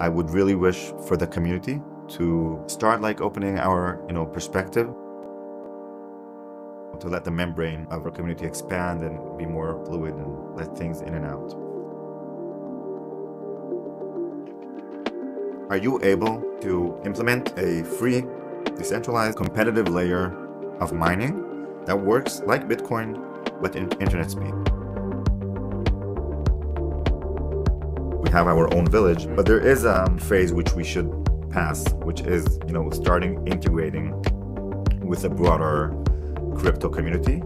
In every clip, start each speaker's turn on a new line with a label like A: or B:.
A: I would really wish for the community to start like opening our, perspective, to let the membrane of our community expand and be more fluid and let things in and out. Are you able to implement a free, decentralized, competitive layer of mining that works like Bitcoin, but in internet speed? We have our own village, but there is a phase which we should pass, which is, starting integrating with the broader crypto community.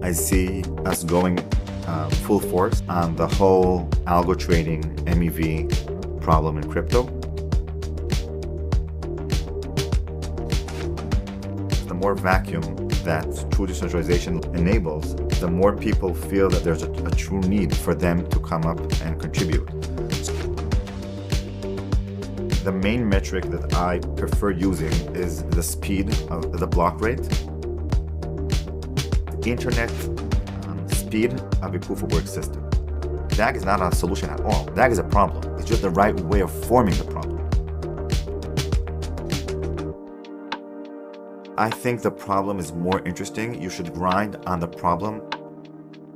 A: I see us going full force on the whole algo trading MEV problem in crypto. The more vacuum that true decentralization enables, the more people feel that there's a true need for them to come up and contribute. The main metric that I prefer using is the speed of the block rate. Internet speed of a proof of work system. DAG is not a solution at all. DAG is a problem. It's just the right way of forming the problem. I think the problem is more interesting. You should grind on the problem.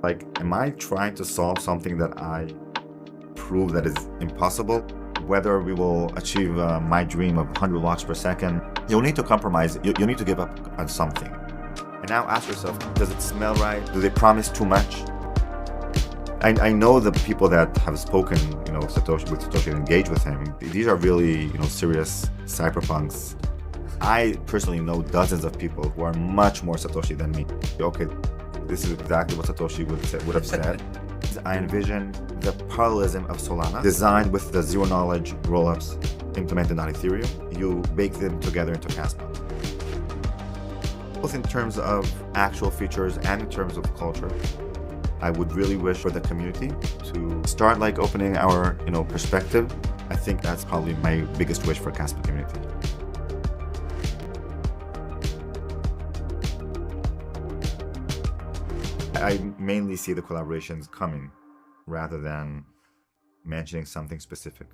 A: Like, am I trying to solve something that I prove that is impossible? Whether we will achieve my dream of 100 blocks per second, you'll need to compromise. You'll need to give up on something. And now ask yourself, does it smell right? Do they promise too much? I know the people that have spoken, Satoshi and engaged with him. These are really, serious cypherpunks. I personally know dozens of people who are much more Satoshi than me. Okay, this is exactly what Satoshi would have said. I envision the parallelism of Solana, designed with the zero-knowledge rollups implemented on Ethereum. You bake them together into Kaspa. Both in terms of actual features and in terms of culture, I would really wish for the community to start like opening our, perspective. I think that's probably my biggest wish for Kaspa community. I mainly see the collaborations coming rather than mentioning something specific.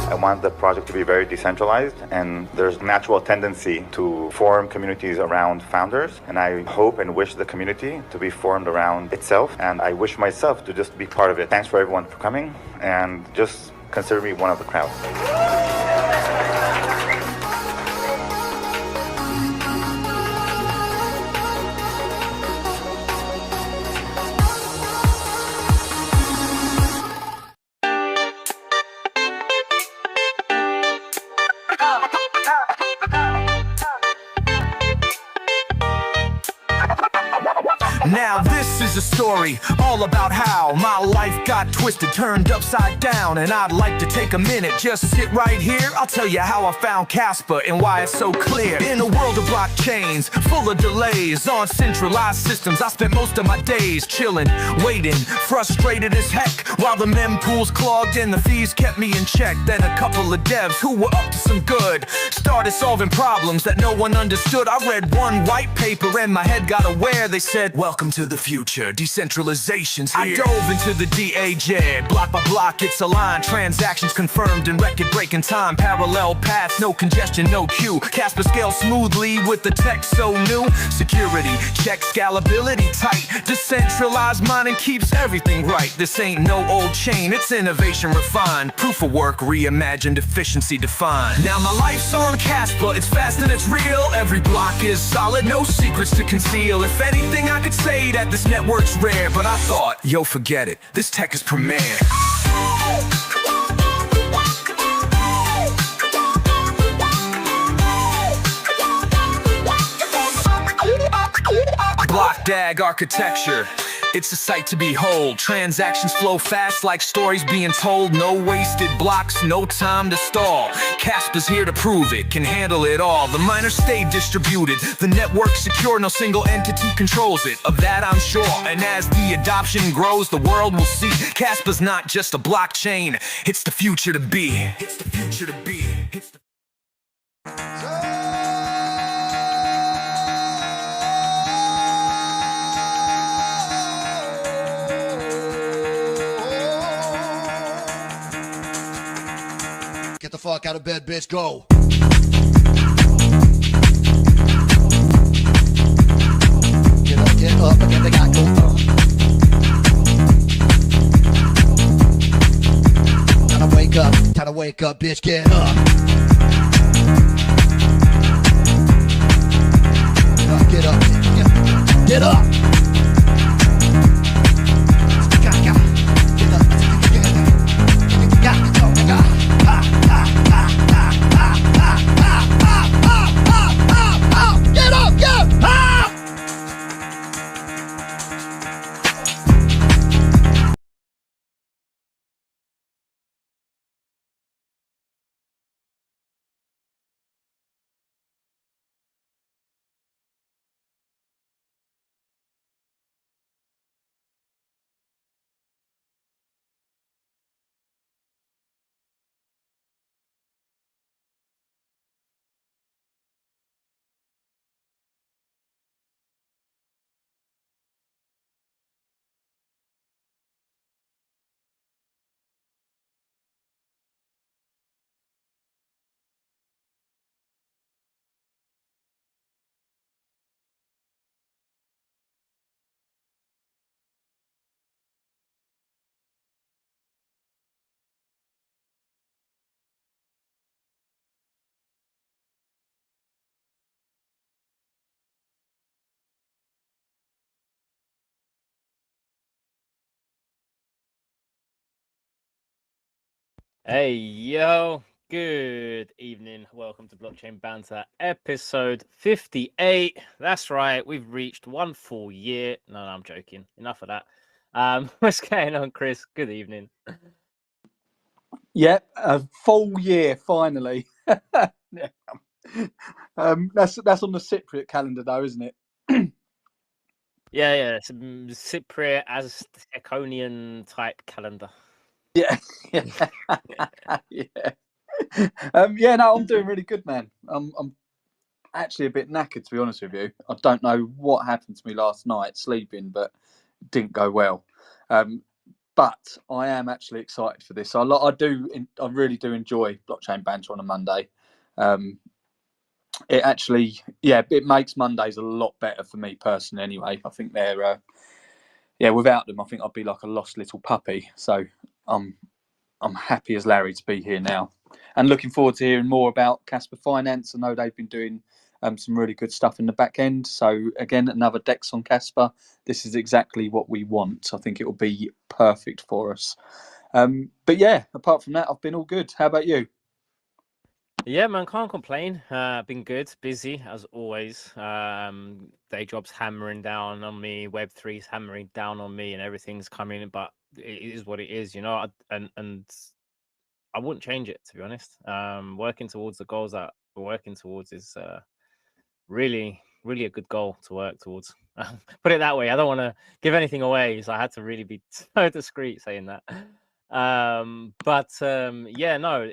A: I want the project to be very decentralized, and there's a natural tendency to form communities around founders, and I hope and wish the community to be formed around itself, and I wish myself to just be part of it. Thanks for everyone for coming, and just consider me one of the crowd.
B: Now this is a story all about how my life got twisted, turned upside down, and I'd like to take a minute, just sit right here. I'll tell you how I found Kaspa and why it's so clear. In a world of blockchains, full of delays on centralized systems, I spent most of my days chilling, waiting, frustrated as heck, while the mempools clogged and the fees kept me in check. Then a couple of devs who were up to some good started solving problems that no one understood. I read one white paper and my head got aware. They said, welcome to the future. architecture, decentralization's here. I dove into the DAJ, block by block it's aligned, transactions confirmed in record-breaking time, parallel paths, no congestion, no queue. Kaspa scales smoothly with the tech so new. Security, check scalability tight. Decentralized mining keeps everything right. This ain't no old chain, it's innovation refined. Proof of work reimagined, efficiency defined. Now my life's on Kaspa, it's fast and it's real. Every block is solid, no secrets to conceal. If anything I could say that this network's rare, but I thought, yo, forget it, this tech is premier. Block DAG architecture, it's a sight to behold. Transactions flow fast like stories being told. No wasted blocks, no time to stall. Kaspa's here to prove it, can handle it all. The miners stay distributed, the network secure, no single entity controls it. Of that I'm sure, and as the adoption grows, the world will see. Kaspa's not just a blockchain, it's the future to be. It's the future to be. It's the
C: Get the fuck out of bed, bitch, go. Get up, and get the guy, go. Time to wake up, bitch, get up. Get up, get up.
D: Hey, yo, good evening. Welcome to Blockchain Banter, episode 58. That's right, we've reached 1 full year. No, I'm joking. Enough of that. What's going on, Chris? Good evening.
E: Yep, a full year finally. Yeah. That's on the Cypriot calendar, though, isn't it?
D: Yeah, it's a Cypriot Azteconian type calendar.
E: Yeah, yeah, yeah. No, I'm doing really good, man. I'm actually a bit knackered, to be honest with you. I don't know what happened to me last night sleeping, but it didn't go well. But I am actually excited for this. I really do enjoy Blockchain Banter on a Monday. It actually, it makes Mondays a lot better for me personally. Anyway, I think they're, without them, I think I'd be like a lost little puppy. So I'm happy as Larry to be here now, and looking forward to hearing more about Kaspa Finance. I know they've been doing some really good stuff in the back end. So again, another DEX on Kaspa. This is exactly what we want. I think it will be perfect for us. But yeah, apart from that, I've been all good. How about you?
D: Yeah, man, can't complain. Been good, busy as always. Day job's hammering down on me, Web3's hammering down on me, and everything's coming. But it is what it is, you know. And I wouldn't change it, to be honest. Working towards the goals that we're working towards is really a good goal to work towards. Put it that way. I don't want to give anything away, so I had to really be so discreet saying that.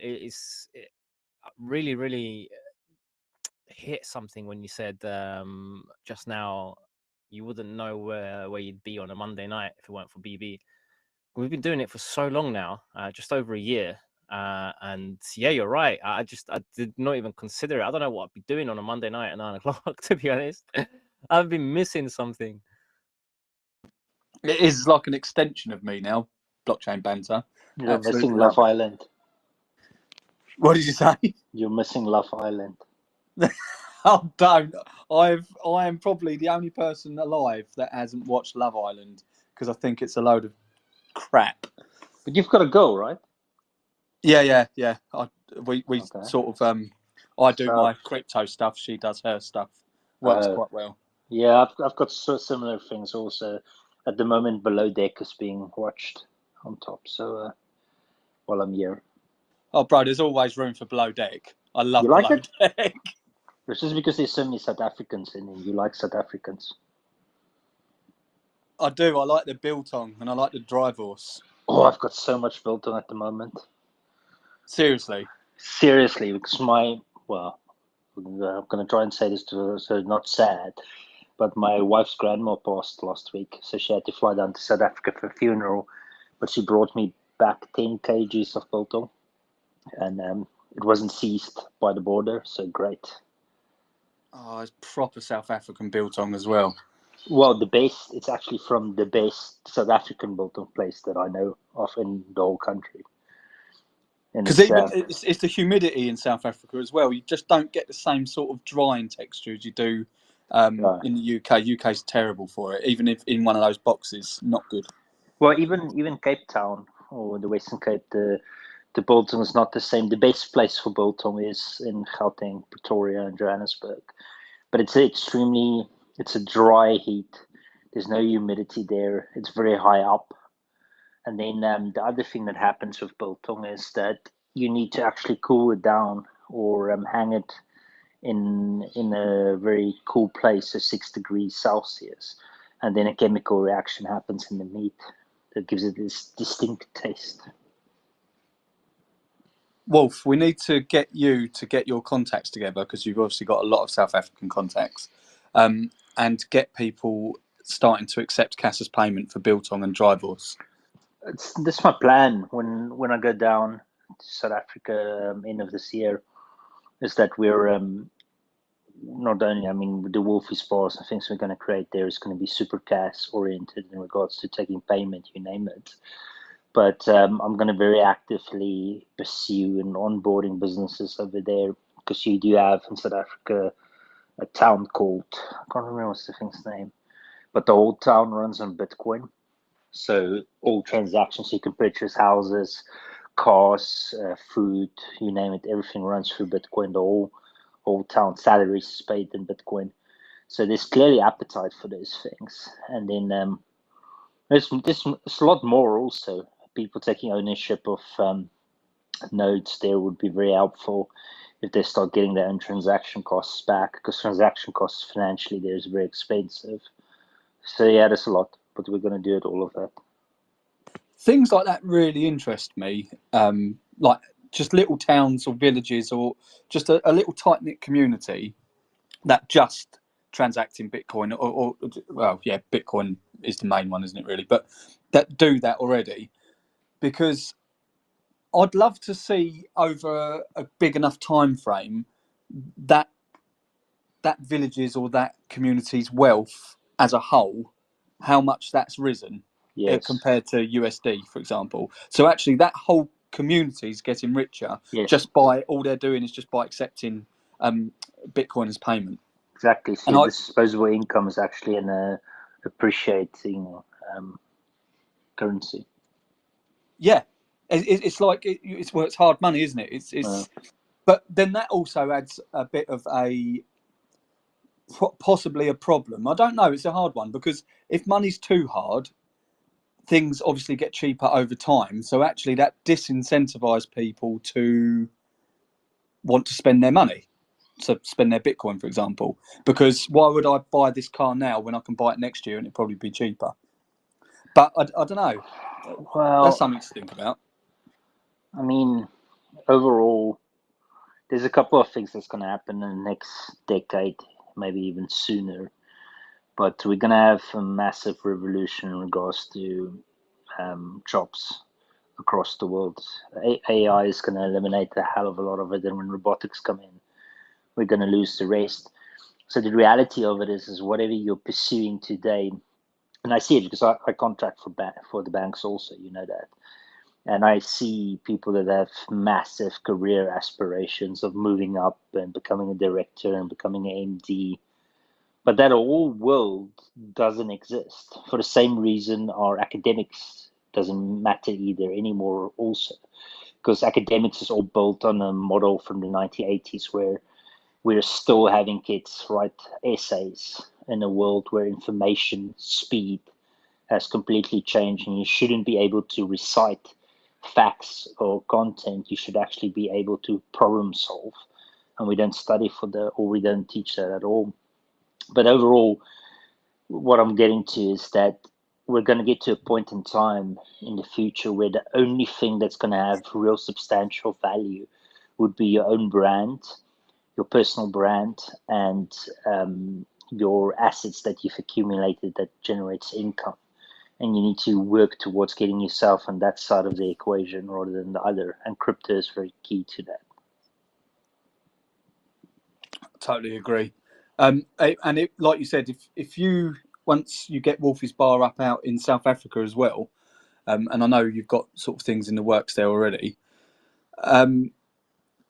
D: It's really hit something when you said just now, you wouldn't know where you'd be on a Monday night if it weren't for BB. We've been doing it for so long now, just over a year. And yeah, you're right. I did not even consider it. I don't know what I'd be doing on a Monday night at 9 o'clock, to be honest. I've been missing something.
E: It is like an extension of me now, blockchain banter.
F: You're
E: Absolutely
F: missing
E: love
F: Love
E: it.
F: Island.
E: What did you say?
F: You're missing Love Island.
E: Oh, don't. I am probably the only person alive that hasn't watched Love Island because I think it's a load of crap.
F: But you've got to go, right?
E: Yeah. We
F: Okay.
E: sort of I do
F: So-
E: my crypto stuff. She does her stuff. Works quite well.
F: Yeah, I've got similar things also. At the moment, Below Deck is being watched on top. So while I'm here,
E: Oh, bro, there's always room for Below Deck. I love
F: You like
E: Below Deck.
F: it's just because there's so many South Africans in it. You like South Africans.
E: I do. I like the biltong and I like the drive horse.
F: Oh, I've got so much built on at the moment.
E: Seriously.
F: Seriously, because I'm going to try and say this so it's not sad, but my wife's grandma passed last week, so she had to fly down to South Africa for a funeral, but she brought me back 10 kgs of biltong, and it wasn't seized by the border, so great.
E: Oh, it's proper South African biltong as well.
F: Well, it's actually from the best South African biltong place that I know of in the whole country.
E: Because even it's the humidity in South Africa as well. You just don't get the same sort of drying texture as you do in the UK. UK's terrible for it. Even if in one of those boxes, not good.
F: Well, even Cape Town or the Western Cape, the biltong is not the same. The best place for biltong is in Gauteng, Pretoria, and Johannesburg. But it's a dry heat. There's no humidity there. It's very high up. And then the other thing that happens with biltong is that you need to actually cool it down or hang it in a very cool place, so 6 degrees Celsius. And then a chemical reaction happens in the meat that gives it this distinct taste.
E: Wolf, we need to get you to get your contacts together because you've obviously got a lot of South African contacts, and get people starting to accept Kaspa's payment for biltong and drive horse.
F: This is my plan when I go down to South Africa end of this year, is that we're not only, the Wolf is Bars and things we're going to create there is going to be super cash oriented in regards to taking payment, you name it. But I'm going to very actively pursue and onboarding businesses over there, because you do have in South Africa a town called, I can't remember what's the thing's name, but the whole town runs on Bitcoin. So all transactions, you can purchase houses, cars, food, you name it, everything runs through Bitcoin. The whole town salaries is paid in Bitcoin. So there's clearly appetite for those things. And then there's a lot more also. People taking ownership of nodes there would be very helpful if they start getting their own transaction costs back, because transaction costs financially there is very expensive. So yeah, there's a lot, but we're going to do it, all of that.
E: Things like that really interest me, like just little towns or villages or just a little tight-knit community that just transact in Bitcoin or well, yeah, Bitcoin is the main one, isn't it, really? But that do that already, because I'd love to see over a big enough time frame that village's or that community's wealth as a whole, how much that's risen compared to USD, for example. So actually that whole community is getting richer just by, all they're doing is just by accepting Bitcoin as payment.
F: Exactly. So the disposable income is actually an appreciating currency.
E: Yeah, it's like it's hard money, isn't it? It's but then that also adds a bit of a possibly a problem. I don't know. It's a hard one, because if money's too hard, things obviously get cheaper over time. So actually, that disincentivizes people to want to spend their money, so spend their Bitcoin, for example. Because why would I buy this car now when I can buy it next year and it'd probably be cheaper? But I don't know.
F: Well,
E: that's something to think about.
F: I mean, overall, there's a couple of things that's going to happen in the next decade, maybe even sooner. but we're gonna have a massive revolution in regards to jobs across the world. AI is going to eliminate a hell of a lot of it, and when robotics come in, we're going to lose the rest. So the reality of it is whatever you're pursuing today, and I see it because I contract for the banks also, you know that, and I see people that have massive career aspirations of moving up and becoming a director and becoming an MD. But that whole world doesn't exist for the same reason our academics doesn't matter either anymore also, because academics is all built on a model from the 1980s where we're still having kids write essays in a world where information speed has completely changed, and you shouldn't be able to recite facts or content. You should actually be able to problem solve, and we don't study for that, or we don't teach that at all. But overall, what I'm getting to is that we're going to get to a point in time in the future where the only thing that's going to have real substantial value would be your own brand, your personal brand, and your assets that you've accumulated that generates income. And you need to work towards getting yourself on that side of the equation rather than the other. And crypto is very key to that.
E: Totally agree. And like you said, if you once you get Wolfie's Bar up out in South Africa as well, and I know you've got sort of things in the works there already.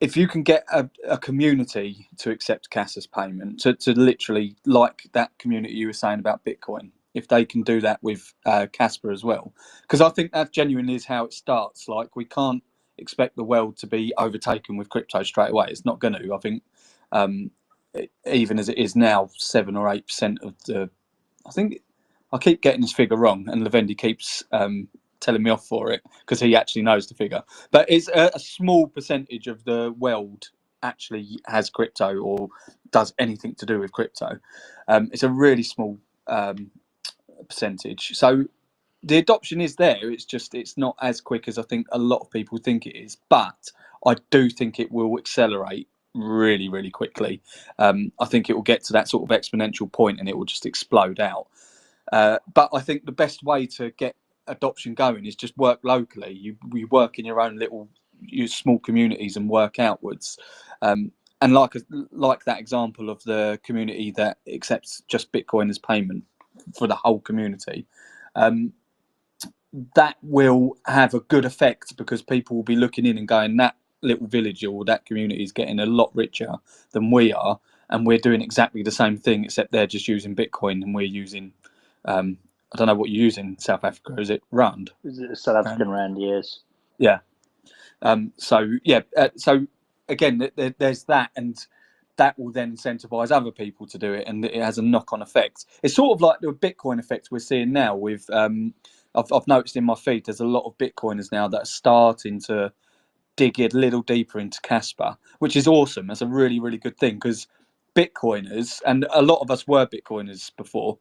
E: If you can get a community to accept Kaspa's payment, to literally like that community you were saying about Bitcoin, if they can do that with Kaspa as well, because I think that genuinely is how it starts. Like, we can't expect the world to be overtaken with crypto straight away. It's not going to. I think even as it is now, 7 or 8% of the, I think I keep getting this figure wrong, and Levendi keeps telling me off for it because he actually knows the figure. But it's a small percentage of the world actually has crypto or does anything to do with crypto. It's a really small percentage. So the adoption is there. It's just it's not as quick as I think a lot of people think it is. But I do think it will accelerate really, really quickly. I think it will get to that sort of exponential point and it will just explode out. But I think the best way to get adoption going is just work locally. You work in your own little small communities and work outwards. And like that example of the community that accepts just Bitcoin as payment for the whole community, that will have a good effect because people will be looking in and going, that little village or that community is getting a lot richer than we are, and we're doing exactly the same thing except they're just using Bitcoin and we're using I don't know what you use in South Africa. Is it rand?
F: South African rand, yes.
E: Yeah. So again, there's that, and that will then incentivize other people to do it, and it has a knock-on effect. It's sort of like the Bitcoin effect we're seeing now with I've noticed in my feed there's a lot of Bitcoiners now that are starting to dig a little deeper into Kaspa, which is awesome. That's a really, really good thing, because Bitcoiners, and a lot of us were Bitcoiners before,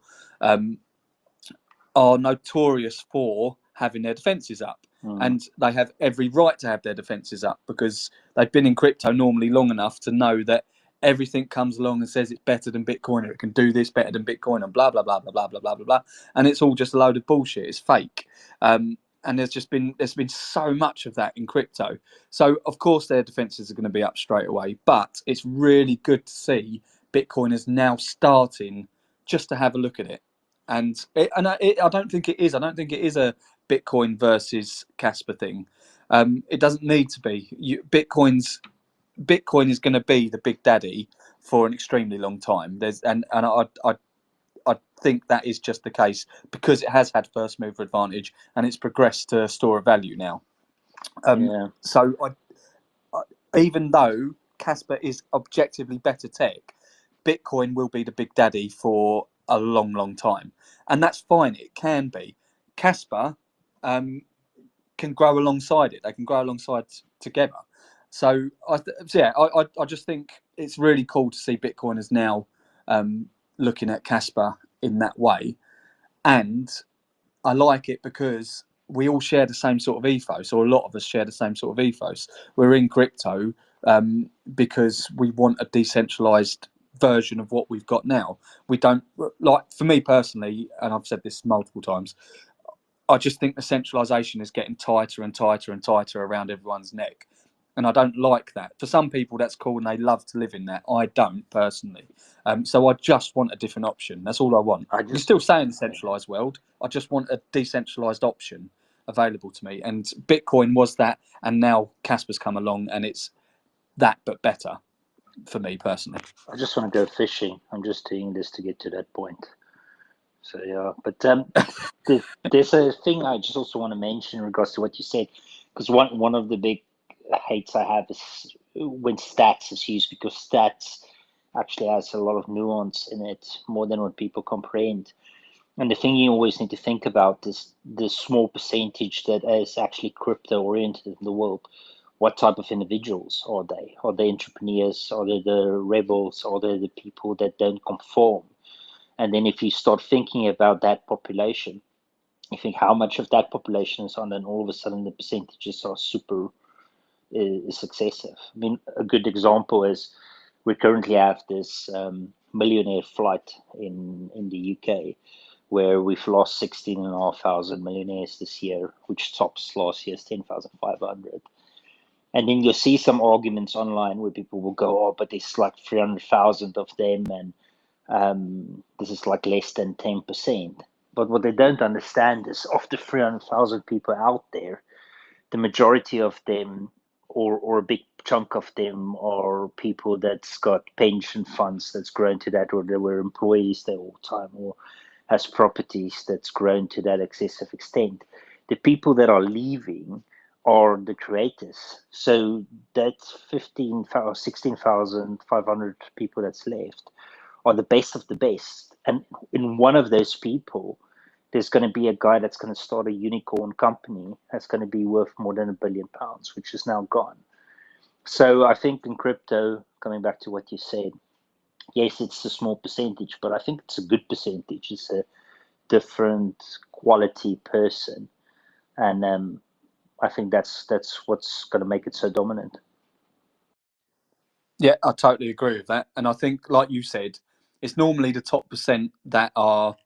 E: are notorious for having their defences up. And they have every right to have their defences up because they've been in crypto normally long enough to know that everything comes along and says it's better than Bitcoin, or it can do this better than Bitcoin, and blah, blah, blah, blah, blah, blah, blah, blah, blah. And it's all just a load of bullshit. It's fake. And there's been so much of that in crypto. So, of course, their defences are going to be up straight away. But it's really good to see Bitcoiners now starting just to have a look at it. And I don't think it is. I don't think it is a Bitcoin versus Kaspa thing. It doesn't need to be. Bitcoin is going to be the big daddy for an extremely long time. I think that is just the case because it has had first mover advantage and it's progressed to store of value now. So even though Kaspa is objectively better tech, Bitcoin will be the big daddy for a long, long time, and that's fine. It can be. Kaspa can grow alongside it. They can grow alongside together. So I just think it's really cool to see Bitcoiners now looking at Kaspa in that way, and I like it because we all share the same sort of ethos, or a lot of us share the same sort of ethos. We're in crypto because we want a decentralized version of what we've got now. We don't, like, for me personally, and I've said this multiple times, I just think the centralisation is getting tighter and tighter and tighter around everyone's neck. And I don't like that. For some people, that's cool and they love to live in that. I don't personally. So I just want a different option. That's all I want. We still stay in the centralised world. I just want a decentralised option available to me. And Bitcoin was that. And now Kaspa's come along and it's that, but better for me personally.
F: I just want to go fishing. I'm just doing this to get to that point. So yeah, but there's a thing I just also want to mention in regards to what you said, because one of the big hates I have is when stats is used, because stats actually has a lot of nuance in it, more than what people comprehend. And the thing you always need to think about is the small percentage that is actually crypto oriented in the world. What type of individuals are they? Are they entrepreneurs? Are they the rebels? Are they the people that don't conform? And then if you start thinking about that population, you think how much of that population is on, and all of a sudden the percentages are super is excessive. I mean, a good example is we currently have this millionaire flight in the UK, where we've lost 16,500 millionaires this year, which tops last year's 10,500. And then you'll see some arguments online where people will go, oh, but there's like 300,000 of them, and this is like less than 10%. But what they don't understand is of the 300,000 people out there, the majority of them, or a big chunk of them, are people that's got pension funds that's grown to that, or they were employees the whole time, or has properties that's grown to that excessive extent. The people that are leaving are the creators. So that 16,500 people that's left are the best of the best. And in one of those people, there's going to be a guy that's going to start a unicorn company that's going to be worth more than £1 billion, which is now gone. So I think in crypto, coming back to what you said, yes, it's a small percentage, but I think it's a good percentage. It's a different quality person. And I think that's what's going to make it so dominant.
E: Yeah, I totally agree with that. And I think, like you said, it's normally the top percent that are,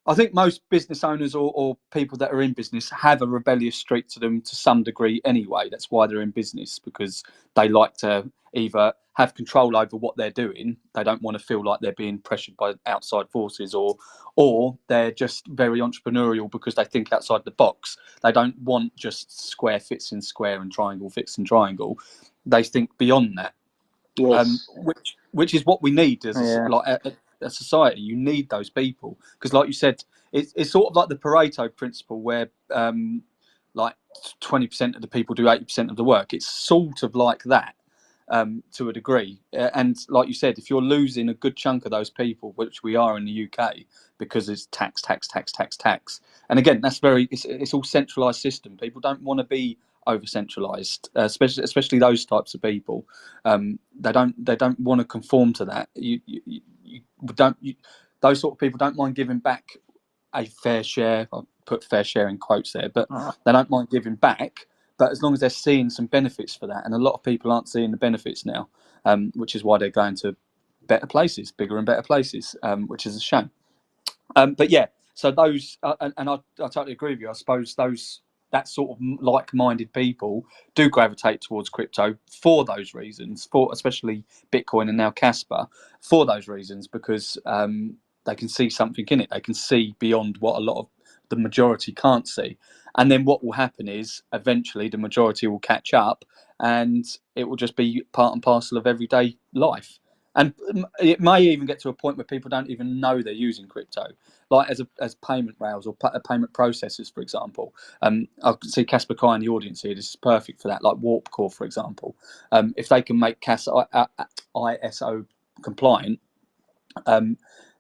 E: I think most business owners or people that are in business have a rebellious streak to them to some degree anyway. That's why they're in business, because they like to either have control over what they're doing. They don't want to feel like they're being pressured by outside forces, or they're just very entrepreneurial because they think outside the box. They don't want just square fits in square and triangle fits in triangle. They think beyond that.
F: Yes.
E: Which is what we need as a society. You need those people, because, like you said, it's sort of like the Pareto principle, where like 20% of the people do 80% of the work. It's sort of like that to a degree. And like you said, if you're losing a good chunk of those people, which we are in the UK, because it's tax, and again, that's it's all centralised system. People don't want to be over centralized, especially those types of people. They don't want to conform to that. Those sort of people don't mind giving back a fair share. I'll put fair share in quotes there, but they don't mind giving back. But as long as they're seeing some benefits for that, and a lot of people aren't seeing the benefits now, which is why they're going to better places, bigger and better places, which is a shame. But yeah, so those, and I totally agree with you. I suppose that sort of like-minded people do gravitate towards crypto for those reasons, for especially Bitcoin and now Kaspa, for those reasons, because they can see something in it. They can see beyond what a lot of the majority can't see. And then what will happen is eventually the majority will catch up, and it will just be part and parcel of everyday life. And it may even get to a point where people don't even know they're using crypto, like as payment rails or payment processors, for example. I can see Kaspa Kai in the audience here. This is perfect for that, like Warp Core, for example. If they can make ISO compliant,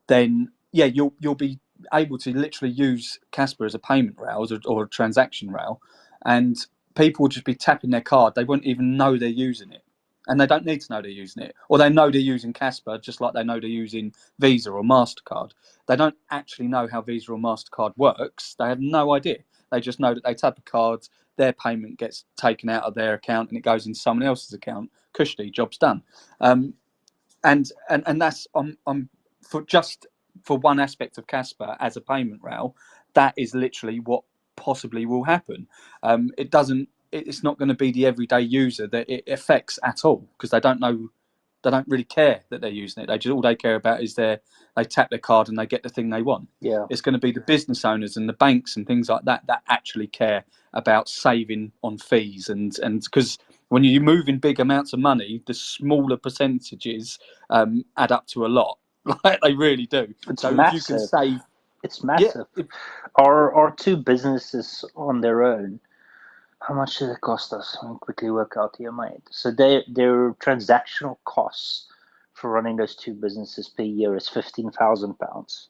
E: then yeah, you'll be able to literally use Kaspa as a payment rail or a transaction rail, and people will just be tapping their card. They won't even know they're using it. And they don't need to know they're using it. Or they know they're using Kaspa just like they know they're using Visa or MasterCard. They don't actually know how Visa or MasterCard works. They have no idea. They just know that they tap a card, their payment gets taken out of their account and it goes into someone else's account. Cushy, job's done. And and that's I'm for one aspect of Kaspa as a payment rail, that is literally what possibly will happen. It's not going to be the everyday user that it affects at all, because they don't really care that they're using it. All they care about is they tap their card and they get the thing they want.
F: Yeah.
E: It's going to be the business owners and the banks and things like that actually care about saving on fees, and because when you're moving big amounts of money, the smaller percentages add up to a lot. Like they really do.
F: It's
E: so
F: massive.
E: If you can save,
F: it's massive.
E: Yeah,
F: our two businesses on their own, how much did it cost us? Let me quickly work out here, mate. So their transactional costs for running those two businesses per year is £15,000.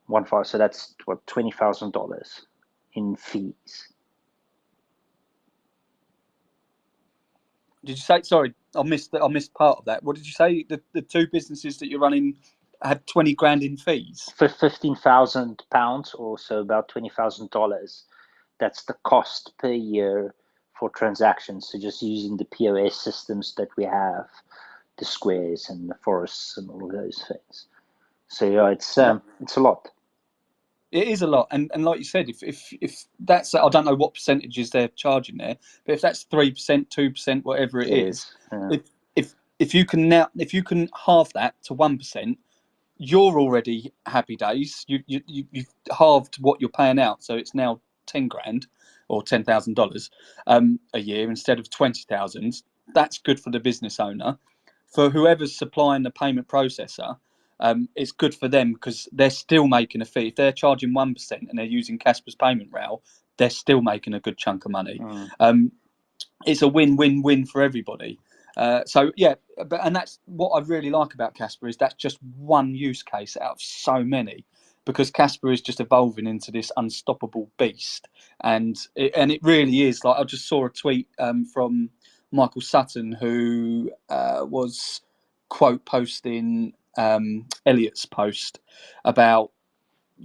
F: 15. So that's what, $20,000 in fees.
E: Did you say? Sorry, I missed part of that. What did you say? The two businesses that you're running had 20 grand in fees.
F: For £15,000, or so about $20,000. That's the cost per year for transactions. So just using the POS systems that we have, the squares and the forests and all of those things. So yeah, it's a lot.
E: It is a lot, and like you said, if that's, I don't know what percentages they're charging there, but if that's 3%, 2%, whatever it is,
F: yeah.
E: if you can halve that to 1%, you're already happy days. You've halved what you're paying out, so it's now 10 grand or $10,000 a year instead of 20,000. That's good for the business owner. For whoever's supplying the payment processor, it's good for them because they're still making a fee. If they're charging 1% and they're using Kaspa's payment rail, they're still making a good chunk of money. It's a win-win-win for everybody. So yeah, and that's what I really like about Kaspa, is that's just one use case out of so many, because Kaspa is just evolving into this unstoppable beast, and it really is. Like, I just saw a tweet from Michael Sutton, who was quote posting Elliot's post about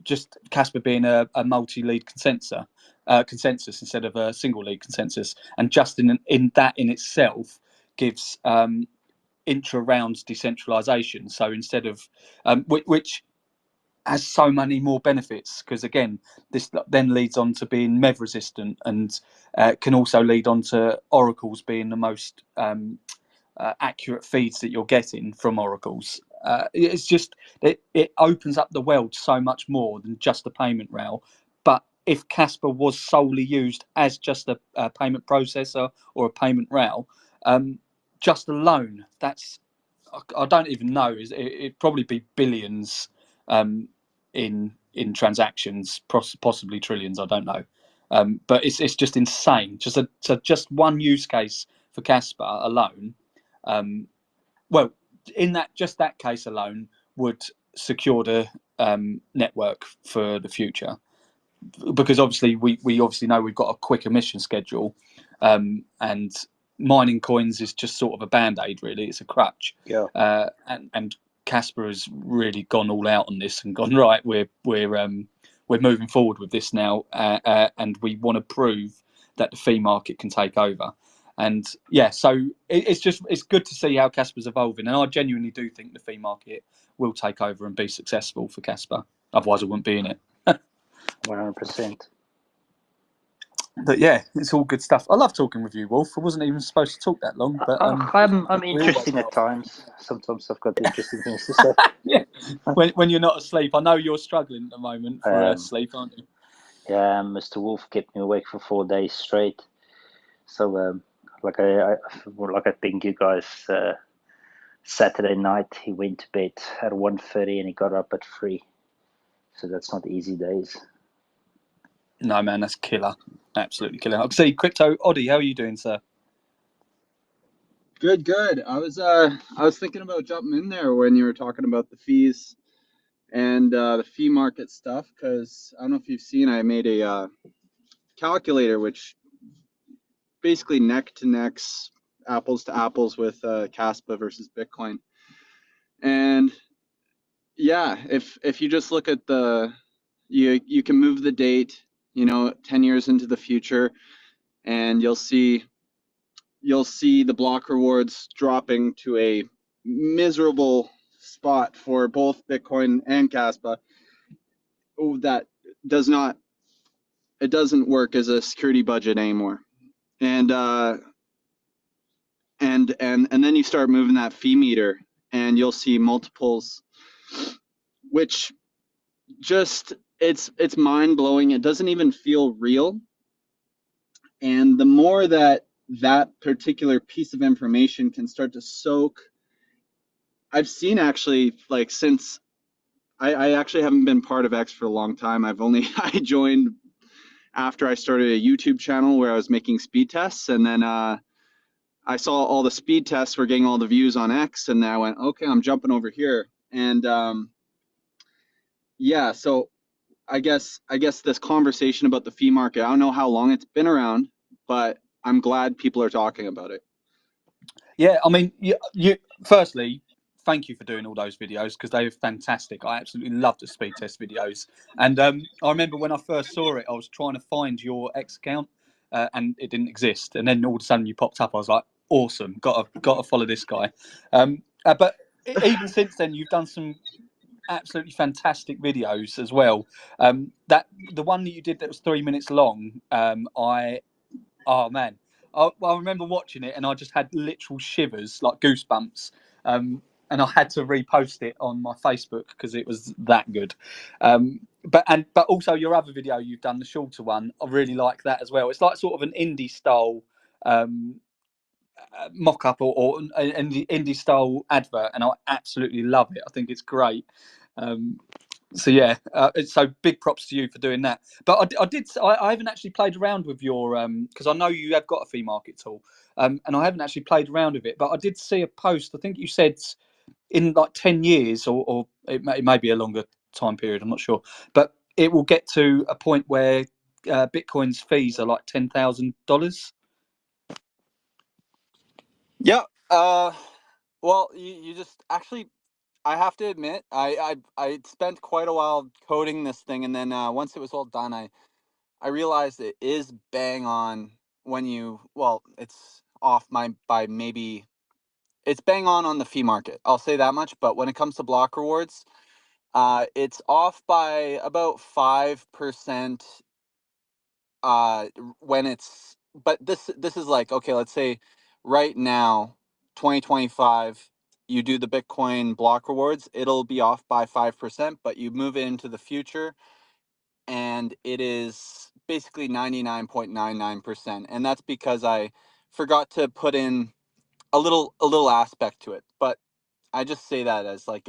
E: just Kaspa being a multi-lead consensus instead of a single lead consensus, and just in that in itself gives intra-round decentralization. So instead of which has so many more benefits, because again, this then leads on to being MEV resistant, and can also lead on to oracles being the most accurate feeds that you're getting from oracles. It's just it opens up the world so much more than just a payment rail. But if Kaspa was solely used as just a payment processor or a payment rail, just alone, that's, I don't even know, it'd probably be billions in transactions, possibly trillions, I don't know. But it's just insane. Just one use case for Kaspa alone, well, in that case alone would secure the network for the future, because obviously we obviously know we've got a quick emission schedule, and mining coins is just sort of a band-aid, really. It's a crutch.
F: Yeah.
E: And Kaspa has really gone all out on this and gone, right, we're moving forward with this now, and we want to prove that the fee market can take over. And yeah, so it's good to see how Kaspa's evolving, and I genuinely do think the fee market will take over and be successful for Kaspa. Otherwise, I wouldn't be in it.
F: 100%.
E: But yeah, it's all good stuff. I love talking with you, Wolf. I wasn't even supposed to talk that long, but
F: I'm interesting at times. Sometimes I've got interesting things to say.
E: Yeah, when you're not asleep. I know you're struggling at the moment for sleep, aren't you?
F: Yeah, Mr. Wolf kept me awake for 4 days straight. So like I think you guys, Saturday night he went to bed at 1:30 and he got up at 3. So that's not easy days.
E: No, man, that's killer. Absolutely killer. I can see Crypto Oddie. How are you doing, sir?
G: Good. I was thinking about jumping in there when you were talking about the fees and the fee market stuff, because I don't know if you've seen, I made a calculator which basically neck to necks, apples to apples with Kaspa versus Bitcoin. And yeah, if you just look at you can move the date, 10 years into the future, and you'll see the block rewards dropping to a miserable spot for both Bitcoin and Kaspa that doesn't work as a security budget anymore. And and then you start moving that fee meter, and you'll see multiples, which just it's mind blowing. It doesn't even feel real. And the more that particular piece of information can start to soak, I've seen actually, like, since I actually haven't been part of X for a long time. I joined after I started a YouTube channel where I was making speed tests, and then I saw all the speed tests were getting all the views on X, and then I went, okay, I'm jumping over here. And yeah, so I guess this conversation about the fee market, I don't know how long it's been around, but I'm glad people are talking about it.
E: Yeah, I mean, you firstly, thank you for doing all those videos because they were fantastic. I absolutely love the speed test videos. And I remember when I first saw it, I was trying to find your X account and it didn't exist. And then all of a sudden you popped up. I was like, awesome, got to follow this guy. But even since then, you've done some absolutely fantastic videos as well. That the one that you did that was 3 minutes long. Oh man, I remember watching it and I just had literal shivers, like goosebumps. And I had to repost it on my Facebook because it was that good. But also your other video you've done, the shorter one, I really like that as well. It's like sort of an indie style mock-up or an indie style advert, and I absolutely love it. I think it's great. So yeah, so big props to you for doing that. But I haven't actually played around with your because I know you have got a flea market tool, and I haven't actually played around with it. But I did see a post. I think you said in like 10 years, or it may be a longer time period. I'm not sure, but it will get to a point where Bitcoin's fees are like $10,000.
G: Yeah. Well, you just actually, I have to admit, I spent quite a while coding this thing, and then once it was all done, I realized it is bang on when it's off by maybe, it's bang on the fee market. I'll say that much. But when it comes to block rewards, it's off by about 5%. When it's, but this is like, okay, let's say right now, 2025, you do the Bitcoin block rewards, it'll be off by 5%, but you move it into the future and it is basically 99.99%. And that's because I forgot to put in a little aspect to it. But I just say that as like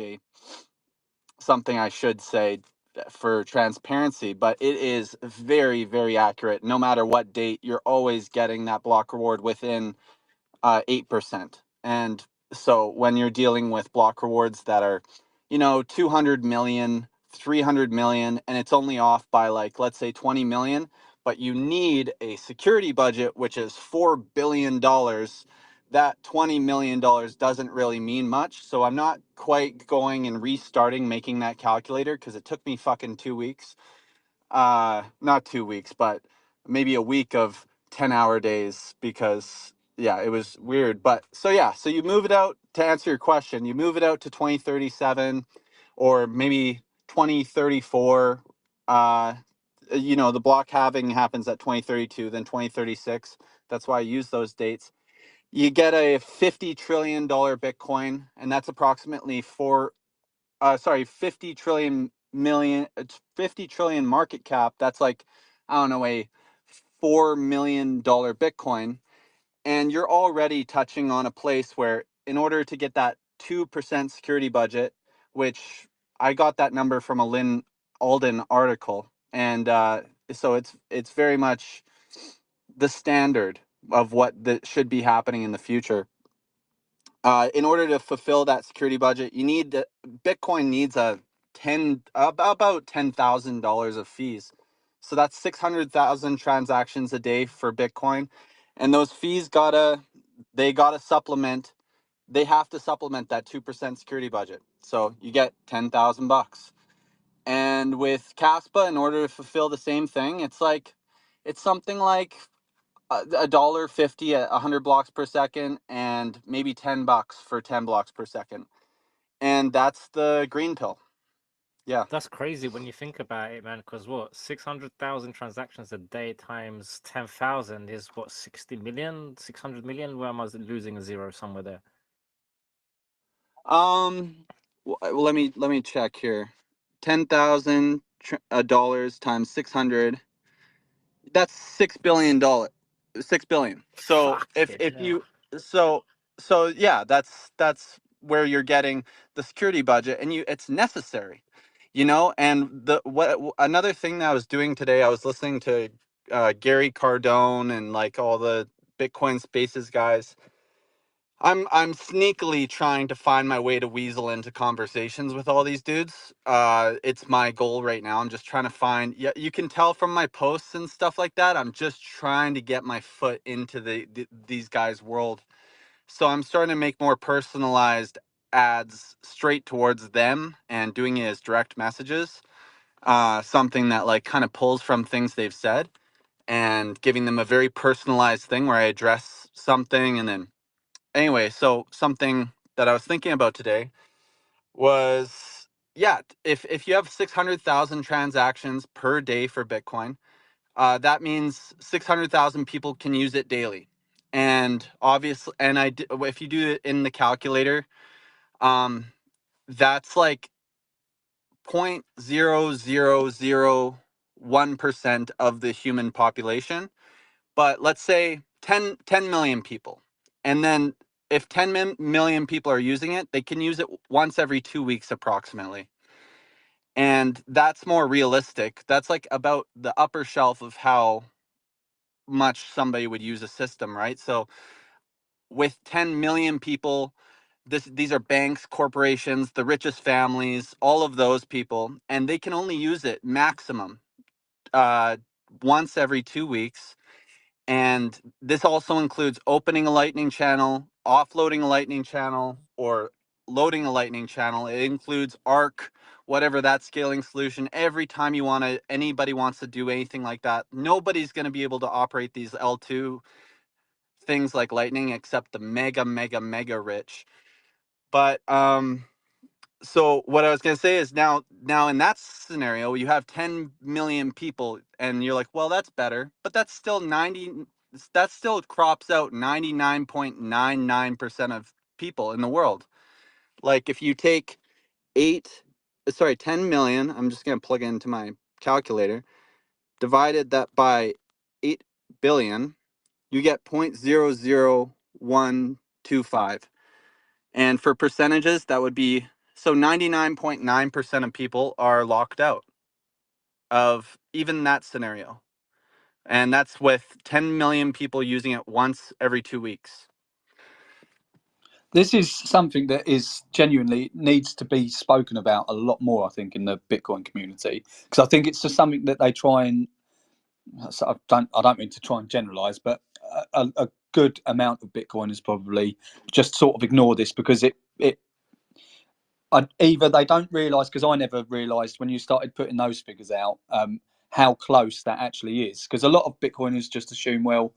G: something I should say for transparency, but it is very, very accurate. No matter what date, you're always getting that block reward within 8%. And so when you're dealing with block rewards that are, 200 million, 300 million, and it's only off by, like, let's say 20 million, but you need a security budget, which is $4 billion, that $20 million doesn't really mean much. So I'm not quite going and restarting making that calculator because it took me fucking 2 weeks. Not 2 weeks, but maybe a week of 10-hour days because, yeah, it was weird. But so, yeah, so you move it out, to answer your question, you move it out to 2037 or maybe 2034. The block halving happens at 2032, then 2036. That's why I use those dates. You get a $50 trillion Bitcoin, and that's approximately 50 trillion million, 50 trillion market cap. That's like, I don't know, a $4 million Bitcoin. And you're already touching on a place where, in order to get that 2% security budget, which I got that number from a Lynn Alden article, and so it's very much the standard of what should be happening in the future. In order to fulfill that security budget, Bitcoin needs about $10,000 of fees. So that's 600,000 transactions a day for Bitcoin, and those fees they have to supplement that 2% security budget. So you get $10,000. And with Kaspa, in order to fulfill the same thing, it's something like $1.50 at 100 blocks per second, and maybe $10 for 10 blocks per second. And that's the green pill. Yeah.
D: That's crazy when you think about it, man. Because what, 600,000 transactions a day times 10,000 is what, 60 million, 600 million? Where am I losing a zero somewhere there?
G: Well, let me check here. $10,000 times 600. That's $6 billion. $6 billion. So if
D: Fucking hell.
G: you so yeah, that's where you're getting the security budget, and it's necessary, you know. And another thing that I was doing today, I was listening to Gary Cardone and like all the Bitcoin Spaces guys. I'm sneakily trying to find my way to weasel into conversations with all these dudes. It's my goal right now. I'm just trying to find. Yeah, you can tell from my posts and stuff like that. I'm just trying to get my foot into these guys' world. So I'm starting to make more personalized ads straight towards them and doing it as direct messages. Something that like kind of pulls from things they've said and giving them a very personalized thing where I address something and then. Anyway, so something that I was thinking about today was, yeah, if you have 600,000 transactions per day for Bitcoin, that means 600,000 people can use it daily. And obviously, if you do it in the calculator, that's like 0.0001% of the human population. But let's say 10 million people. And then if 10 million people are using it, they can use it once every 2 weeks approximately. And that's more realistic. That's like about the upper shelf of how much somebody would use a system, right? So with 10 million people, these are banks, corporations, the richest families, all of those people, and they can only use it maximum once every 2 weeks. And this also includes opening a Lightning channel, offloading a Lightning channel, or loading a Lightning channel. It includes ARC, whatever that scaling solution. Every time anybody wants to do anything like that, nobody's going to be able to operate these L2 things like Lightning except the mega, mega, mega rich. But so what I was going to say is now in that scenario, you have 10 million people and you're like, well, that's better, but that still crops out 99.99% of people in the world. Like if you take 10 million, I'm just going to plug it into my calculator, divided that by 8 billion, you get 0.00125. And for percentages, that would be, so 99.9% of people are locked out of even that scenario. And that's with 10 million people using it once every 2 weeks.
E: This is something that is genuinely needs to be spoken about a lot more, I think, in the Bitcoin community, because I think it's just something that they try and, so I don't mean to try and generalize, but a good amount of Bitcoiners probably just sort of ignore this because either they don't realise, because I never realised when you started putting those figures out how close that actually is, because a lot of Bitcoiners just assume, well,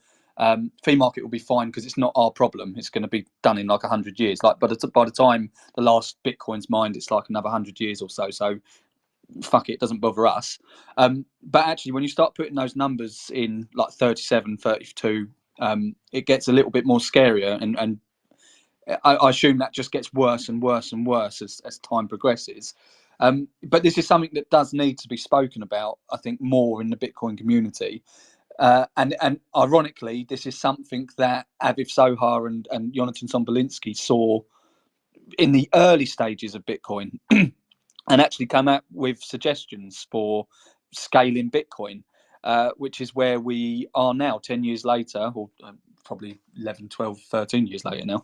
E: fee market will be fine because it's not our problem, it's going to be done in like 100 years, like by the time the last Bitcoin's mined, it's like another 100 years or so fuck it, it doesn't bother us. But actually when you start putting those numbers in like 37, 32, it gets a little bit more scarier, and I assume that just gets worse and worse and worse as time progresses. But this is something that does need to be spoken about, I think, more in the Bitcoin community. And ironically, this is something that Aviv Sohar and Jonathan Sombolinsky saw in the early stages of Bitcoin and actually come up with suggestions for scaling Bitcoin, which is where we are now 10 years later, or probably 11, 12, 13 years later now.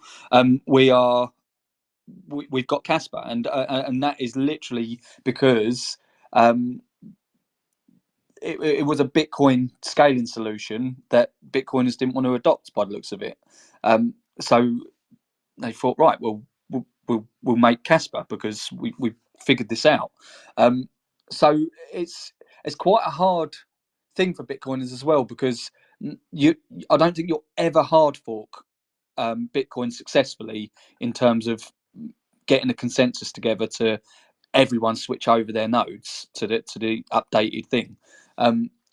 E: We've got Kaspa, and that is literally because it was a Bitcoin scaling solution that Bitcoiners didn't want to adopt by the looks of it. So they thought, right, well, we'll make Kaspa because we figured this out. So it's quite a hard thing for Bitcoiners as well, because I don't think you'll ever hard fork Bitcoin successfully in terms of getting a consensus together to everyone switch over their nodes to the updated thing.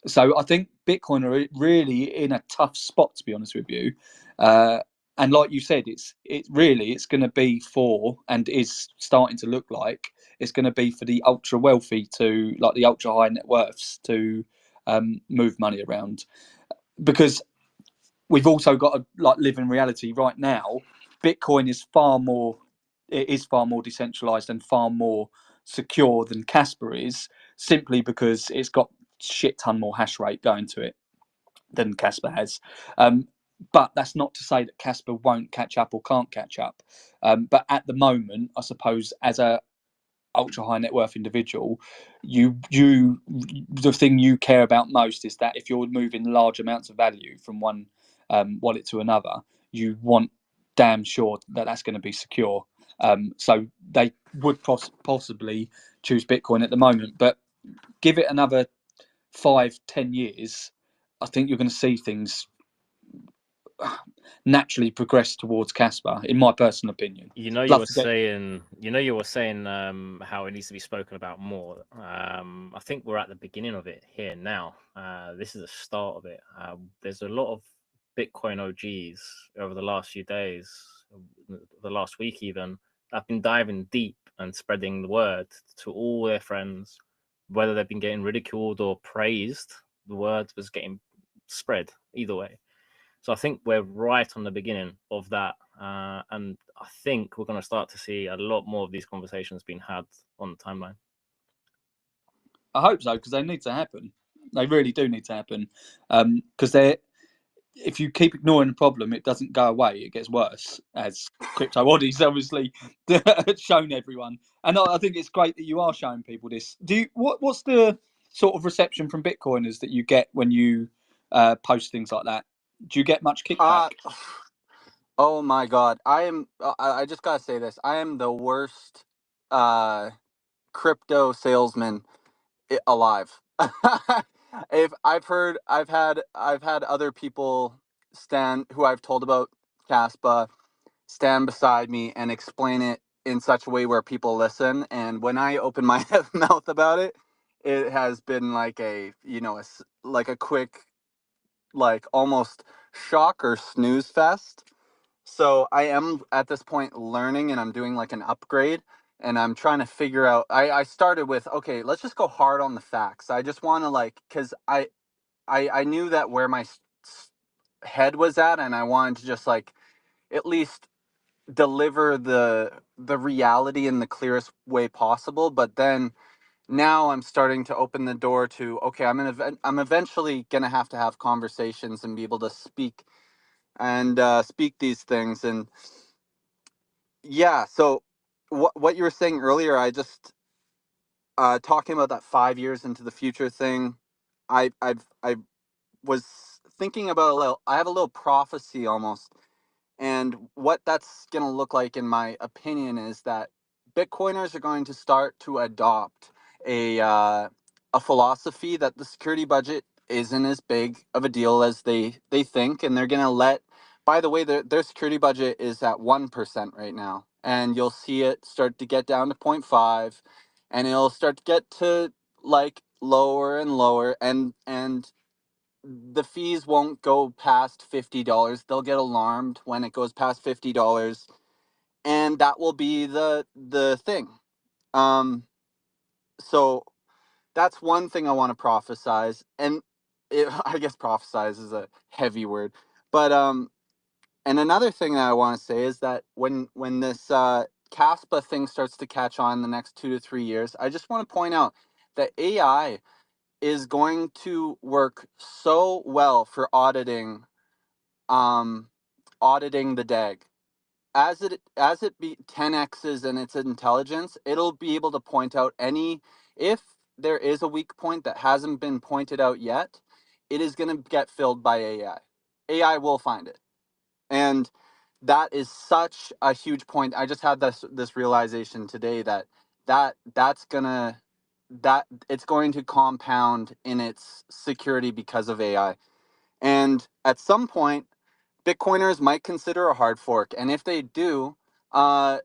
E: So I think Bitcoin are really in a tough spot, to be honest with you. And like you said, it's going to be for, and is starting to look like it's going to be for the ultra wealthy to, like the ultra high net worths to move money around, because we've also got to live in reality right now. Bitcoin is far more decentralized and far more secure than Kaspa is, simply because it's got shit ton more hash rate going to it than Kaspa has. But that's not to say that Kaspa won't catch up or can't catch up. But at the moment, I suppose, as a ultra high net worth individual, the thing you care about most is that if you're moving large amounts of value from one wallet to another, you want damn sure that that's going to be secure. So they would possibly choose Bitcoin at the moment, but give it another 5-10 years, I think you're going to see things naturally progress towards Kaspa, in my personal opinion.
D: You know, you were saying how it needs to be spoken about more. I think we're at the beginning of it here now. This is the start of it. There's a lot of Bitcoin OGs over the last few days, the last week even. I've been diving deep and spreading the word to all their friends, whether they've been getting ridiculed or praised. The word was getting spread either way. So I think we're right on the beginning of that. And I think we're going to start to see a lot more of these conversations being had on the timeline.
E: I hope so, because they need to happen. They really do need to happen. Because if you keep ignoring the problem, it doesn't go away. It gets worse, as Crypto Oddies obviously shown everyone. And I think it's great that you are showing people this. What's the sort of reception from Bitcoiners that you get when you post things like that? Do you get much kickback?
G: Oh my God. I just gotta say this. I am the worst crypto salesman alive. If I've had other people who I've told about Kaspa stand beside me and explain it in such a way where people listen. And when I open my mouth about it, it has been like a quick, like almost shock or snooze fest. So I am at this point learning, and I'm doing like an upgrade, and I'm trying to figure out. I started with, okay, let's just go hard on the facts. I just want to because I knew that where my head was at, and I wanted to just at least deliver the reality in the clearest way possible. But then now I'm starting to open the door to, okay, I'm eventually gonna have to have conversations and be able to speak these things. And yeah, so what you were saying earlier, I just talking about that 5 years into the future thing. I was thinking about I have a little prophecy almost, and what that's gonna look like, in my opinion, is that Bitcoiners are going to start to adopt a philosophy that the security budget isn't as big of a deal as they think, and they're gonna let. By the way, their security budget is at 1% right now, and you'll see it start to get down to 0.5, and it'll start to get to lower and lower, and the fees won't go past $50. They'll get alarmed when it goes past $50, and that will be the thing. So that's one thing I want to prophesize, and I guess prophesize is a heavy word, but and another thing that I want to say is that when this Kaspa thing starts to catch on in the next 2 to 3 years, I just want to point out that AI is going to work so well for auditing the DAG. As it be 10x's in its intelligence, it'll be able to point out if there is a weak point that hasn't been pointed out yet, it is going to get filled by AI. AI will find it. And that is such a huge point. I just had this realization today that it's going to compound in its security because of AI. And at some point, Bitcoiners might consider a hard fork. And if they do, the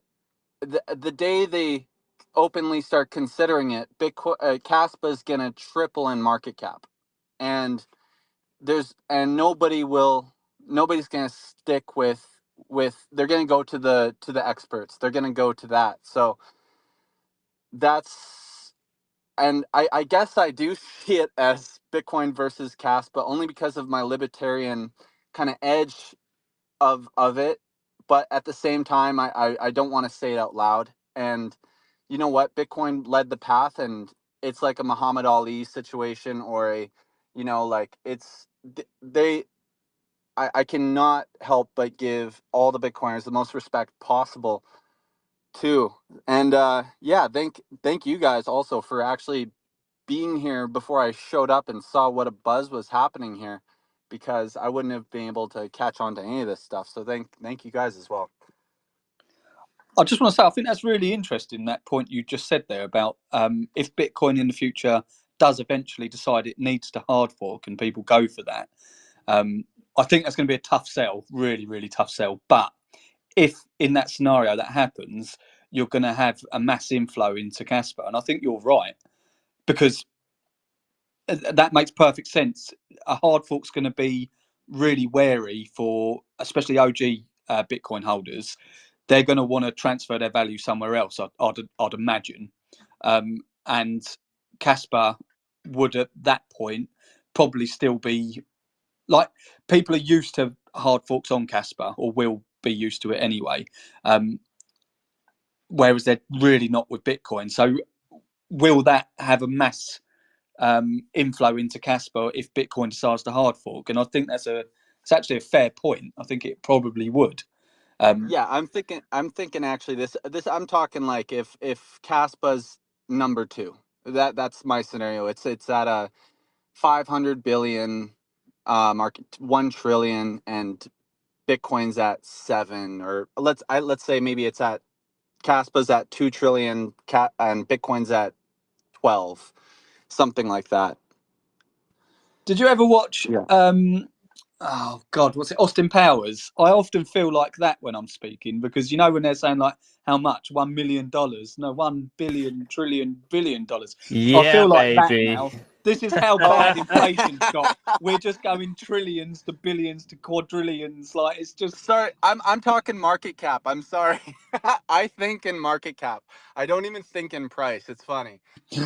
G: day they openly start considering it, Bitcoin Kaspa is gonna triple in market cap, and nobody's gonna stick with they're gonna go to the experts. They're gonna go to that. So that's, and I guess I do see it as Bitcoin versus Kaspa only because of my libertarian kind of edge of it, but at the same time, I don't want to say it out loud. And you know what? Bitcoin led the path, and it's like a Muhammad Ali situation, or a, like I cannot help but give all the Bitcoiners the most respect possible too. And yeah, thank you guys also for actually being here before I showed up and saw what a buzz was happening here, because I wouldn't have been able to catch on to any of this stuff. So thank you guys as well.
E: I just want to say, I think that's really interesting, that point you just said there about if Bitcoin in the future does eventually decide it needs to hard fork and people go for that. I think that's going to be a tough sell, really, really tough sell. But if in that scenario that happens, you're going to have a mass inflow into Kaspa. And I think you're right, because that makes perfect sense. A hard fork's going to be really wary for, especially OG Bitcoin holders. They're going to want to transfer their value somewhere else, I'd imagine. And Kaspa would at that point probably still be, like, people are used to hard forks on Kaspa, or will be used to it anyway. Whereas they're really not with Bitcoin. So will that have a mass inflow into Kaspa if Bitcoin decides to hard fork? And I think it's actually a fair point. I think it probably would.
G: Yeah, I'm thinking actually this I'm talking like if Kaspa's number 2, that's my scenario. It's at a 500 billion market, 1 trillion, and Bitcoin's at 7, or let's say maybe it's at Kaspa's at 2 trillion and Bitcoin's at 12, something like that.
E: Did you ever watch
G: Yeah.
E: oh God, what's it? Austin Powers. I often feel like that when I'm speaking, because you know when they're saying like how much, $1 million, no, 1 billion trillion billion dollars. I
D: Yeah,
E: feel like that
D: baby.
E: now. This is how bad inflation's got. We're just going trillions to billions to quadrillions. Like, it's just.
G: Sorry, I'm talking market cap. I'm sorry. I think in market cap. I don't even think in price. It's funny.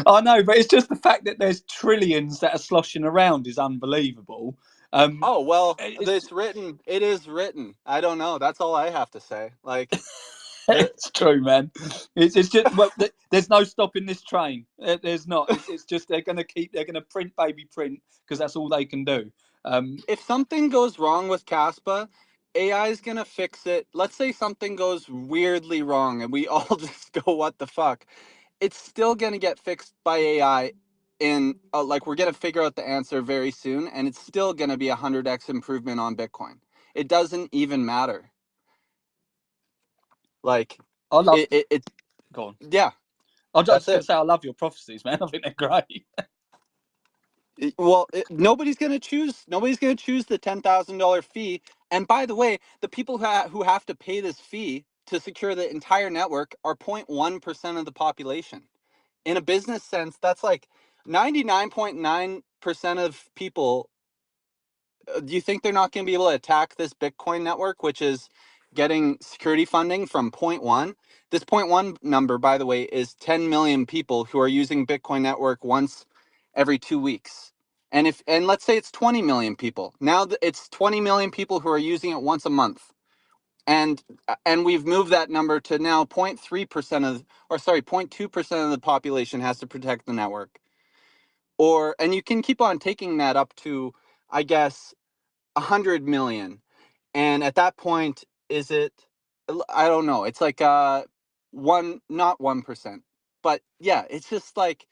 E: I know, but it's just the fact that there's trillions that are sloshing around is unbelievable.
G: Oh, well,
E: It's
G: it is written. I don't know. That's all I have to say. Like,
E: it's true, man. It's just, well, there's no stopping this train. There's not. It's just they're going to print baby print, because that's all they can do.
G: if something goes wrong with Kaspa, AI is going to fix it. Let's say something goes weirdly wrong and we all just go, what the fuck? It's still going to get fixed by AI in like, we're going to figure out the answer very soon, and it's still going to be 100x improvement on Bitcoin. It doesn't even matter. Like,
E: I love.
G: it
E: Go on.
G: yeah,
E: I was
G: that's
E: just going
G: it.
E: to say I love your prophecies, man. I think they're great.
G: Well, nobody's going to choose the $10,000 fee. And by the way, the people who have to pay this fee to secure the entire network are 0.1% of the population. In a business sense, that's like 99.9% of people. Do you think they're not going to be able to attack this Bitcoin network, which is getting security funding from 0.1? This 0.1 number, by the way, is 10 million people who are using Bitcoin network once every 2 weeks. And let's say it's 20 million people. Now it's 20 million people who are using it once a month. And we've moved that number to now 0.2% of the population has to protect the network. And you can keep on taking that up to, I guess, 100 million. And at that point, is it, I don't know, it's like not 1%, but yeah, it's just like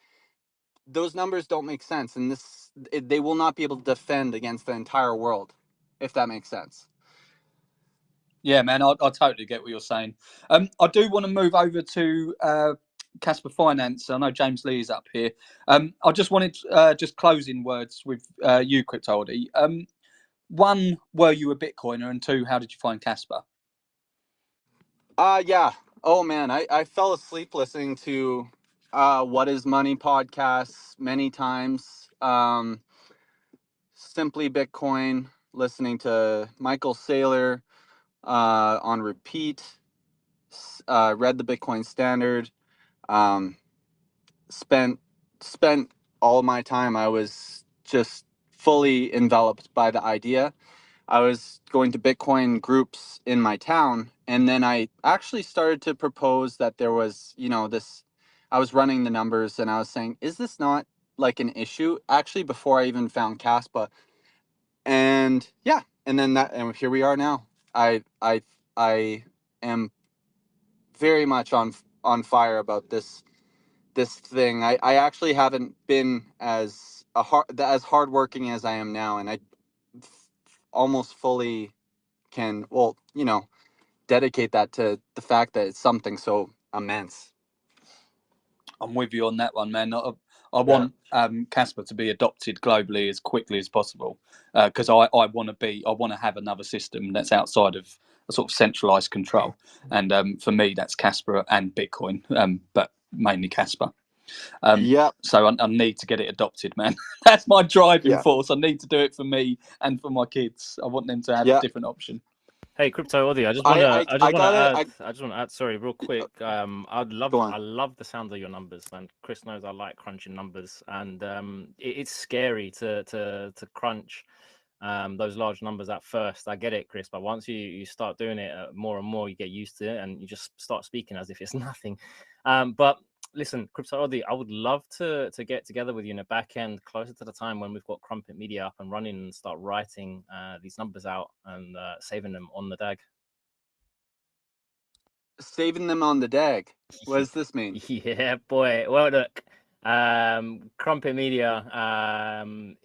G: those numbers don't make sense, and they will not be able to defend against the entire world, if that makes sense.
E: Yeah, man, I totally get what you're saying. I do want to move over to Kaspa Finance. I know James Lee is up here. I just wanted just closing words with you, Cryptoldy. one, were you a Bitcoiner? And two, how did you find Kaspa?
G: Yeah. Oh man, I fell asleep listening to What Is Money podcasts many times. Simply Bitcoin, listening to Michael Saylor on repeat. Read the Bitcoin Standard. Um, spent all my time. I was just fully enveloped by the idea. I was going to Bitcoin groups in my town, and then I actually started to propose that there was, this. I was running the numbers, and I was saying, is this not like an issue? Actually, before I even found Kaspa, and yeah, and then and here we are now. I am very much on fire about this thing. I actually haven't been as hardworking as I am now, and I almost fully can, well, dedicate that to the fact that it's something so immense.
E: I'm with you on that one, man. I want Kaspa to be adopted globally as quickly as possible, because I want to have another system that's outside of a sort of centralized control. And for me, that's Kaspa and Bitcoin, but mainly Kaspa. So I need to get it adopted, man. That's my driving force. I need to do it for me and for my kids. I want them to have a different option.
D: Hey, Crypto Audi, I just want to add, sorry, real quick. I love the sound of your numbers, and Chris knows I like crunching numbers, and it's scary to crunch those large numbers at first. I get it, Chris, but once you start doing it more and more, you get used to it, and you just start speaking as if it's nothing. But listen, Crypto Audi, I would love to get together with you in the back end, closer to the time when we've got Crumpet Media up and running, and start writing these numbers out and saving them on the DAG.
G: Saving them on the DAG. What does this mean?
D: Yeah, boy. Well, look, Crumpet Media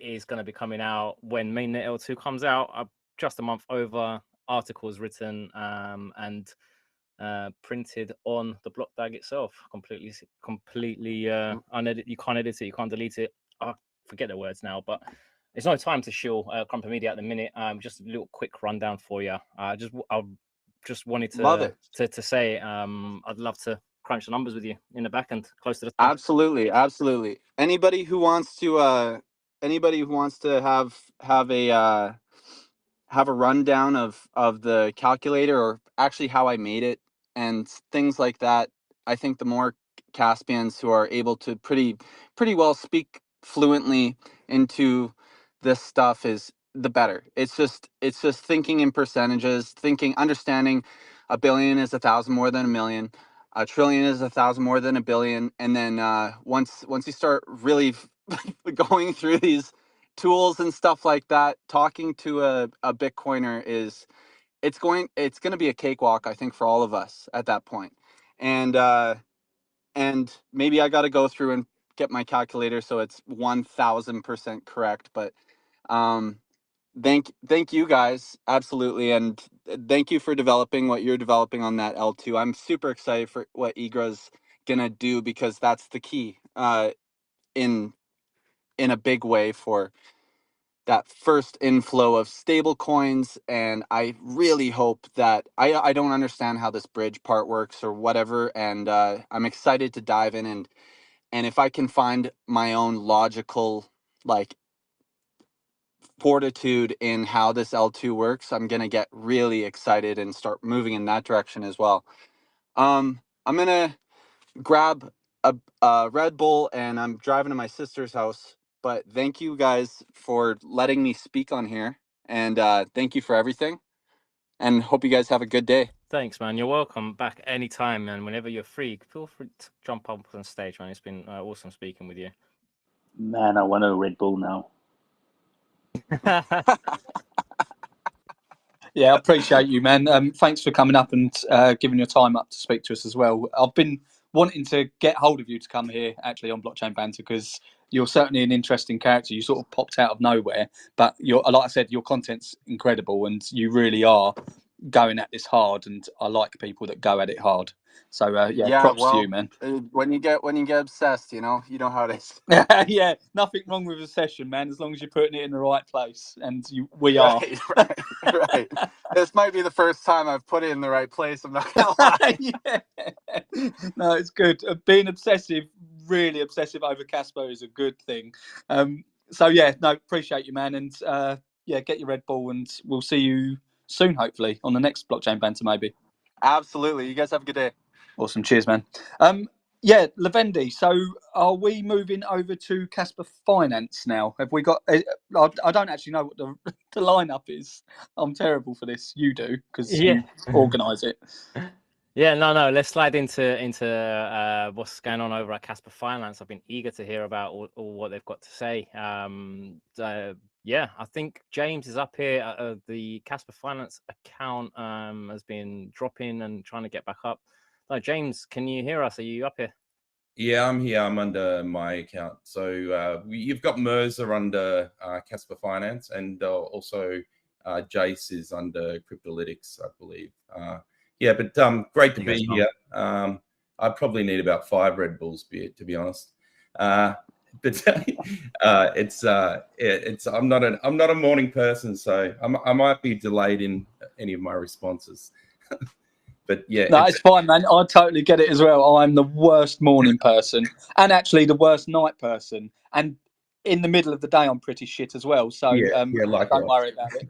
D: is going to be coming out when Mainnet L2 comes out. Just a month over. Articles written and printed on the block DAG itself, completely unedited. You can't edit it, you can't delete it. I forget the words now, but there's no time to shill Crumpet Media at the minute. Just a little quick rundown for you. I just wanted to say I'd love to crunch the numbers with you in the back end, close to the time.
G: Absolutely. Anybody who wants to have a rundown of the calculator, or actually how I made it and things like that, I think the more Caspians who are able to pretty well speak fluently into this stuff is the better. It's just thinking in percentages, understanding a billion is 1,000 more than a million, a trillion is 1,000 more than a billion, and then once you start really going through these tools and stuff like that, talking to a Bitcoiner it's going to be a cakewalk, I think, for all of us at that point. And maybe I got to go through and get my calculator so it's 1,000% correct. But thank you guys, absolutely, and thank you for developing what you're developing on that L2. I'm super excited for what Igra's gonna do, because that's the key in a big way for that first inflow of stable coins. And I really hope that I don't understand how this bridge part works or whatever, and I'm excited to dive in, and if I can find my own logical fortitude in how this L2 works, I'm gonna get really excited and start moving in that direction as well. I'm gonna grab a Red Bull, and I'm driving to my sister's house. But thank you guys for letting me speak on here, and thank you for everything, and hope you guys have a good day.
D: Thanks, man. You're welcome back anytime, man. Whenever you're free, feel free to jump up on stage, man. It's been awesome speaking with you.
F: Man, I want a Red Bull now.
E: Yeah, I appreciate you, man. Thanks for coming up and giving your time up to speak to us as well. I've been wanting to get hold of you to come here actually on Blockchain Banter, because you're certainly an interesting character. You sort of popped out of nowhere, but like I said, your content's incredible, and you really are going at this hard. And I like people that go at it hard. So yeah,
G: Yeah,
E: props to
G: well,
E: you, man.
G: when you get obsessed, you know how it is.
E: Yeah, nothing wrong with a session, man, as long as you're putting it in the right place, and we are.
G: Right. This might be the first time I've put it in the right place. I'm not gonna lie.
E: Yeah. No, it's good. Being obsessive, really obsessive over Kaspa is a good thing. So yeah, no, appreciate you, man, and yeah, get your Red Bull, and we'll see you soon, hopefully, on the next blockchain banter, maybe.
G: Absolutely. You guys have a good day.
E: Awesome, cheers, man. Yeah, Levendi. So, are we moving over to Kaspa Finance now? Have we got? I don't actually know what the lineup is. I'm terrible for this. You do because
D: Yeah.
E: you organise it.
D: Yeah, no. Let's slide into what's going on over at Kaspa Finance. I've been eager to hear about all what they've got to say. Yeah, I think James is up here. The Kaspa Finance account has been dropping and trying to get back up. No, James, can you hear us? Are you up here?
H: Yeah, I'm here. I'm under my account. So you've got Mercer under Kaspa Finance, and also Jace is under Cryptolytics, I believe. Yeah, but great to be here. I probably need about 5 Red Bulls beer, to be honest. But it's I'm not a morning person, so I might be delayed in any of my responses. But yeah,
E: no, it's fine, man. I totally get it as well. I'm the worst morning person, and actually the worst night person. And in the middle of the day, I'm pretty shit as well. So don't worry about it.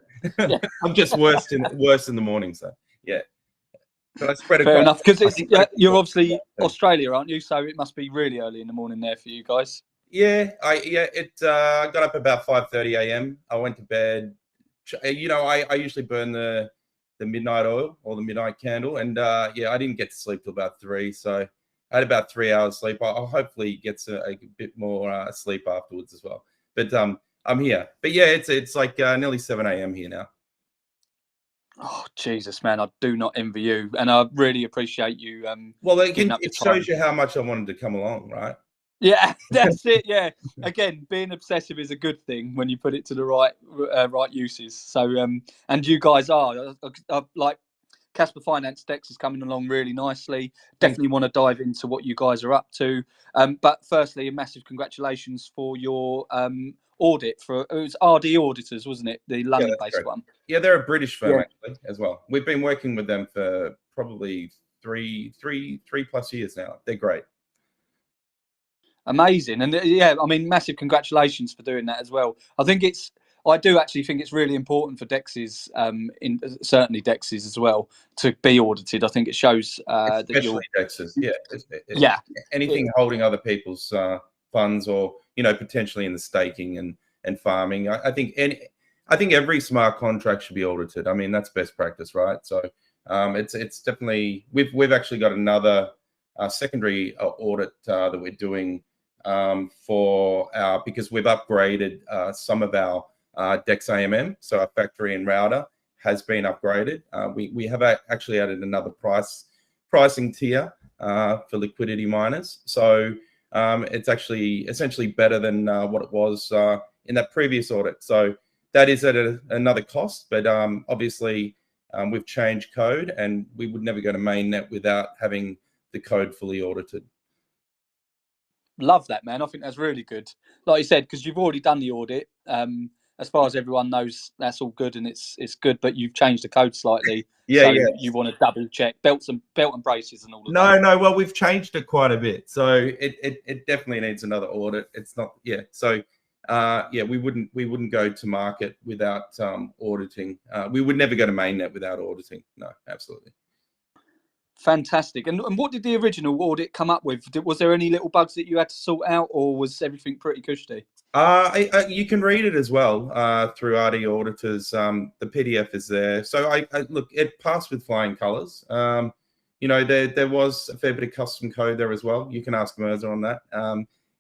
E: Yeah.
H: I'm just worse in the morning. So yeah, but I spread
E: fair enough, because you're obviously Australia, aren't you? So it must be really early in the morning there for you guys.
H: Yeah, I got up about 5:30 a.m. I went to bed. You know, I usually burn the midnight oil or the midnight candle, and yeah, I didn't get to sleep till about 3, so I had about 3 hours sleep. I'll hopefully get a bit more sleep afterwards as well. But I'm here. But yeah, it's like nearly 7 a.m. here now.
E: Oh Jesus, man! I do not envy you, and I really appreciate you.
H: Well, it shows you how much I wanted to come along, right?
E: Yeah, that's it. Yeah, again, being obsessive is a good thing when you put it to the right uses. So, and you guys are like Kaspa Finance Dex is coming along really nicely. Definitely want to dive into what you guys are up to. But firstly, a massive congratulations for your audit. It was RD Auditors, wasn't it? The London-based one.
H: Yeah, they're a British firm actually as well. We've been working with them for probably three plus years now. They're great.
E: Amazing. And yeah, I mean, massive congratulations for doing that as well. I do actually think it's really important for Dexes, certainly Dexes as well, to be audited. I think it shows
H: especially Dexes.
E: Yeah.
H: Anything holding other people's funds, or potentially in the staking and farming. I think every smart contract should be audited. I mean, that's best practice, right? So it's definitely we've actually got another secondary audit that we're doing because we've upgraded some of our Dex AMM, so our factory and router has been upgraded. We have actually added another pricing tier for liquidity miners, so it's actually essentially better than what it was in that previous audit. So that is at another cost, but obviously we've changed code, and we would never go to mainnet without having the code fully audited.
E: Love that, man. I think that's really good. Like you said, because you've already done the audit. As far as everyone knows, that's all good and it's good. But you've changed the code slightly. You want to double check belt and braces and all of that.
H: No. Well, we've changed it quite a bit, so it definitely needs another audit. It's not So we wouldn't go to market without auditing. We would never go to mainnet without auditing. No, absolutely.
E: Fantastic. And what did the original audit come up with? Was there any little bugs that you had to sort out, or was everything pretty cushy?
H: You can read it as well through RD Auditors. The PDF is there. So I look, it passed with flying colours. There was a fair bit of custom code there as well. You can ask Mercer on that.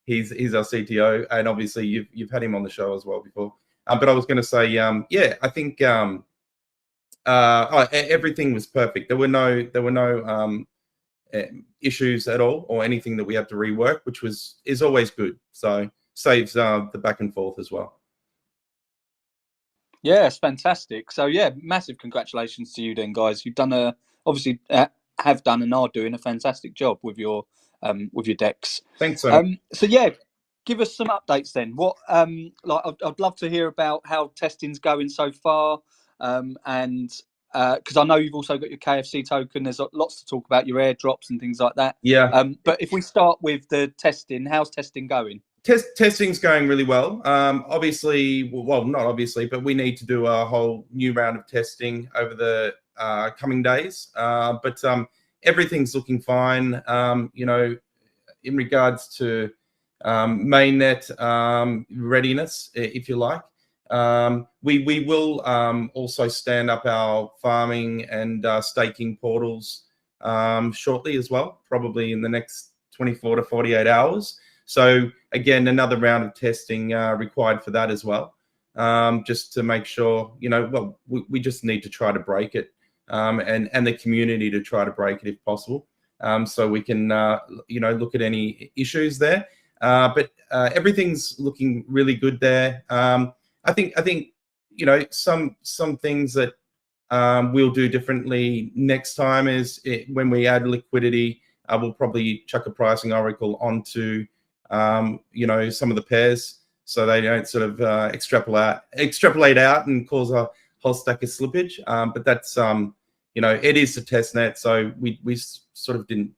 H: He's our CTO, and obviously you've had him on the show as well before. But I was going to say, I think everything was perfect. There were no issues at all, or anything that we had to rework, which is always good. So saves the back and forth as well.
E: Yeah, it's fantastic. So yeah, massive congratulations to you then, guys. You've done obviously have done and are doing a fantastic job with your decks.
H: Thanks so much.
E: So yeah, give us some updates then. What like I'd love to hear about how testing's going so far, and because I know you've also got your KFC token. There's lots to talk about, your airdrops and things like that.
H: Yeah.
E: But if we start with the testing, how's testing going?
H: Testing's going really well. Obviously, well, not obviously, but we need to do a whole new round of testing over the coming days. But everything's looking fine. You know, in regards to mainnet readiness, if you like. We will also stand up our farming and staking portals shortly as well, probably in the next 24 to 48 hours. So again, another round of testing required for that as well, just to make sure, you know, well, we just need to try to break it, and the community to try to break it if possible, so we can, you know, look at any issues there. But everything's looking really good there. I think you know, some things that we'll do differently next time is when we add liquidity, we'll probably chuck a pricing oracle onto you know, some of the pairs, so they don't sort of extrapolate out and cause a whole stack of slippage. But that's you know, it is a test net, so we sort of didn't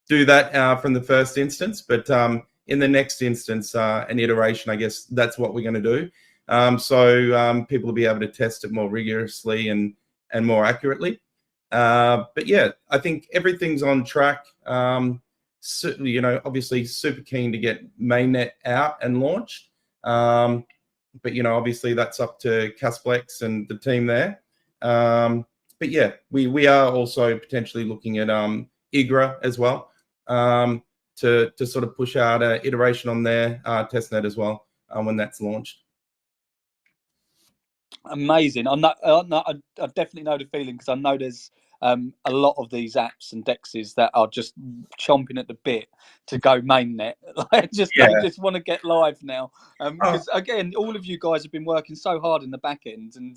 H: do that from the first instance, but in the next instance, an iteration, I guess that's what we're going to do. So people will be able to test it more rigorously and more accurately. But yeah, I think everything's on track. Certainly, you know, obviously super keen to get mainnet out and launched. But you know, obviously that's up to Kaspa and the team there. But yeah, we are also potentially looking at IGRA as well, to sort of push out an iteration on their testnet as well when that's launched.
E: Amazing. I definitely know the feeling, because I know there's a lot of these apps and dexes that are just chomping at the bit to go mainnet. They just want to get live now. Because again, all of you guys have been working so hard in the back end, and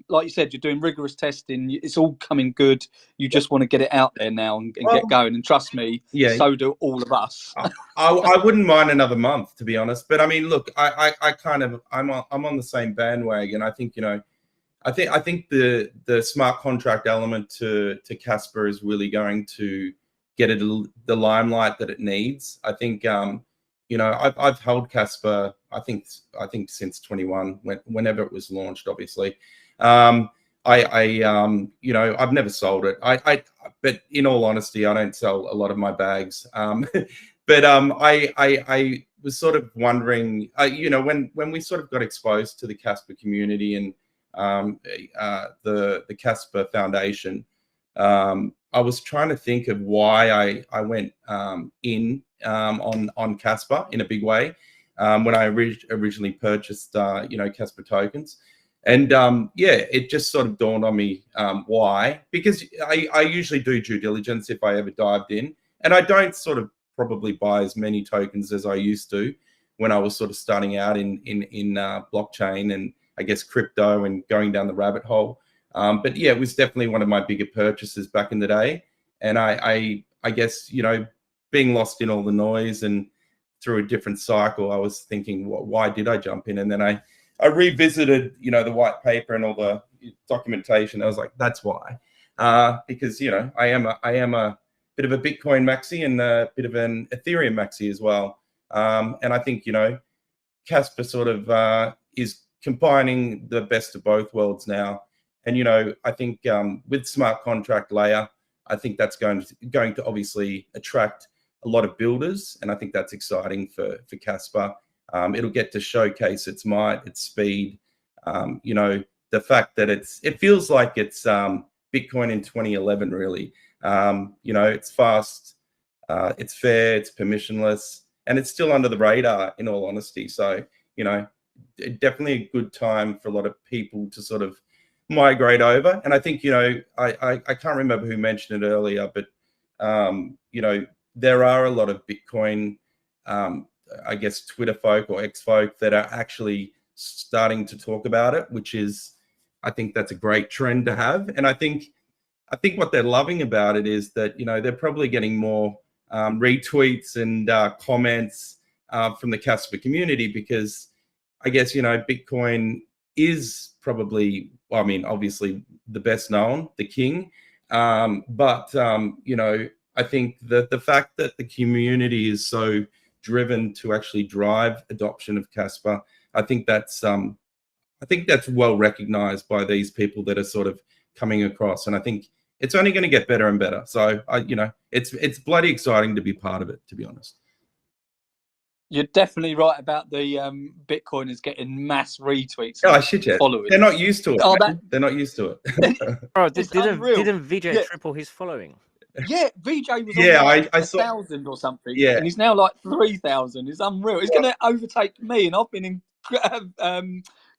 E: like you said, you're doing rigorous testing. It's all coming good. You just want to get it out there now and get going. And trust me, so do all of us.
H: I wouldn't mind another month, to be honest. But I mean, look, I kind of I'm on the same bandwagon. I think, you know, I think the smart contract element to Kaspa is really going to get it the limelight that it needs. I think you know, I've held Kaspa, I think since 21, whenever it was launched, obviously. You know, I've never sold it. But in all honesty, I don't sell a lot of my bags. But I was sort of wondering, you know, when we sort of got exposed to the Kaspa community and the Kaspa Foundation, I was trying to think of why I went in on Kaspa in a big way when I originally purchased you know, Kaspa tokens. And yeah, it just sort of dawned on me why, because I usually do due diligence if I ever dived in, and I don't sort of probably buy as many tokens as I used to when I was sort of starting out in blockchain and I guess crypto and going down the rabbit hole. But yeah, it was definitely one of my bigger purchases back in the day. And I guess, you know, being lost in all the noise and through a different cycle, I was thinking, why did I jump in? And then I revisited, you know, the white paper and all the documentation. I was like, that's why, because, you know, I am a bit of a Bitcoin maxi and a bit of an Ethereum maxi as well. And I think, you know, Kaspa sort of is combining the best of both worlds now. And, you know, I think with smart contract layer, I think that's going to obviously attract a lot of builders. And I think that's exciting for Kaspa. It'll get to showcase its might, its speed. You know, the fact that it feels like it's Bitcoin in 2011, really. You know, it's fast, it's fair, it's permissionless, and it's still under the radar, in all honesty. So, you know, definitely a good time for a lot of people to sort of migrate over. And I think, you know, I can't remember who mentioned it earlier, but, you know, there are a lot of Bitcoin, I guess, Twitter folk or X folk that are actually starting to talk about it, which is, I think that's a great trend to have. And I think I think what they're loving about it is that, you know, they're probably getting more retweets and comments from the Kaspa community, because I guess, you know, Bitcoin is probably, well, I mean, obviously the best known, the king. But you know, I think that the fact that the community is so driven to actually drive adoption of Kaspa, I think that's well recognized by these people that are sort of coming across, and I think it's only going to get better and better. So you know, it's bloody exciting to be part of it, to be honest.
E: You're definitely right about the Bitcoiners getting mass retweets.
H: Oh shit, yeah.
E: Followers.
H: They're not used to it.
E: Oh,
H: They're not used to it.
D: Bro,
E: It's
D: didn't
E: unreal.
D: VJ triple his following?
E: Yeah, VJ was
H: Yeah,
E: on like
H: I saw
E: 1,000 or something,
H: Yeah.
E: and he's now like 3,000. It's unreal. He's going to overtake me, and I've been in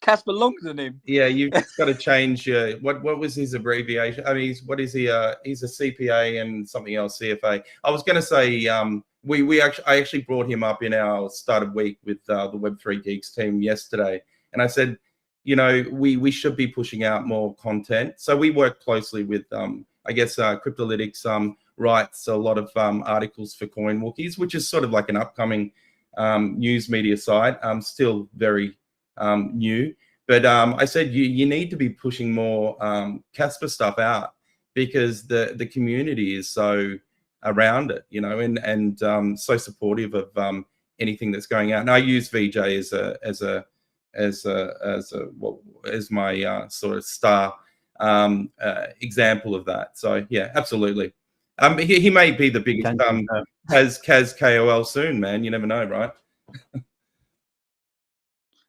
E: Kaspa longer than him.
H: Yeah, you've just got to change. What was his abbreviation? I mean, what is he? He's a CPA and something else, CFA. I was going to say I actually brought him up in our started week with the Web3 Geeks team yesterday, and I said, you know, we should be pushing out more content. So we work closely with I guess Cryptolytics writes a lot of articles for CoinWalkies, which is sort of like an upcoming news media site. Still very new, but I said you need to be pushing more Kaspa stuff out, because the community is so around it, you know, and so supportive of anything that's going out. And I use VJ as my sort of star example of that. So yeah, absolutely. He may be the biggest Kaz KOL soon, man. You never know, right?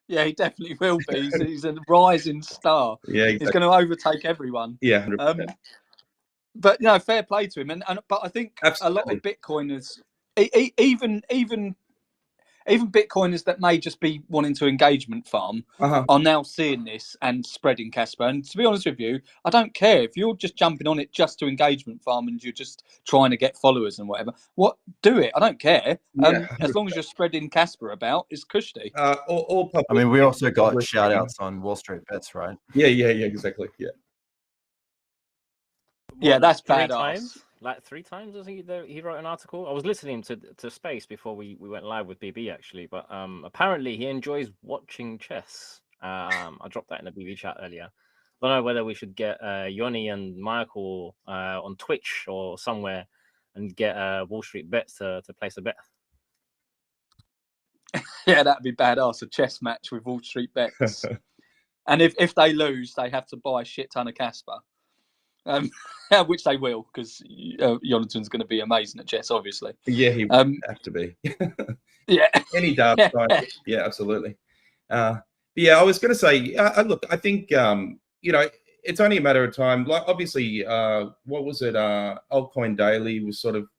E: Yeah, he definitely will be. He's a rising star.
H: Yeah, exactly.
E: He's going to overtake everyone.
H: Yeah, 100%.
E: But you know, fair play to him. But I think
H: Absolutely.
E: a lot of Bitcoiners, even Bitcoiners that may just be wanting to engagement farm, are now seeing this and spreading Kaspa. And to be honest with you, I don't care if you're just jumping on it just to engagement farm and you're just trying to get followers and whatever. Do it. I don't care. As long as you're spreading Kaspa about, it's cushy.
H: All
I: I mean, we also got shout outs on Wall Street Bets, right?
H: Yeah, exactly. Yeah.
E: Yeah, that's
D: three
E: badass.
D: times? Like 3 times, I think he wrote an article. I was listening to Space before we went live with BB actually, but apparently he enjoys watching chess. I dropped that in the BB chat earlier. I don't know whether we should get Yoni and Michael on Twitch or somewhere and get Wall Street Bets to place a bet.
E: Yeah, that'd be badass. A chess match with Wall Street Bets. And if they lose, they have to buy a shit ton of Kaspa. Which they will, because Jonathan's going to be amazing at chess, obviously.
H: Yeah, he would have to be.
E: Yeah.
H: Any data scientist. Yeah, absolutely. Yeah, I was going to say, look, I think, you know, it's only a matter of time. Like, obviously, what was it? Altcoin Daily was sort of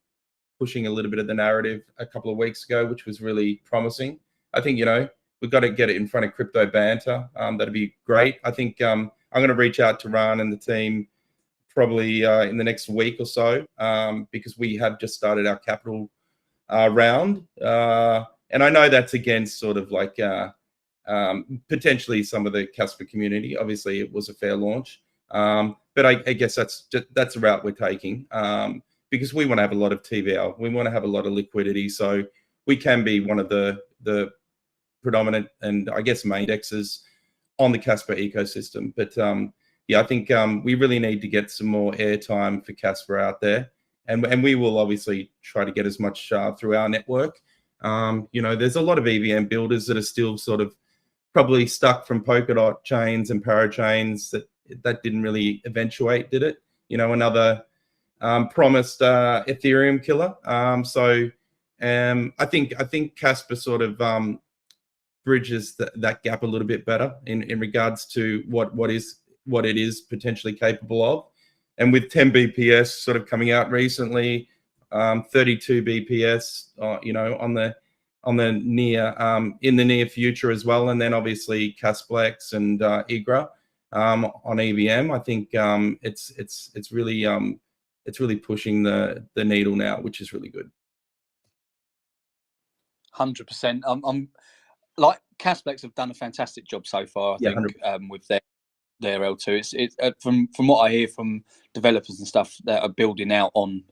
H: pushing a little bit of the narrative a couple of weeks ago, which was really promising. I think, you know, we've got to get it in front of Crypto Banter. That'd be great. I think I'm going to reach out to Ran and the team probably in the next week or so, because we have just started our capital round. And I know that's against sort of like potentially some of the Kaspa community. Obviously, it was a fair launch. But I guess that's the route we're taking, because we want to have a lot of TVL. We want to have a lot of liquidity. So we can be one of the predominant and I guess main indexes on the Kaspa ecosystem. But yeah, I think we really need to get some more airtime for Kaspa out there, and we will obviously try to get as much through our network. You know, there's a lot of EVM builders that are still sort of probably stuck from Polkadot chains and parachains that didn't really eventuate, did it? You know, another promised Ethereum killer. So I think Kaspa sort of bridges that gap a little bit better in regards to what it is potentially capable of. And with 10 BPS sort of coming out recently, 32 BPS, you know, on the near in the near future as well, and then obviously Casplex and IGRA on EVM. I think it's really pushing the needle now, which is really good.
E: 100%. I'm like Casplex have done a fantastic job so far. I think with their their L2. It's from what I hear from developers and stuff that are building out on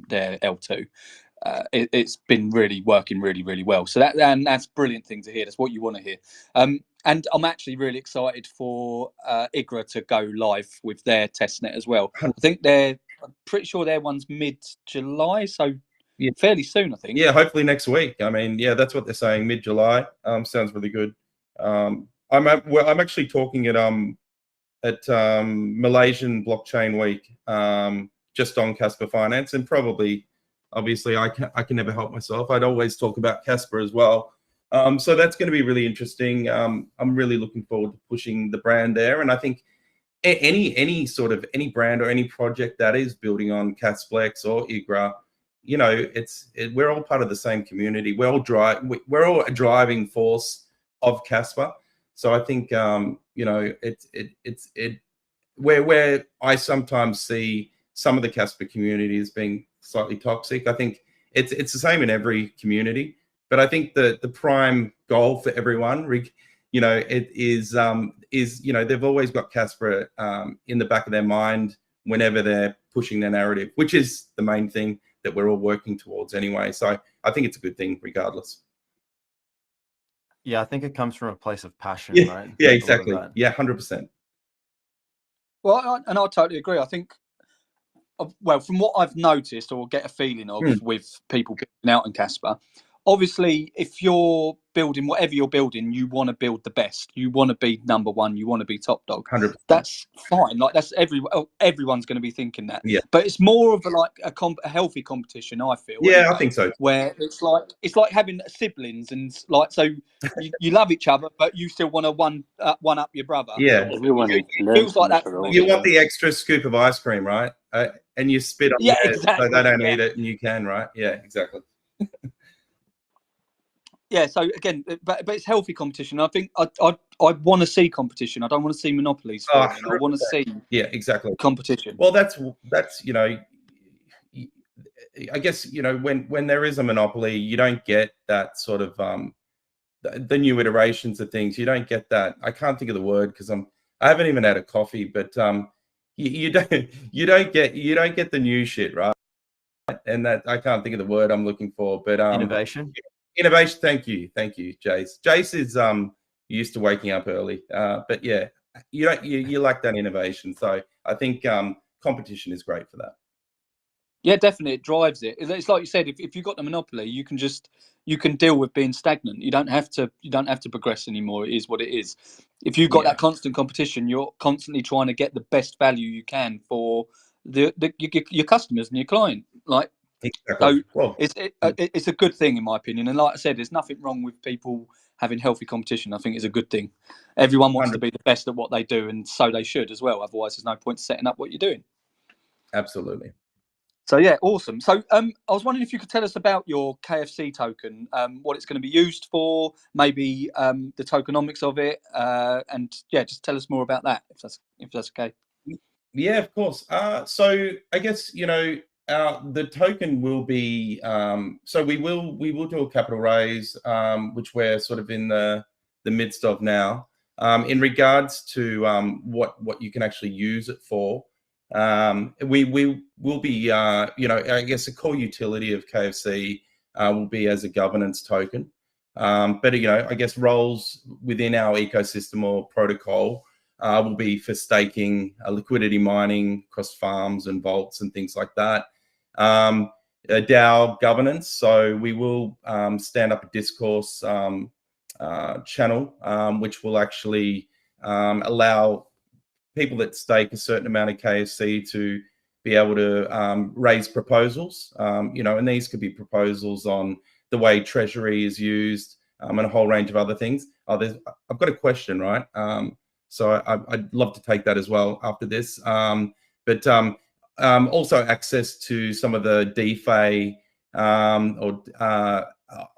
E: their L2. It's been really working really well. So that's brilliant thing to hear. That's what you want to hear. And I'm actually really excited for IGRA to go live with their testnet as well. I think I'm pretty sure their one's mid-July, so
H: yeah,
E: fairly soon, I think.
H: Yeah, hopefully next week. I mean, yeah, that's what they're saying, mid-July. Sounds really good. I'm actually talking at Malaysian Blockchain Week, just on Kaspa Finance, and probably, obviously, I can never help myself. I'd always talk about Kaspa as well. So that's going to be really interesting. I'm really looking forward to pushing the brand there, and I think any brand or any project that is building on Kasplex or IGRA, you know, we're all part of the same community. We're all a driving force of Kaspa. So I think you know, where I sometimes see some of the Kaspa community as being slightly toxic. I think it's the same in every community, but I think the prime goal for everyone, you know, is you know, they've always got Kaspa in the back of their mind whenever they're pushing their narrative, which is the main thing that we're all working towards anyway. So I think it's a good thing regardless.
I: Yeah, I think it comes from a place of passion, right?
H: Yeah, exactly. Yeah, 100%.
E: Well, and I totally agree. I think, well, from what I've noticed or get a feeling of with people building out in Kaspa, obviously, if you're building whatever you're building, you want to build the best. You want to be number one. You want to be top dog.
H: 100%.
E: That's fine. Like that's everyone's going to be thinking that.
H: Yeah.
E: But it's more of a healthy competition, I feel.
H: Yeah,
E: anyway,
H: I think so.
E: Where it's like having siblings, and like, so you love each other, but you still want to one up your brother.
H: Yeah.
F: Everyone
E: feels like that.
H: You want the extra scoop of ice cream, right? And you spit on it,
E: exactly.
H: so they don't eat it, and you can, right? Yeah, exactly.
E: Yeah, so again, but it's healthy competition. I think I want to see competition. I don't want to see monopolies. I want to see
H: exactly
E: competition.
H: Well, that's you know, I guess, you know, when there is a monopoly, you don't get that sort of the new iterations of things. You don't get that. I can't think of the word because I haven't even had a coffee, but you don't get the new shit, right? And that I can't think of the word I'm looking for, but
I: innovation.
H: Innovation. Thank you, Jace. Jace is used to waking up early, but yeah, you lack that innovation. So I think competition is great for that.
E: Yeah, definitely, it drives it. It's like you said, if you've got the monopoly, you can deal with being stagnant. You don't have to progress anymore. It is what it is. If you've got that constant competition, you're constantly trying to get the best value you can for your customers and your client. Like.
H: Exactly.
E: So well, it's a good thing in my opinion, and like I said, there's nothing wrong with people having healthy competition. I think it's a good thing. Everyone wants
H: 100%.
E: to be the best at what they do, and so they should as well. Otherwise, there's no point setting up what you're doing.
H: Absolutely.
E: So yeah, awesome. So I was wondering if you could tell us about your KFC token, what it's going to be used for, maybe the tokenomics of it, and yeah, just tell us more about that if that's okay.
H: Yeah, of course. So I guess, you know, the token will be so we will do a capital raise, which we're sort of in the midst of now. In regards to what you can actually use it for, we will be you know, I guess a core utility of KFC will be as a governance token, but you know, I guess roles within our ecosystem or protocol will be for staking, liquidity mining across farms and vaults and things like that. DAO governance, so we will stand up a discourse channel, which will actually allow people that stake a certain amount of KFC to be able to raise proposals, you know, and these could be proposals on the way treasury is used, and a whole range of other things. I've got a question, right? So I'd love to take that as well after this, but also access to some of the DeFi or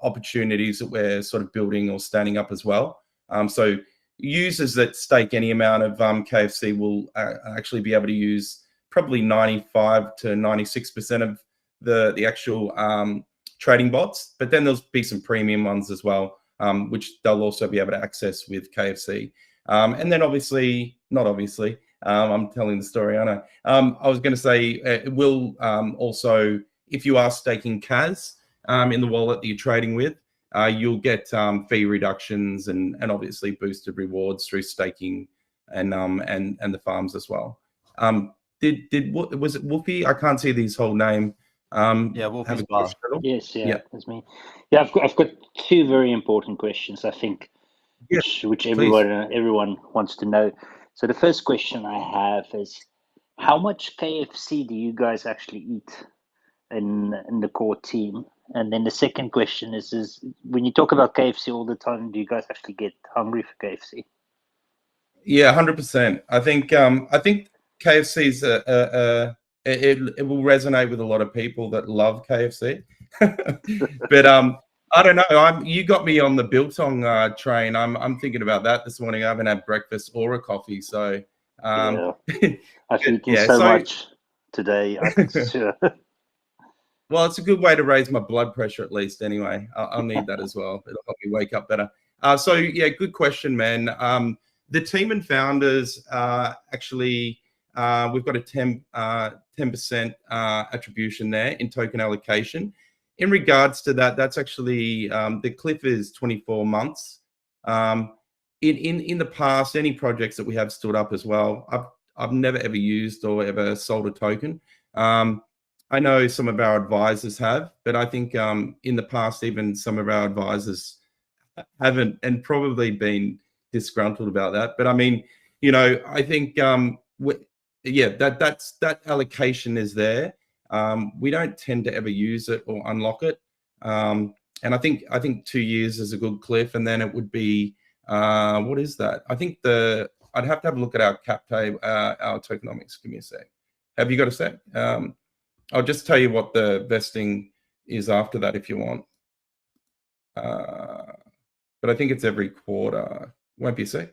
H: opportunities that we're sort of building or standing up as well. So users that stake any amount of KFC will actually be able to use probably 95 to 96% of the actual trading bots, but then there'll be some premium ones as well, which they'll also be able to access with KFC. And then obviously, not obviously, I'm telling the story, aren't I? I was going to say it will also, if you are staking KAS in the wallet that you're trading with, you'll get fee reductions and obviously boosted rewards through staking and the farms as well. Was it Wolfie? I can't see his whole name.
I: Yeah, Wolfie's bar.
F: Yes, yeah,
H: Yeah.
F: that's me. Yeah, I've got two very important questions, I think, which everyone wants to know. So the first question I have is, how much KFC do you guys actually eat in the core team? And then the second question is when you talk about KFC all the time, do you guys actually get hungry for KFC?
H: Yeah, 100%. I think KFC's it will resonate with a lot of people that love KFC. But I don't know. You got me on the biltong train. I'm thinking about that this morning. I haven't had breakfast or a coffee, so
F: I've eaten so much today. Sure.
H: Well, it's a good way to raise my blood pressure at least. Anyway, I'll need that as well. It'll help me wake up better. So yeah, good question, man. The team and founders actually we've got a 10% attribution there in token allocation. In regards to that, that's actually the cliff is 24 months. In the past, any projects that we have stood up as well, I've never ever used or ever sold a token. I know some of our advisors have, but I think in the past, even some of our advisors haven't, and probably been disgruntled about that. But I mean, you know, I think yeah, that allocation is there. We don't tend to ever use it or unlock it. And I think 2 years is a good cliff, and then it would be what is that? I think I'd have to have a look at our cap table, our tokenomics. Give me a sec. Have you got a sec? I'll just tell you what the vesting is after that if you want. But I think it's every quarter. Won't be a sec.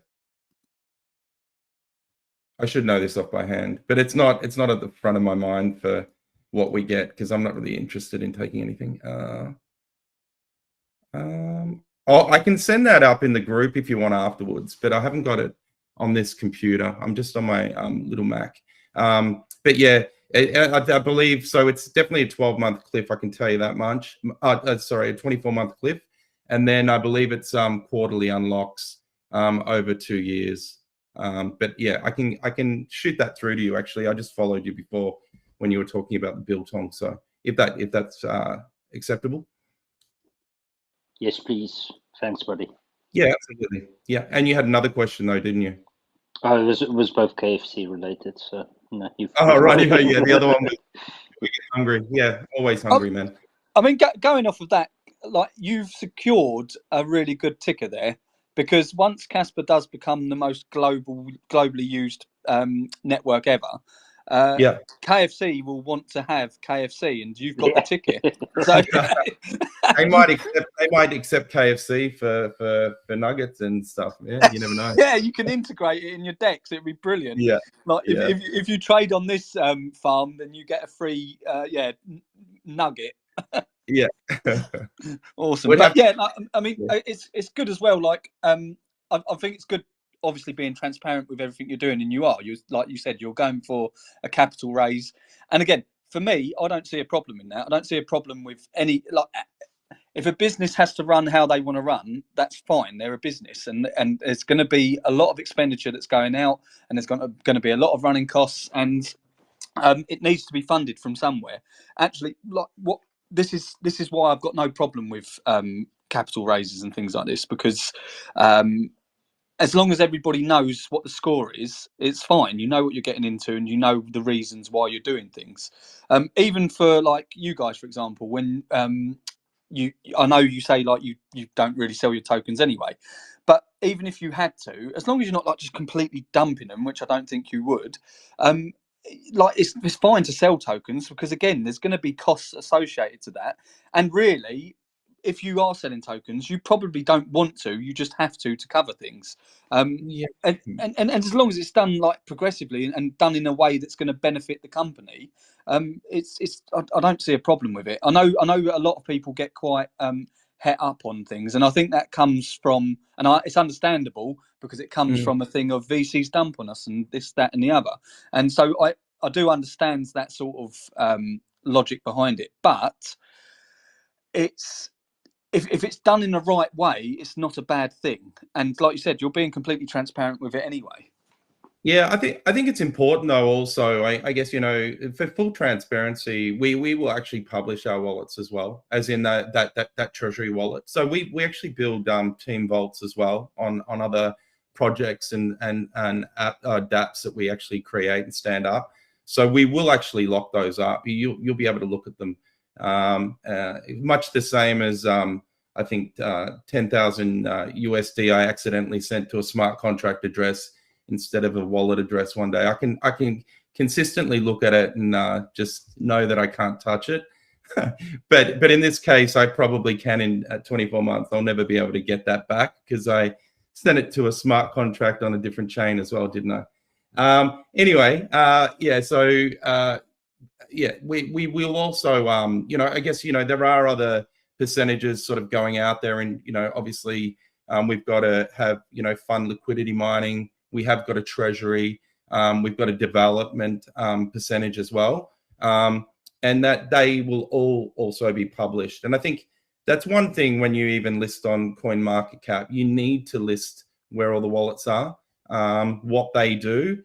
H: I should know this off by hand, but it's not at the front of my mind for what we get, because I'm not really interested in taking anything. I can send that up in the group if you want afterwards, but I haven't got it on this computer. I'm just on my little Mac. But yeah, I believe so. It's definitely a 12-month cliff. I can tell you that much. Sorry, a 24-month cliff, and then I believe it's quarterly unlocks over 2 years. But yeah, I can shoot that through to you. Actually, I just followed you before when you were talking about the biltong. So if that's acceptable.
F: Yes, please. Thanks, buddy.
H: Yeah, absolutely. Yeah, and you had another question though, didn't you?
F: Oh, it was both KFC related. So no,
H: oh, right. Yeah, the other one was we get hungry. Yeah, always hungry, man.
E: I mean, going off of that, like, you've secured a really good ticker there, because once Kaspa does become the most globally used network ever, KFC will want to have KFC, and you've got the ticket. So
H: they might accept KFC for nuggets and stuff. Yeah, you never know.
E: Yeah, you can integrate it in your decks. It'd be brilliant.
H: Yeah.
E: Like if you trade on this farm, then you get a free nugget.
H: Yeah.
E: Awesome. But yeah, I mean, it's good as well. Like, I think it's good, obviously, being transparent with everything you're doing, and you like you said, you're going for a capital raise. And again, for me, I don't see a problem in that. I don't see a problem with any, like, if a business has to run how they want to run, that's fine. They're a business, and there's going to be a lot of expenditure that's going out, and there's going to be a lot of running costs, and it needs to be funded from somewhere. Actually, like, this is why I've got no problem with capital raises and things like this, because as long as everybody knows what the score is, it's fine. You know what you're getting into, and you know the reasons why you're doing things. Even for, like, you guys, for example, when I know you say, like, you don't really sell your tokens anyway, but even if you had to, as long as you're not, like, just completely dumping them, which I don't think you would, like, it's fine to sell tokens, because again, there's going to be costs associated to that. And really, if you are selling tokens, you probably don't want to. You just have to cover things. And as long as it's done, like, progressively and done in a way that's going to benefit the company, I don't see a problem with it. I know a lot of people get quite het up on things, and I think that comes from, and it's understandable because it comes from a thing of VCs dump on us and this, that, and the other, and so I do understand that sort of logic behind it, but it's if it's done in the right way, it's not a bad thing, and like you said, you're being completely transparent with it anyway.
H: Yeah, I think it's important though. Also, I guess, you know, for full transparency, we will actually publish our wallets as well, as in that treasury wallet. So we actually build team vaults as well on other projects and dApps that we actually create and stand up. So we will actually lock those up. You'll be able to look at them, much the same as I think 10,000 USD I accidentally sent to a smart contract address instead of a wallet address one day. I can consistently look at it and just know that I can't touch it. but in this case, I probably can in 24 months. I'll never be able to get that back because I sent it to a smart contract on a different chain as well, didn't I? Anyway, yeah. So yeah, we will also, you know, I guess, you know, there are other percentages sort of going out there, and, you know, obviously we've got to have, you know, fund liquidity mining. We have got a treasury, we've got a development percentage as well, and that they will all also be published. And I think that's one thing when you even list on CoinMarketCap, you need to list where all the wallets are, what they do,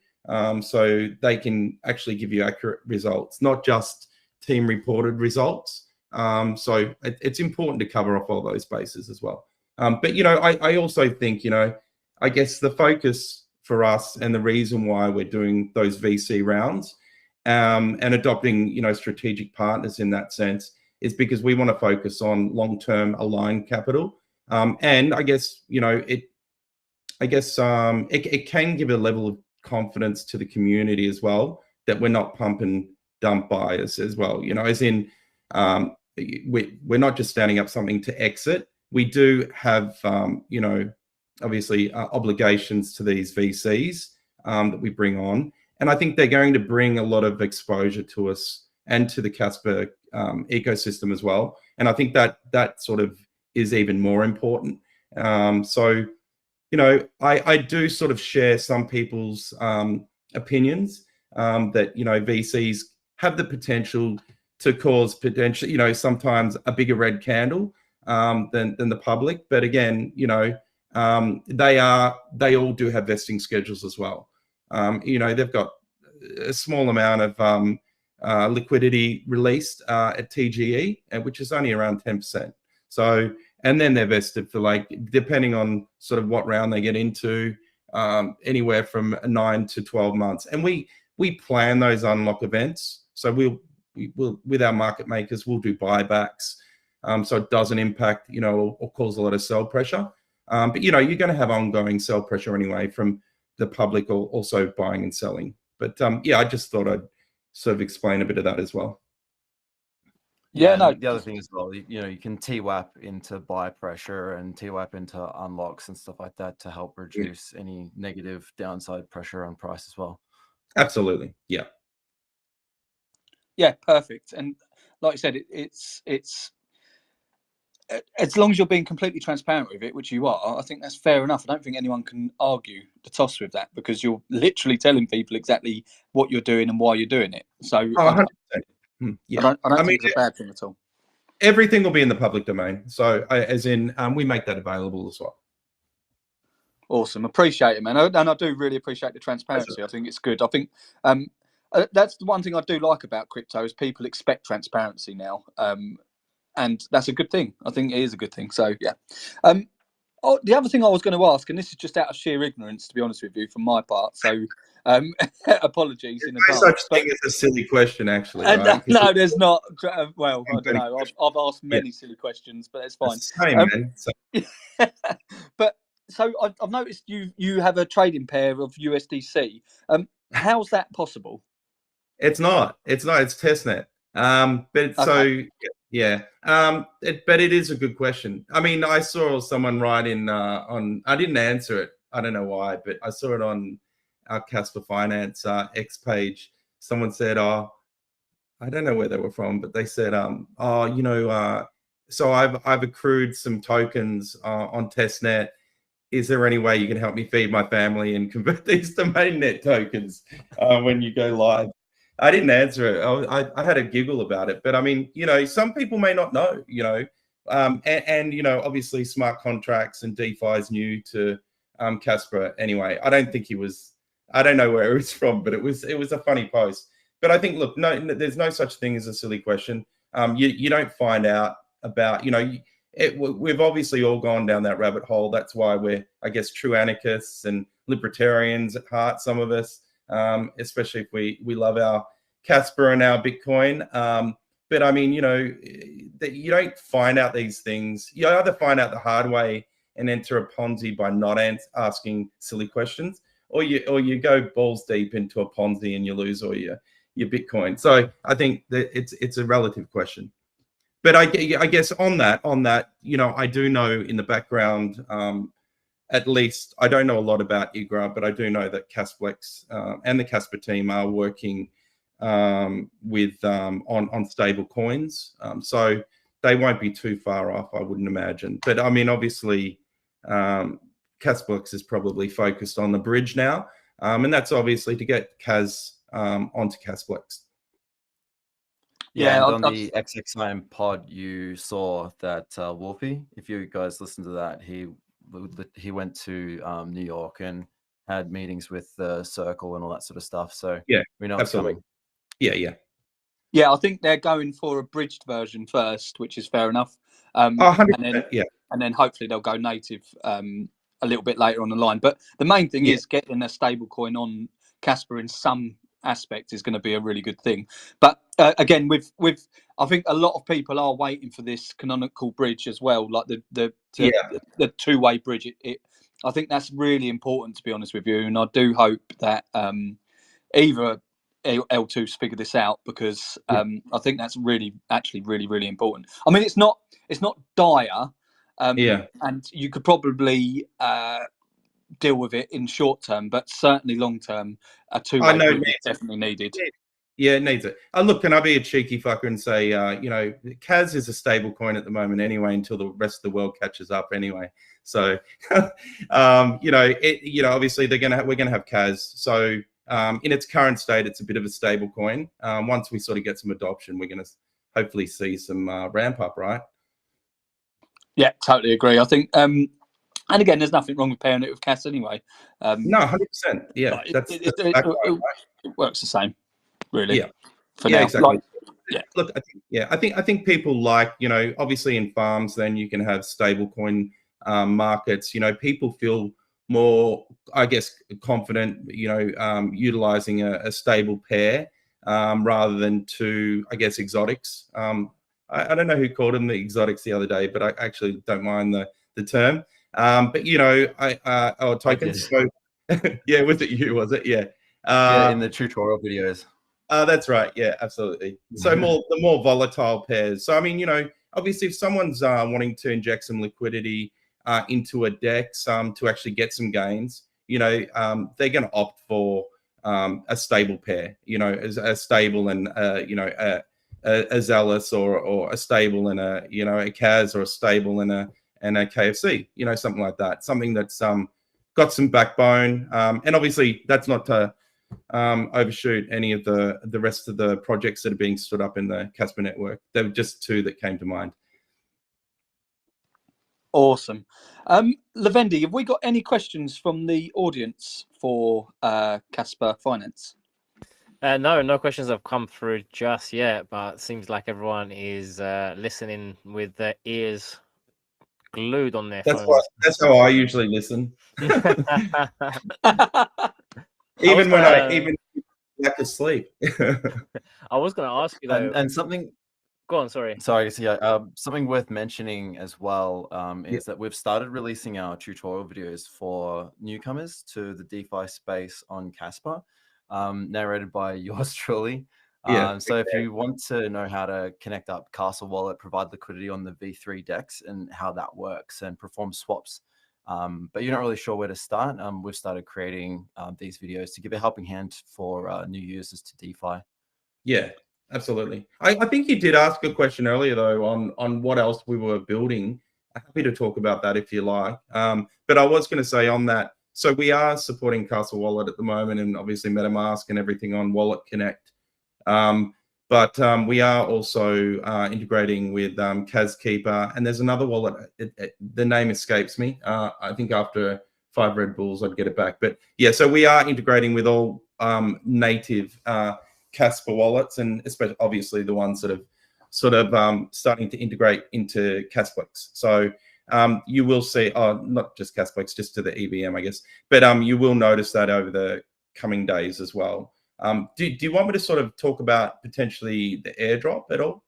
H: so they can actually give you accurate results, not just team reported results. So it's important to cover off all those bases as well. But, you know, I also think, you know, I guess the focus for us and the reason why we're doing those VC rounds and adopting, you know, strategic partners in that sense is because we want to focus on long-term aligned capital. And I guess, you know, it can give a level of confidence to the community as well that we're not pump and dump buyers as well, you know, as in we're not just standing up something to exit. We do have, you know, obviously obligations to these VCs that we bring on. And I think they're going to bring a lot of exposure to us and to the Kaspa ecosystem as well. And I think that sort of is even more important. So, you know, I do sort of share some people's opinions that, you know, VCs have the potential to cause potentially, you know, sometimes a bigger red candle than the public. But again, you know, they all do have vesting schedules as well. You know, they've got a small amount of liquidity released at TGE, which is only around 10%. So, and then they're vested for, like, depending on sort of what round they get into, anywhere from 9 to 12 months. And we plan those unlock events. So we'll with our market makers, we'll do buybacks, so it doesn't impact, you know, or cause a lot of sell pressure. But, you know, you're going to have ongoing sell pressure anyway from the public also buying and selling. But yeah, I just thought I'd sort of explain a bit of that as well.
I: Yeah, no. The other thing as well, you know, you can TWAP into buy pressure and TWAP into unlocks and stuff like that to help reduce any negative downside pressure on price as well.
H: Absolutely, yeah.
E: Yeah, perfect. And like I said, it's as long as you're being completely transparent with it, which you are, I think that's fair enough. I don't think anyone can argue the toss with that because you're literally telling people exactly what you're doing and why you're doing it. So
H: yeah.
E: I don't think it's a bad thing at all.
H: Everything will be in the public domain. So as in, we make that available as well.
E: Awesome. Appreciate it, man. And I do really appreciate the transparency. I think it's good. I think that's the one thing I do like about crypto is people expect transparency now. And that's a good thing. I think it is a good thing. So, yeah. The other thing I was going to ask, and this is just out of sheer ignorance, to be honest with you, from my part. So, apologies in advance.
H: There's no such thing as a silly question, actually. Right?
E: No, there's not. Well, I don't know. I've asked many silly questions, but it's fine.
H: Same, man.
E: But so I've noticed you have a trading pair of USDC. How's that possible?
H: It's not. It's testnet. But okay. So yeah. But it is a good question. I mean, I saw someone write in on. I didn't answer it. I don't know why, but I saw it on our Kaspa Finance X page. Someone said, "Oh, I don't know where they were from, but they said, oh, you know, so I've accrued some tokens on testnet. Is there any way you can help me feed my family and convert these to mainnet tokens when you go live? I didn't answer it. I had a giggle about it, but I mean, you know, some people may not know, you know, and you know, obviously smart contracts and DeFi is new to Kaspa anyway. I don't think he was. I don't know where it was from, but it was a funny post. But I think, look, no, there's no such thing as a silly question. You don't find out about, you know. We've obviously all gone down that rabbit hole. That's why we're, I guess, true anarchists and libertarians at heart, some of us, especially if we love our Kaspa and our Bitcoin. But I mean, you know, that you don't find out these things. You either find out the hard way and enter a Ponzi by not asking silly questions, or you go balls deep into a Ponzi and you lose all your Bitcoin. So I think that it's a relative question. But I guess on that, you know, I do know in the background, at least I don't know a lot about IGRA, but I do know that Casplex and the Kaspa team are working with on stable coins, so they won't be too far off, I wouldn't imagine. But I mean, obviously, Casplex is probably focused on the bridge now, and that's obviously to get Cas onto Casplex.
I: Yeah, and on the XXIM pod, you saw that Wolfie, if you guys listen to that, he went to New York and had meetings with the Circle and all that sort of stuff. So
H: yeah,
I: we know
H: absolutely.
I: It's coming.
E: Yeah. I think they're going for a bridged version first, which is fair enough.
H: 100%,
E: and then hopefully they'll go native a little bit later on the line. But the main thing is getting a stable coin on Kaspa in some aspect is going to be a really good thing. But again, with I think a lot of people are waiting for this canonical bridge as well, like the two-way bridge. I think that's really important, to be honest with you, and I do hope that either L2's figure this out, because I think that's really important. I mean, it's not dire, and you could probably deal with it in short term, but certainly long term, a two-way bridge is definitely needed.
H: Yeah, it needs it. Look, can I be a cheeky fucker and say, you know, Cas is a stable coin at the moment anyway, until the rest of the world catches up anyway. So, you know, obviously we're gonna have Cas. So, in its current state, it's a bit of a stable coin. Once we sort of get some adoption, we're gonna hopefully see some ramp up, right?
E: Yeah, totally agree. I think, and again, there's nothing wrong with pairing it with Cas anyway.
H: No, 100%. Yeah,
E: it works the same, really.
H: Yeah,
E: for now.
H: exactly.
E: Like,
H: Look, I think people like, you know, obviously in farms, then you can have stable coin markets. You know, people feel more, I guess, confident, you know, utilizing a stable pair rather than two, I guess, exotics. I don't know who called them the exotics the other day, but I actually don't mind the term. But you know, tokens. So yeah, was it you? Was it? Yeah.
I: In the tutorial videos.
H: That's right. Yeah, absolutely. So the more volatile pairs. So I mean, you know, obviously, if someone's wanting to inject some liquidity into a DEX to actually get some gains, you know, they're going to opt for a stable pair. You know, as a stable and you know, a Zealous or a stable and a Cas, or a stable and a KFC. You know, something like that. Something that's got some backbone. And obviously, that's not to overshoot any of the rest of the projects that are being stood up in the Kaspa network. There were just two that came to mind.
E: Awesome. Levendi, have we got any questions from the audience for Kaspa Finance?
D: No questions have come through just yet, but it seems like everyone is listening with their ears glued on their phones.
H: That's how I usually listen. even lack of sleep.
D: I was going to ask you though,
I: and something.
D: Go on, sorry.
I: Sorry, so yeah, something worth mentioning as well is that we've started releasing our tutorial videos for newcomers to the DeFi space on Kaspa, narrated by yours truly. So if you want to know how to connect up Castle Wallet, provide liquidity on the V3 DEX and how that works and perform swaps, but you're not really sure where to start, we've started creating these videos to give a helping hand for new users to DeFi.
H: Yeah. Absolutely. I think you did ask a question earlier though on what else we were building. I'm happy to talk about that if you like. But I was going to say on that, so we are supporting Castle Wallet at the moment, and obviously MetaMask and everything on Wallet Connect. But we are also integrating with Caskeeper, and there's another wallet. The name escapes me. I think after 5 Red Bulls, I'd get it back. But yeah, so we are integrating with all native Kaspa wallets, and especially obviously the ones that have sort of starting to integrate into Casplex. So you will see, not just Casplex, just to the EVM, I guess, but you will notice that over the coming days as well. Do you want me to sort of talk about potentially the airdrop at all?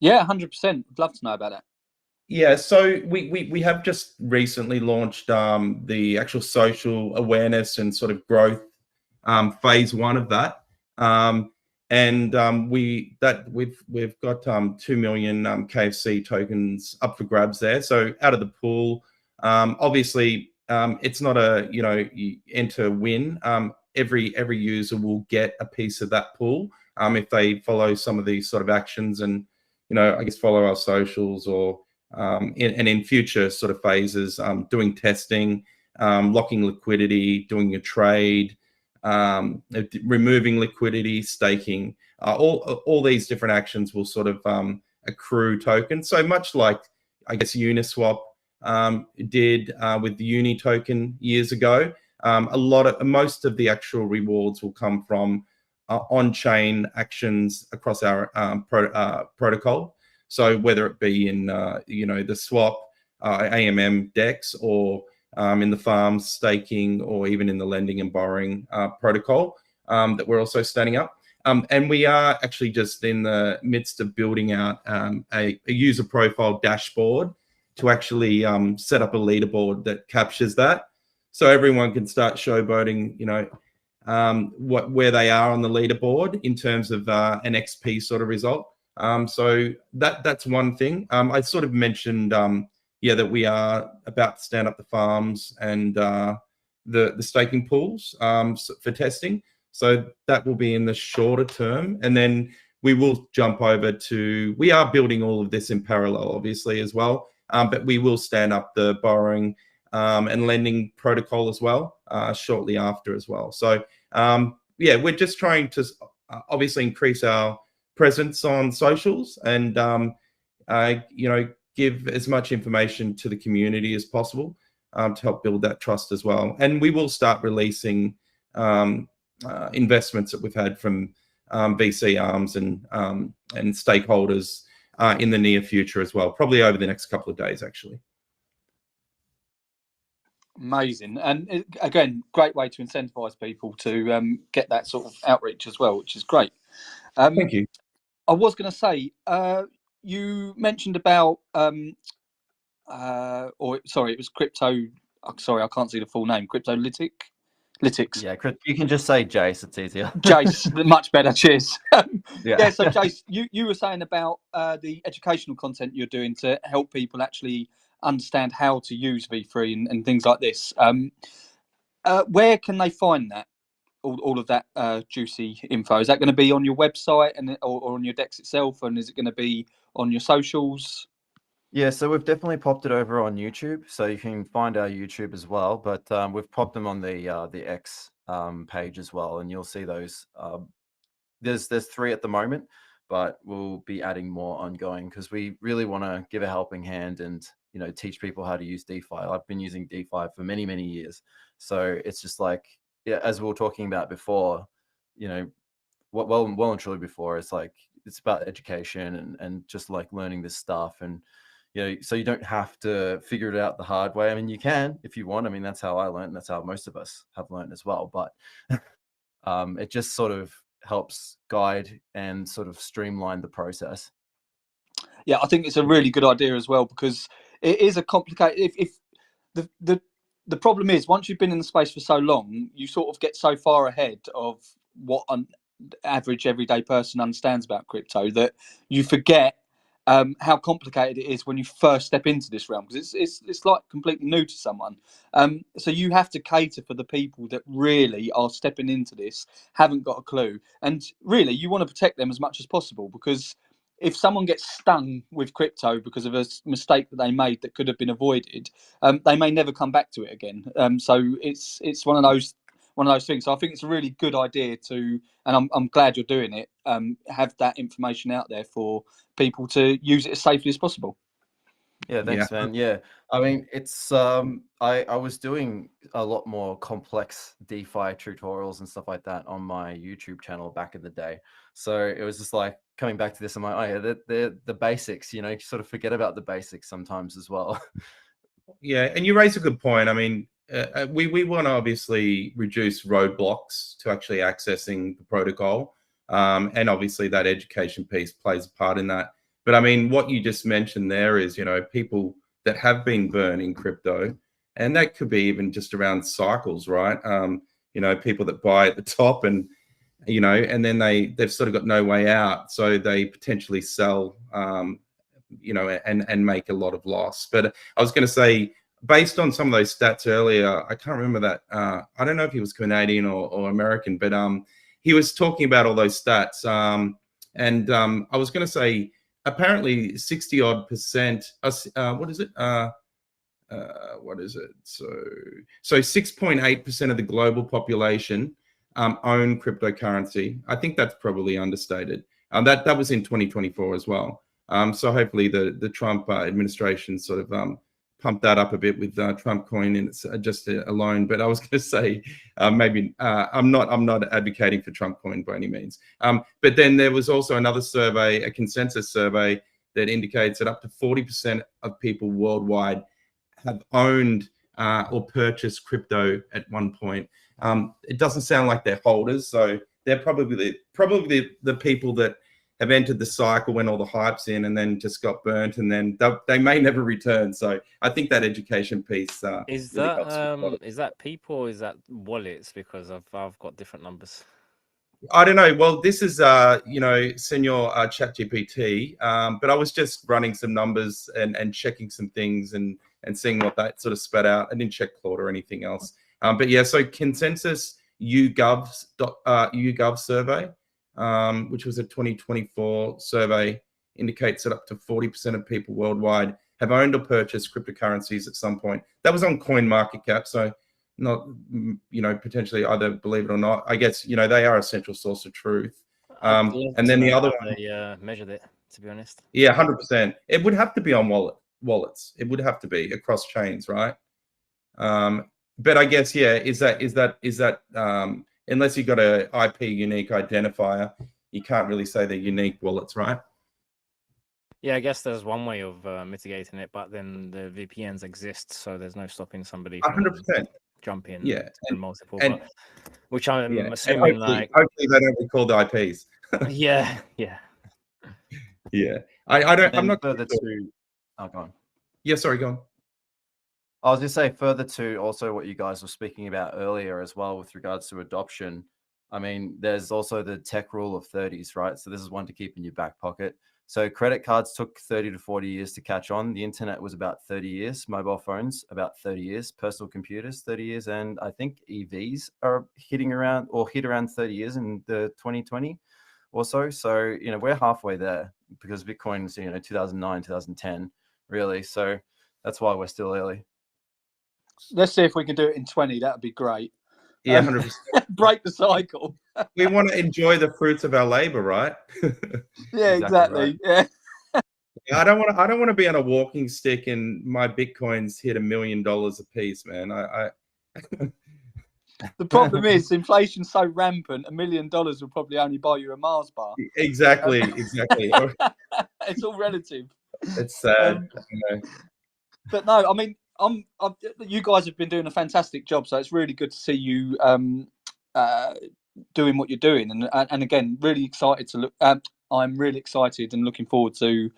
E: Yeah, 100%. I'd love to know about that.
H: Yeah, so we have just recently launched the actual social awareness and sort of growth phase 1 of that. We've got 2 million KFC tokens up for grabs there. So out of the pool, obviously it's not a you enter win. Every user will get a piece of that pool if they follow some of these sort of actions, and I guess follow our socials, or in future sort of phases, doing testing, locking liquidity, doing a trade, removing liquidity, staking, all these different actions will sort of accrue tokens. So much like, I guess, Uniswap did with the Uni token years ago. Most of the actual rewards will come from on-chain actions across our protocol. So whether it be in the swap, AMM DEX, or in the farms staking, or even in the lending and borrowing protocol that we're also standing up. And we are actually just in the midst of building out a user profile dashboard to actually set up a leaderboard that captures that, so everyone can start showboating, where they are on the leaderboard in terms of an XP sort of result. So that's one thing. I sort of mentioned, that we are about to stand up the farms and the staking pools for testing. So that will be in the shorter term, and then we will jump over to. We are building all of this in parallel, obviously, as well. But we will stand up the borrowing and lending protocol as well shortly after as well. So we're just trying to obviously increase our presence on socials and give as much information to the community as possible to help build that trust as well. And we will start releasing investments that we've had from VC arms and stakeholders in the near future as well, probably over the next couple of days, actually.
E: Amazing. And again, great way to incentivize people to get that sort of outreach as well, which is great.
H: Thank you.
E: I was going to say, you mentioned about, it was crypto. Sorry, I can't see the full name. Cryptolytics.
I: Yeah, you can just say Jace. It's easier.
E: Jace, much better. Cheers.
I: Yeah.
E: So Jace, you were saying about the educational content you're doing to help people actually understand how to use V3 and things like this. Where can they find that? All of that juicy info? Is that going to be on your website or on your DEX itself, and is it going to be on your socials?
I: Yeah, so we've definitely popped it over on YouTube, so you can find our YouTube as well. But we've popped them on the X page as well, and you'll see those. There's 3 at the moment, but we'll be adding more ongoing because we really want to give a helping hand and teach people how to use DeFi. I've been using DeFi for many years, so it's just like, as we were talking about before, well and truly before, it's like it's about education and just like learning this stuff, and so you don't have to figure it out the hard way. I mean, you can if you want. I mean, that's how I learned. That's how most of us have learned as well. But it just sort of helps guide and sort of streamline the process.
E: Yeah, I think it's a really good idea as well, because it is a complicated. If the problem is, once you've been in the space for so long, you sort of get so far ahead of what an average everyday person understands about crypto that you forget how complicated it is when you first step into this realm, because it's like completely new to someone. So you have to cater for the people that really are stepping into this, haven't got a clue, and really you want to protect them as much as possible, because if someone gets stung with crypto because of a mistake that they made that could have been avoided, they may never come back to it again. So it's one of those things. So I think it's a really good idea to, and I'm glad you're doing it. Have that information out there for people to use it as safely as possible.
I: Yeah, thanks, man. Yeah, I mean, it's I was doing a lot more complex DeFi tutorials and stuff like that on my YouTube channel back in the day. So it was just like coming back to this, I'm like, oh yeah, they're the basics. You know, you sort of forget about the basics sometimes as well.
H: Yeah, and you raise a good point. I mean, we want to obviously reduce roadblocks to actually accessing the protocol, and obviously that education piece plays a part in that. But I mean, what you just mentioned there is, you know, people that have been burned in crypto, and that could be even just around cycles, right? You know, people that buy at the top and, you know, and then they've sort of got no way out. So they potentially sell, you know, and make a lot of loss. But I was going to say, based on some of those stats earlier, I can't remember that. I don't know if he was Canadian or American, but he was talking about all those stats. And I was going to say, apparently 60-odd%, what is it? What is it? So 6.8% of the global population own cryptocurrency. I think that's probably understated. That was in 2024 as well. So hopefully the Trump administration sort of pumped that up a bit with Trump coin in it's just alone. But I was going to say maybe I'm not advocating for Trump coin by any means. But then there was also another survey, a consensus survey, that indicates that up to 40% of people worldwide have owned or purchased crypto at one point. It doesn't sound like they're holders, so they're probably the people that have entered the cycle when all the hype's in and then just got burnt, and then they may never return. So I think that education piece
D: is
H: really
D: that is that people or is that wallets? Because I've got different numbers.
H: I don't know. Well, this is you know, Senor ChatGPT, but I was just running some numbers and checking some things and seeing what that sort of spat out. I didn't check Claude or anything else. But yeah, so consensus YouGov survey, which was a 2024 survey, indicates that up to 40% of people worldwide have owned or purchased cryptocurrencies at some point. That was on CoinMarketCap, so not, you know, potentially either believe it or not. I guess, you know, they are a central source of truth. And then the other one,
D: they measured it, to be honest.
H: Yeah, 100%. It would have to be on wallets. It would have to be across chains, right? But I guess, yeah, is that unless you've got a IP unique identifier, you can't really say they're unique wallets, right?
D: Yeah, I guess there's one way of mitigating it, but then the VPNs exist, so there's no stopping somebody from
H: 100%.
D: jump in.
H: Yeah,
D: and multiple,
H: and
D: which I'm
H: yeah,
D: assuming
H: hopefully they don't recall the IPs.
D: yeah.
H: Yeah, I'm not
I: further
H: sure.
I: to. Oh, go on.
H: Yeah, sorry, go on.
I: I was just saying further to also what you guys were speaking about earlier as well with regards to adoption. I mean, there's also the tech rule of 30s, right? So this is one to keep in your back pocket. So credit cards took 30 to 40 years to catch on. The internet was about 30 years. Mobile phones, about 30 years. Personal computers, 30 years. And I think EVs are hit around 30 years in the 2020 or so. So, you know, we're halfway there because Bitcoin's, you know, 2009, 2010, really. So that's why we're still early.
E: Let's see if we can do it in 20. That'd be great.
H: Yeah, 100%.
E: Break the cycle.
H: We want to enjoy the fruits of our labor, right?
E: Yeah, exactly. Right. Yeah.
H: I don't want to be on a walking stick and my Bitcoins hit $1 million a piece, man.
E: The problem is inflation's so rampant, $1 million will probably only buy you a Mars bar.
H: Exactly.
E: It's all relative.
H: It's sad.
E: But no, I mean, you guys have been doing a fantastic job, so it's really good to see you doing what you're doing, and again, really excited to look. I'm really excited and looking forward to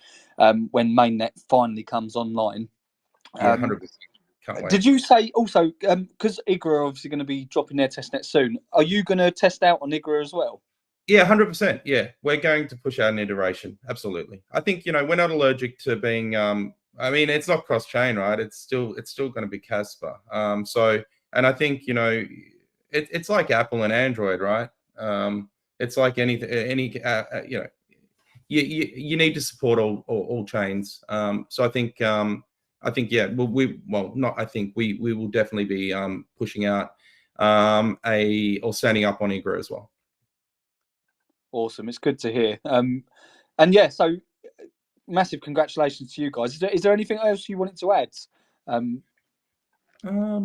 E: when mainnet finally comes online.
H: 100%. Can't wait.
E: Did you say also because IGRA are obviously going to be dropping their testnet soon? Are you going to test out on IGRA as well?
H: Yeah, 100%. Yeah, we're going to push out an iteration. Absolutely. I think, you know, we're not allergic to being. I mean, it's not cross chain, right? It's still going to be Kaspa. So, and I think, you know, it's like Apple and Android, right? It's like any you know, you need to support all chains. So I think yeah, we will definitely be pushing out or standing up on Igra as well.
E: Awesome, it's good to hear. And yeah, so massive congratulations to you guys. Is there anything else you wanted to add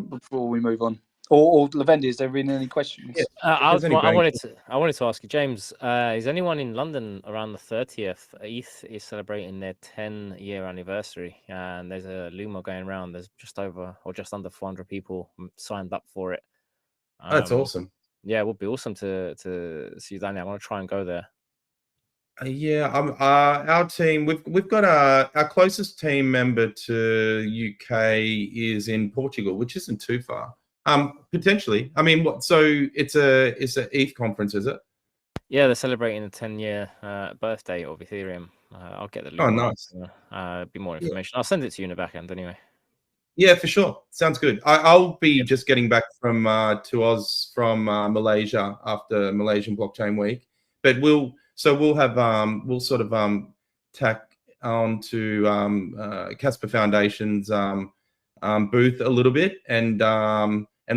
E: before we move on? Or Levendi, is there been any questions?
D: I wanted to ask you, James. Is anyone in London around the 30th? ETH is celebrating their 10-year anniversary, and there's a Lumo going around. There's just over or just under 400 people signed up for it.
H: That's awesome.
D: Yeah, it would be awesome to see you down there. I want to try and go there.
H: Yeah, our team. We've got our closest team member to UK is in Portugal, which isn't too far. Potentially. I mean, what? So it's a ETH conference, is it?
D: Yeah, they're celebrating the 10-year birthday of Ethereum. I'll get the link.
H: Oh, nice.
D: Be more information. Yeah. I'll send it to you in the back end anyway.
H: Yeah, for sure. Sounds good. I'll be just getting back from to Oz from Malaysia after Malaysian Blockchain Week, but we'll sort of tack on to Kaspa Foundation's booth a little bit, and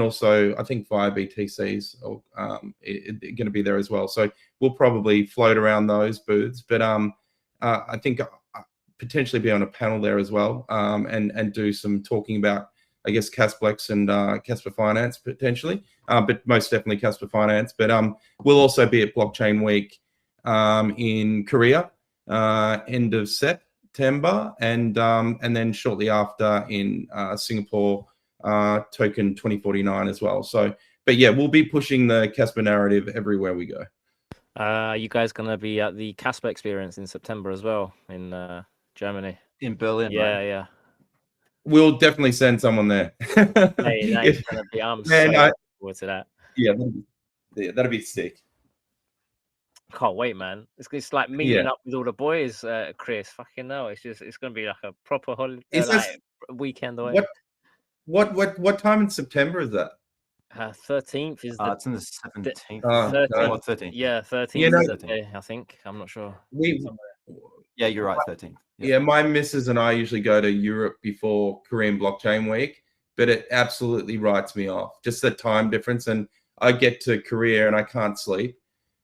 H: also I think via BTC's going to be there as well. So we'll probably float around those booths, but I think potentially be on a panel there as well, and do some talking about, I guess, Kasplex and Kaspa Finance potentially, but most definitely Kaspa Finance. But we'll also be at Blockchain Week in Korea, end of September, and then shortly after in Singapore, Token 2049 as well. So, but yeah, we'll be pushing the Kaspa narrative everywhere we go.
D: You guys gonna be at the Kaspa experience in September as well in Germany?
I: In Berlin,
D: yeah,
I: right?
D: Yeah.
H: We'll definitely send someone there.
D: Hey, that's gonna be. I'm so looking forward to that.
H: Yeah, that'll be sick.
D: Can't wait, man. It's like meeting up with all the boys, Chris. Fucking hell, it's gonna be like a proper holiday, like weekend away.
H: What time in September is that?
D: 13th is
I: it's in the 17th.
D: 13th. Yeah, 13th is the day, I think. I'm not sure.
I: Yeah, you're right, 13th.
H: Yeah, my missus and I usually go to Europe before Korean Blockchain Week, but it absolutely writes me off. Just the time difference, and I get to Korea and I can't sleep.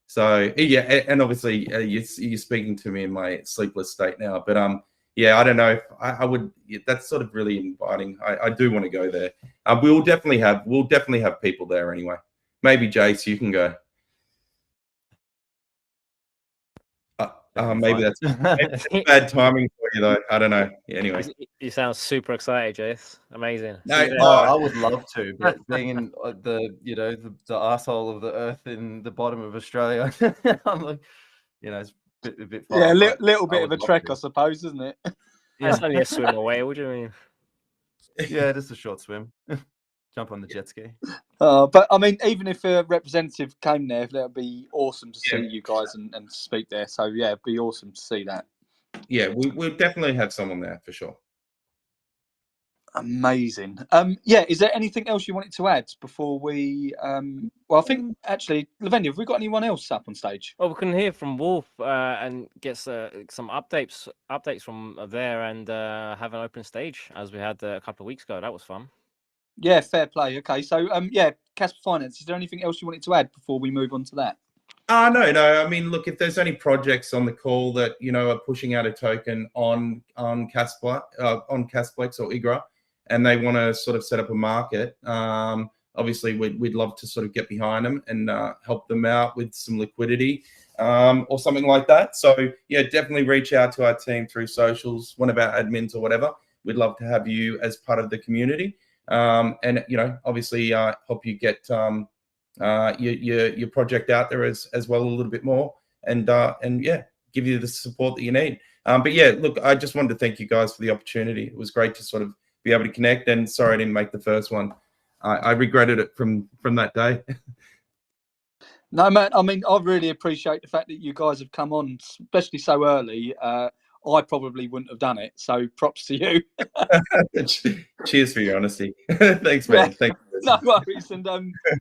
H: So yeah, and obviously you're speaking to me in my sleepless state now, but yeah, I don't know if I would. That's sort of really inviting. I do want to go there. We'll definitely have people there anyway. Maybe Jace, you can go. Maybe that's bad timing for you though. I don't know. Yeah, anyway,
D: you sound super excited, Jace. Amazing.
I: No, I would love to, but being in the asshole of the earth in the bottom of Australia, I'm like, it's a bit far.
E: Yeah, a little bit of a trek, I suppose, isn't it?
D: It's only a swim away. What do you mean?
I: Yeah, just a short swim. Jump on the jet ski.
E: But I mean, even if a representative came there, that would be awesome to see you guys and speak there. So yeah, it'd be awesome to see that.
H: Yeah, we'll definitely have someone there for sure.
E: Amazing. Yeah, is there anything else you wanted to add before we? Well, I think actually, Levendi, have we got anyone else up on stage?
D: Well, we can hear from Wolf and get some updates from there, and have an open stage as we had a couple of weeks ago. That was fun.
E: Yeah, fair play. Okay, so yeah, Kaspa Finance. Is there anything else you wanted to add before we move on to that?
H: No. I mean, look, if there's any projects on the call that are pushing out a token on Kaspa, on Kasplex or Igra, and they want to sort of set up a market, obviously we'd love to sort of get behind them and help them out with some liquidity or something like that. So yeah, definitely reach out to our team through socials, one of our admins or whatever. We'd love to have you as part of the community. And obviously help you get your project out there as well a little bit more, and yeah, give you the support that you need. But yeah, look, I just wanted to thank you guys for the opportunity. It was great to sort of be able to connect, and sorry I didn't make the first one. I regretted it from that day.
E: No, man. I mean, I really appreciate the fact that you guys have come on, especially so early. I probably wouldn't have done it, so props to you.
H: Cheers for your honesty. Thanks, man.
E: Yeah.
H: Thanks.
E: No worries, and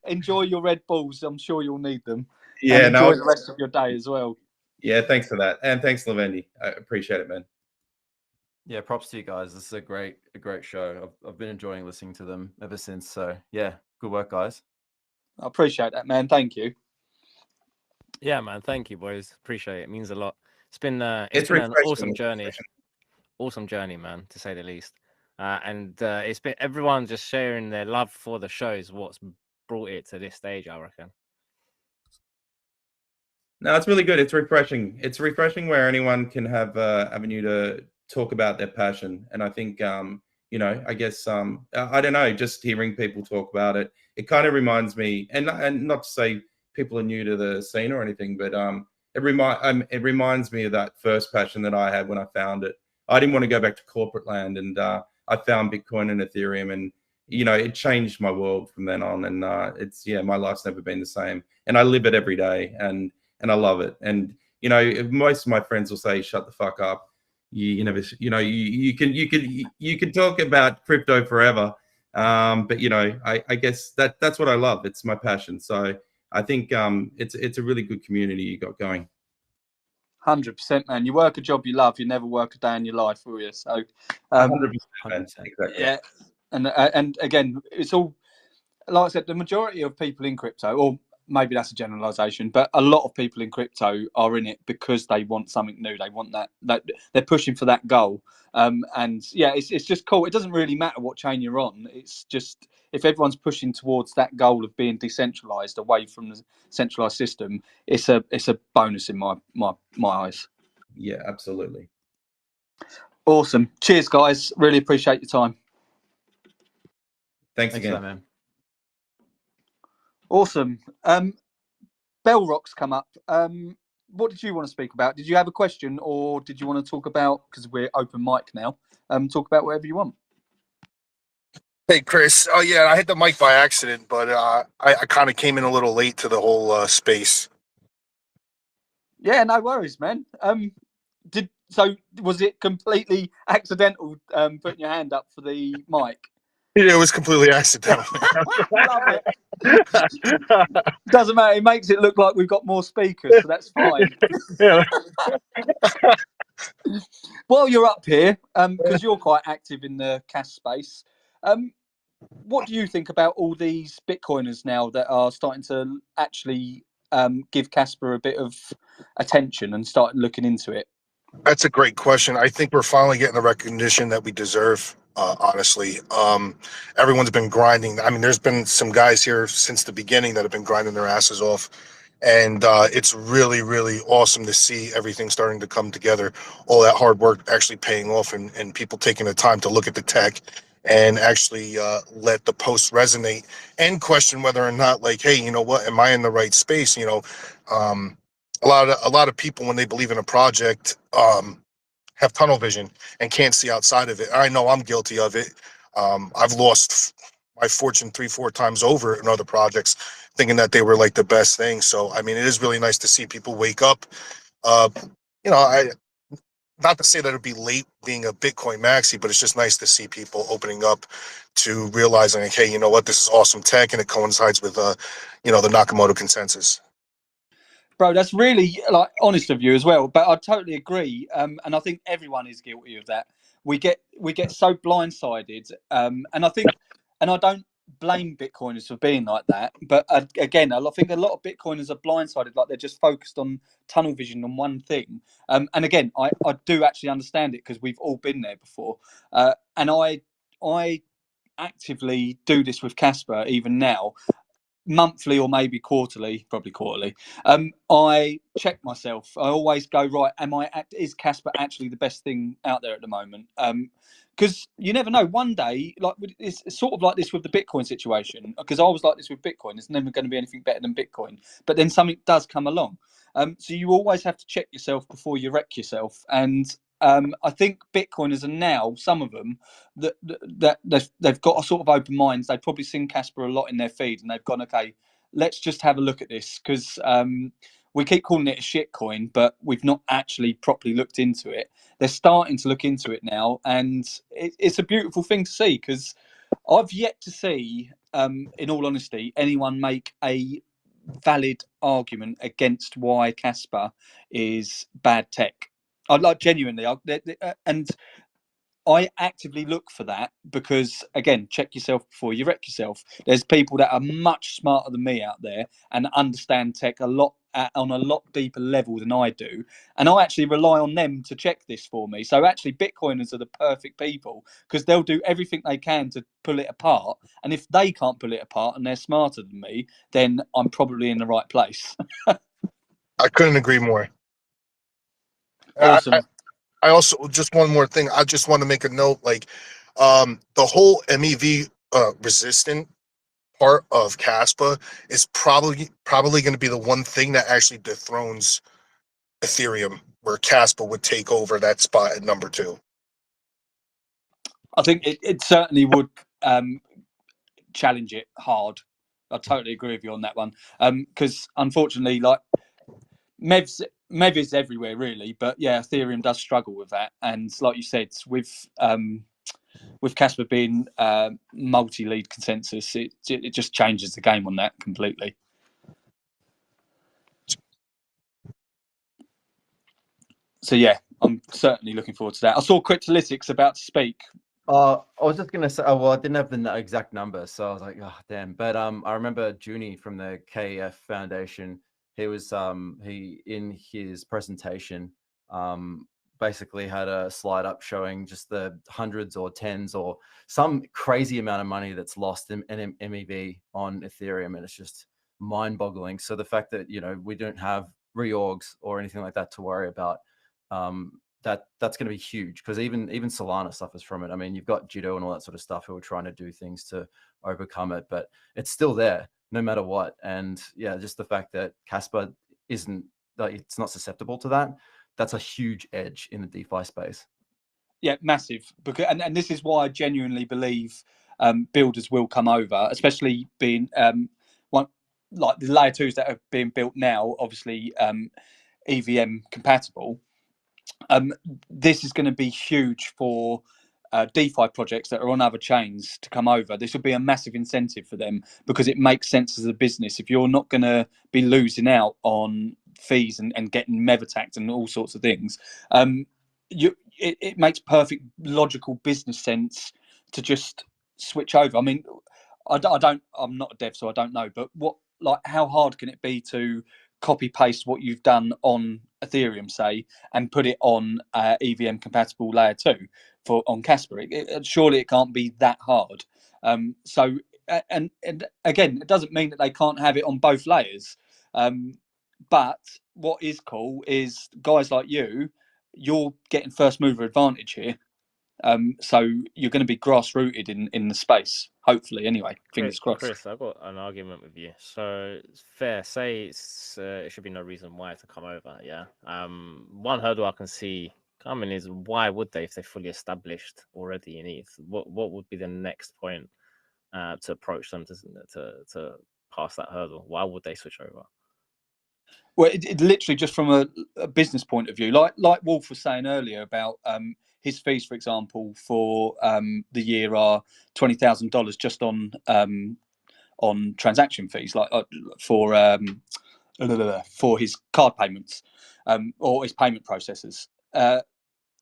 E: enjoy your Red Bulls. I'm sure you'll need them.
H: Yeah,
E: and enjoy the rest of your day as well.
H: Yeah, thanks for that, and thanks, Levendi. I appreciate it, man.
I: Yeah, props to you guys. This is a great show. I've been enjoying listening to them ever since. So yeah, good work, guys.
E: I appreciate that, man. Thank you.
D: Yeah, man. Thank you, boys. Appreciate it. It means a lot. It's been an awesome journey. Awesome journey, man, to say the least. And it's been everyone just sharing their love for the show is what's brought it to this stage, I reckon.
H: No, it's really good. It's refreshing. It's refreshing where anyone can have avenue to talk about their passion. And I think, you know, I guess, I don't know, just hearing people talk about it, it kind of reminds me, and not to say people are new to the scene or anything, but it reminds me of that first passion that I had when I found it. I didn't want to go back to corporate land, and I found Bitcoin and Ethereum, and you know, it changed my world from then on. And it's, yeah, my life's never been the same, and I live it every day, and I love it. And you know, most of my friends will say, "Shut the fuck up." You never, you know, you can talk about crypto forever, but you know, I guess that's what I love. It's my passion. So I think it's a really good community you got going.
E: 100%, man. You work a job you love, you never work a day in your life, will you? So
H: 100%, exactly.
E: Yeah, and again, it's all, like I said, the majority of people in crypto, or maybe that's a generalization, but a lot of people in crypto are in it because they want something new. They want that they're pushing for that goal. And yeah, it's just cool. It doesn't really matter what chain you're on. It's just, if everyone's pushing towards that goal of being decentralized, away from the centralized system, it's a bonus in my eyes.
H: Yeah, absolutely.
E: Awesome. Cheers, guys. Really appreciate your time.
H: Thanks again,
I: man.
E: Awesome. Bell Rock's come up. What did you want to speak about? Did you have a question, or did you want to talk about, because we're open mic now, talk about whatever you want?
J: Hey, Chris. Oh, yeah, I hit the mic by accident, but I kind of came in a little late to the whole space.
E: Yeah, no worries, man. So was it completely accidental putting your hand up for the mic?
J: It was completely accidental.
E: Love it. Doesn't matter. It makes it look like we've got more speakers, so that's fine. While you're up here, because you're quite active in the cash space, what do you think about all these Bitcoiners now that are starting to actually give Kaspa a bit of attention and start looking into it?
J: That's a great question. I think we're finally getting the recognition that we deserve. Honestly, everyone's been grinding. I mean, there's been some guys here since the beginning that have been grinding their asses off, and it's really, really awesome to see everything starting to come together. All that hard work actually paying off, and people taking the time to look at the tech and actually let the posts resonate and question whether or not, like, hey, you know what, am I in the right space? You know, a lot of people, when they believe in a project, have tunnel vision and can't see outside of it. I know I'm guilty of it. I've lost my fortune 3-4 times over in other projects, thinking that they were like the best thing. So, I mean, it is really nice to see people wake up. You know, not to say that it'd be late being a Bitcoin maxi, but it's just nice to see people opening up to realizing, like, hey, you know what, this is awesome tech, and it coincides with, you know, the Nakamoto consensus.
E: Bro, that's really like honest of you as well. But I totally agree, and I think everyone is guilty of that. We get so blindsided, and I think, and I don't blame Bitcoiners for being like that. But again, I think a lot of Bitcoiners are blindsided, like they're just focused on tunnel vision on one thing. And again, I do actually understand it, because we've all been there before. And I actively do this with Kaspa even now. Monthly or maybe quarterly, probably quarterly, I check myself. I always go, right, is Kaspa actually the best thing out there at the moment? Because you never know. One day, like, it's sort of like this with the Bitcoin situation, because I was like this with Bitcoin. There's never going to be anything better than Bitcoin. But then something does come along. So you always have to check yourself before you wreck yourself. And I think Bitcoiners are now, some of them, that they've got a sort of open minds. They've probably seen Kaspa a lot in their feed, and they've gone, okay, let's just have a look at this, because we keep calling it a shit coin, but we've not actually properly looked into it. They're starting to look into it now, and it's a beautiful thing to see, because I've yet to see, in all honesty, anyone make a valid argument against why Kaspa is bad tech. I like genuinely, and I actively look for that, because, again, check yourself before you wreck yourself. There's people that are much smarter than me out there and understand tech a lot on a lot deeper level than I do, and I actually rely on them to check this for me. So actually, Bitcoiners are the perfect people, because they'll do everything they can to pull it apart, and if they can't pull it apart and they're smarter than me, then I'm probably in the right place.
J: I couldn't agree more.
E: Awesome.
J: I also, just one more thing. I just want to make a note, like, the whole MEV resistant part of Kaspa is probably going to be the one thing that actually dethrones Ethereum, where Kaspa would take over that spot at number 2.
E: I think it certainly would challenge it hard. I totally agree with you on that one, because unfortunately, like, MEV is everywhere, really, but yeah, Ethereum does struggle with that. And like you said, with Kaspa being multi-lead consensus, it just changes the game on that completely. So yeah, I'm certainly looking forward to that. I saw Cryptolytics about to speak.
I: I was just gonna say, well, I didn't have the exact number, so I was like, oh damn. But I remember Junie from the KEF Foundation. He was he in his presentation basically had a slide up showing just the hundreds or tens or some crazy amount of money that's lost in MEV on Ethereum, and it's just mind-boggling. So the fact that, you know, we don't have reorgs or anything like that to worry about, that's going to be huge, because even Solana suffers from it. I mean, you've got Jito and all that sort of stuff who are trying to do things to overcome it, but it's still there no matter what. And yeah, just the fact that Kaspa isn't, like, it's not susceptible to that, that's a huge edge in the DeFi space.
E: Yeah, massive. Because and this is why I genuinely believe builders will come over, especially being one like the layer 2s that are being built now, obviously EVM compatible. This is going to be huge for DeFi projects that are on other chains to come over. This will be a massive incentive for them, because it makes sense as a business. If you're not going to be losing out on fees and getting MEV attacked and all sorts of things, it makes perfect logical business sense to just switch over. I mean, I'm not a dev, so I don't know, but how hard can it be to copy paste what you've done on Ethereum, say, and put it on EVM compatible layer 2 on Kaspa? Surely it can't be that hard. So and again, it doesn't mean that they can't have it on both layers. But what is cool is guys like you're getting first mover advantage here. So you're going to be grassrooted in the space, hopefully. Anyway, fingers crossed.
D: Chris, I've got an argument with you. So it's fair. Say it should be no reason why to come over. Yeah. One hurdle I can see coming is, why would they, if they're fully established already in ETH? What would be the next point to approach them to pass that hurdle? Why would they switch over?
E: Well, it literally just from a business point of view, like Wolf was saying earlier about his fees, for example, for the year are $20,000 just on transaction fees, like for his card payments or his payment processors.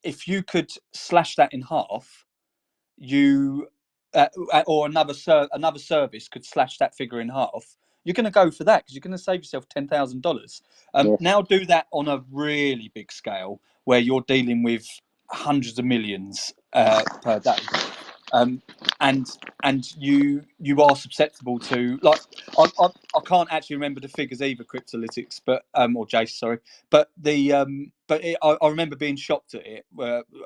E: If you could slash that in half, or another service could slash that figure in half, you're going to go for that, because you're going to save yourself $10,000. Now do that on a really big scale, where you're dealing with hundreds of millions per day, and you are susceptible to, like, I can't actually remember the figures either, Cryptolytics, but or Jace, sorry, but I remember being shocked at it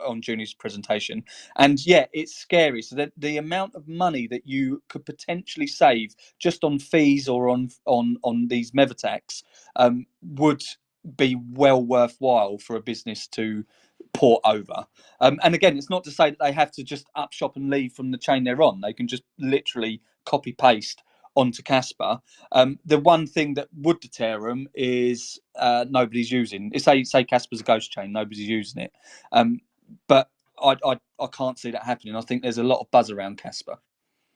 E: on Junie's presentation, and yeah, it's scary. So that the amount of money that you could potentially save just on fees or on these MEV attacks would be well worthwhile for a business to port over. And again, it's not to say that they have to just up shop and leave from the chain they're on. They can just literally copy paste onto Kaspa. The one thing that would deter them is nobody's using. Say Kaspa's a ghost chain, nobody's using it. But I can't see that happening. I think there's a lot of buzz around Kaspa.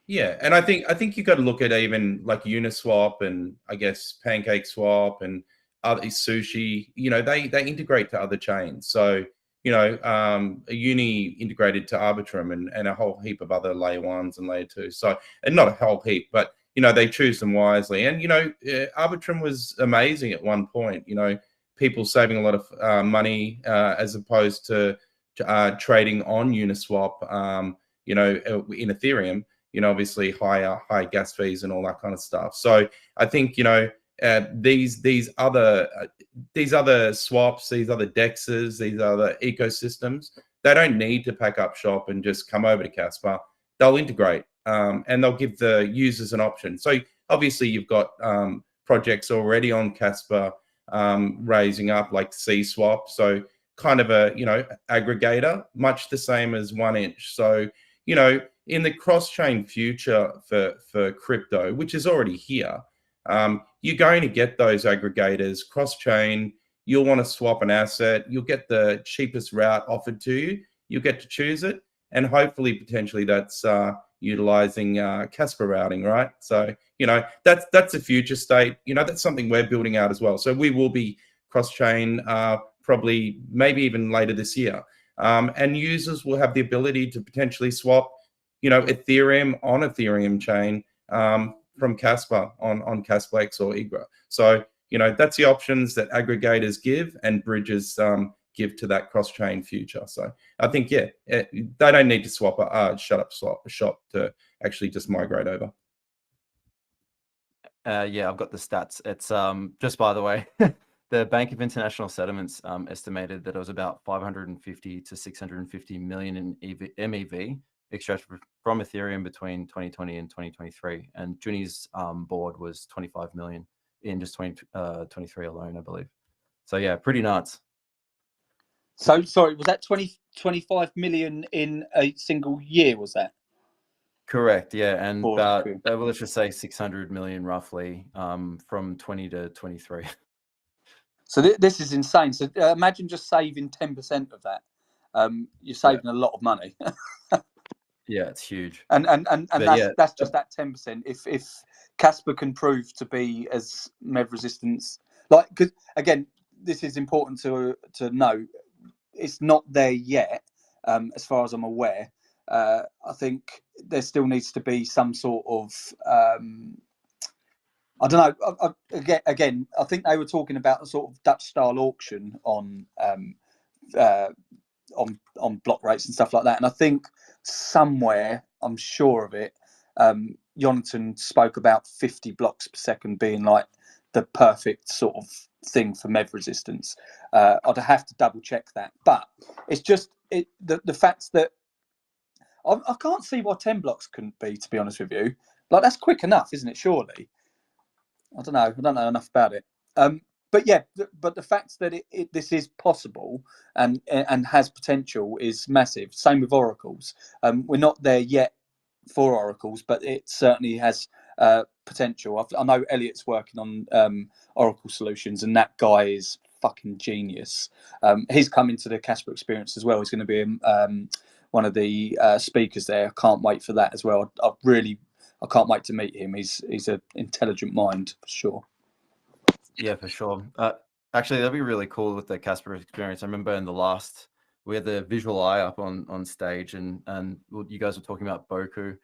H: Yeah, and I think you got to look at even like Uniswap and I guess Pancake Swap and other Sushi. You know, they integrate to other chains. So you know, a Uni integrated to Arbitrum and a whole heap of other layer ones and layer two. So, and not a whole heap, but you know, they choose them wisely. And you know, Arbitrum was amazing at one point. You know, people saving a lot of money as opposed to trading on Uniswap. You know, in Ethereum. You know, obviously high gas fees and all that kind of stuff. So I think, you know, these other swaps, these other dexes, these other ecosystems, they don't need to pack up shop and just come over to Kaspa. They'll integrate and they'll give the users an option. So obviously you've got projects already on Kaspa raising up like C-Swap. So kind of a, you know, aggregator, much the same as 1inch. So, you know, in the cross-chain future for crypto, which is already here, you're going to get those aggregators cross-chain. You'll want to swap an asset. You'll get the cheapest route offered to you. You'll get to choose it. And hopefully, potentially, that's utilizing Kaspa routing, right? So, you know, that's a future state. You know, that's something we're building out as well. So we will be cross-chain probably maybe even later this year. And users will have the ability to potentially swap, you know, Ethereum on Ethereum chain from Kaspa on Kasplex or Igra. So, you know, that's the options that aggregators give and bridges give to that cross-chain future. So I think, yeah, they don't need to swap shop to actually just migrate over.
I: Yeah, I've got the stats. It's just by the way, the Bank of International Settlements estimated that it was about 550 to 650 million in MEV extracted from Ethereum between 2020 and 2023, and Juni's board was 25 million in just 2023 alone, I believe. So yeah, pretty nuts.
E: So sorry, was that 25 million in a single year? Was that
I: correct? Yeah, and about well, let's just say 600 million roughly from 20 to 23.
E: So this is insane. So imagine just saving 10% of that. You're saving a lot of money.
I: Yeah, it's huge.
E: And that's just that 10%. If Kaspa can prove to be as MEV resistance, like, because again, this is important to know. It's not there yet, as far as I'm aware. I think there still needs to be some sort of I don't know. Again, I think they were talking about a sort of Dutch style auction on block rates and stuff like that. And I think somewhere, I'm sure of it, Jonathan spoke about 50 blocks per second being like the perfect sort of thing for MEV resistance. I'd have to double check that, but it's just the fact that I can't see why 10 blocks couldn't be, to be honest with you. Like, that's quick enough, isn't it? Surely. I don't know enough about it. But yeah, but the fact that this is possible and has potential is massive. Same with oracles. We're not there yet for oracles, but it certainly has potential. I know Elliot's working on oracle solutions, and that guy is fucking genius. He's coming to the Kaspa experience as well. He's going to be one of the speakers there. I can't wait for that as well. I can't wait to meet him. He's an intelligent mind for sure.
I: Yeah, for sure. Actually, that'd be really cool with the Kaspa experience. I remember in the last, we had the visual eye up on stage, and you guys were talking about Boku.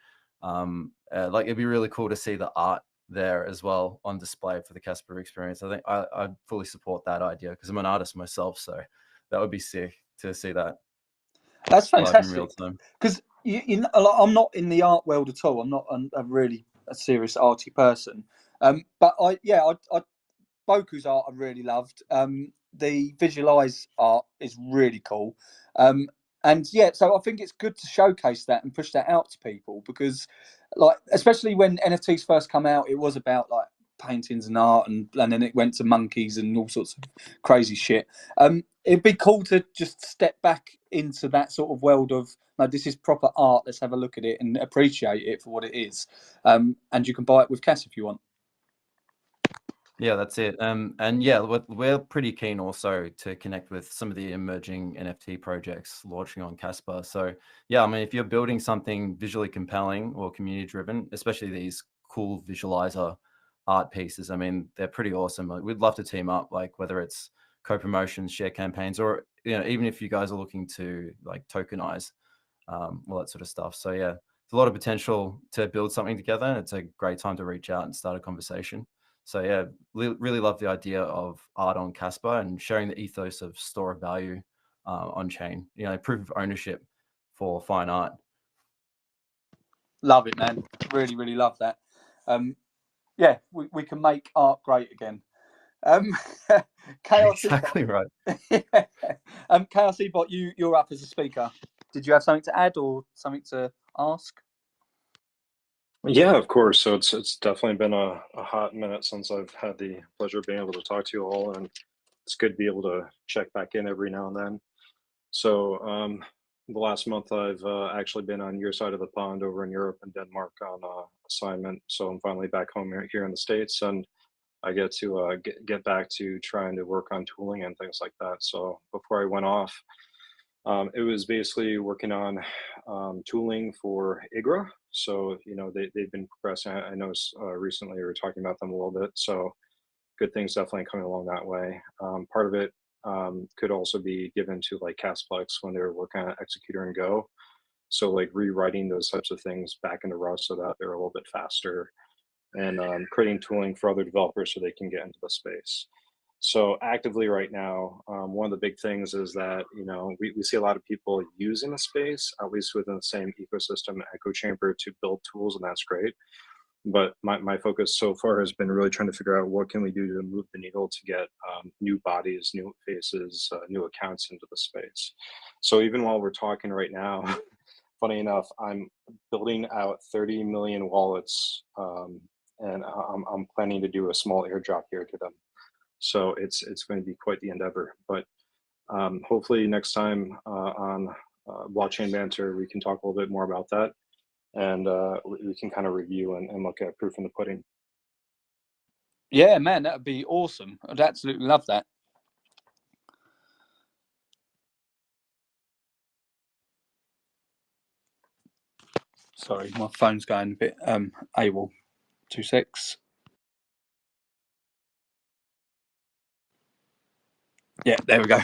I: Like, it'd be really cool to see the art there as well on display for the Kaspa experience. I think I'd fully support that idea because I'm an artist myself, so that would be sick to see that.
E: That's fantastic. Because I'm not in the art world at all. I'm not a really serious arty person. But Boku's art I really loved. The visualize art is really cool. And yeah, so I think it's good to showcase that and push that out to people, because, like, especially when NFTs first come out, it was about like paintings and art, and then it went to monkeys and all sorts of crazy shit. it'd be cool to just step back into that sort of world of, no, this is proper art. Let's have a look at it and appreciate it for what it is. And you can buy it with Kas if you want.
I: Yeah, that's it. And yeah, we're pretty keen also to connect with some of the emerging NFT projects launching on Kaspa. So yeah, I mean, if you're building something visually compelling or community driven, especially these cool visualizer art pieces, I mean, they're pretty awesome. Like, we'd love to team up, like whether it's co-promotions, share campaigns, or even if you guys are looking to like tokenize all that sort of stuff. So yeah, there's a lot of potential to build something together, and it's a great time to reach out and start a conversation. So yeah, really love the idea of art on Kaspa and sharing the ethos of store of value on chain. Proof of ownership for fine art.
E: Love it, man. Really, really love that. Yeah, we can make art great again. KRC
I: Exactly right.
E: KRC bot, you're up as a speaker. Did you have something to add or something to ask?
K: Yeah, of course. So it's definitely been a hot minute since I've had the pleasure of being able to talk to you all, and it's good to be able to check back in every now and then. So the last month I've actually been on your side of the pond over in Europe and Denmark on assignment. So I'm finally back home here in the States, and I get to get back to trying to work on tooling and things like that. So before I went off, it was basically working on tooling for IGRA. So, they've been progressing. I noticed recently we were talking about them a little bit. So good things definitely coming along that way. Part of it could also be given to like Casplex when they were working on Executor and Go. So like rewriting those types of things back into Rust so that they're a little bit faster, and creating tooling for other developers so they can get into the space. So actively right now, one of the big things is that, we see a lot of people using the space, at least within the same ecosystem, echo chamber, to build tools, and that's great. But my focus so far has been really trying to figure out what can we do to move the needle to get new bodies, new faces, new accounts into the space. So even while we're talking right now, funny enough, I'm building out 30 million wallets, and I'm planning to do a small airdrop here to them. So it's going to be quite the endeavor. But hopefully next time on blockchain banter, we can talk a little bit more about that, and we can kind of review and look at proof in the pudding.
E: Yeah, man, that would be awesome. I'd absolutely love that. Sorry, my phone's going a bit AWOL. 2 secs. Yeah, there we go.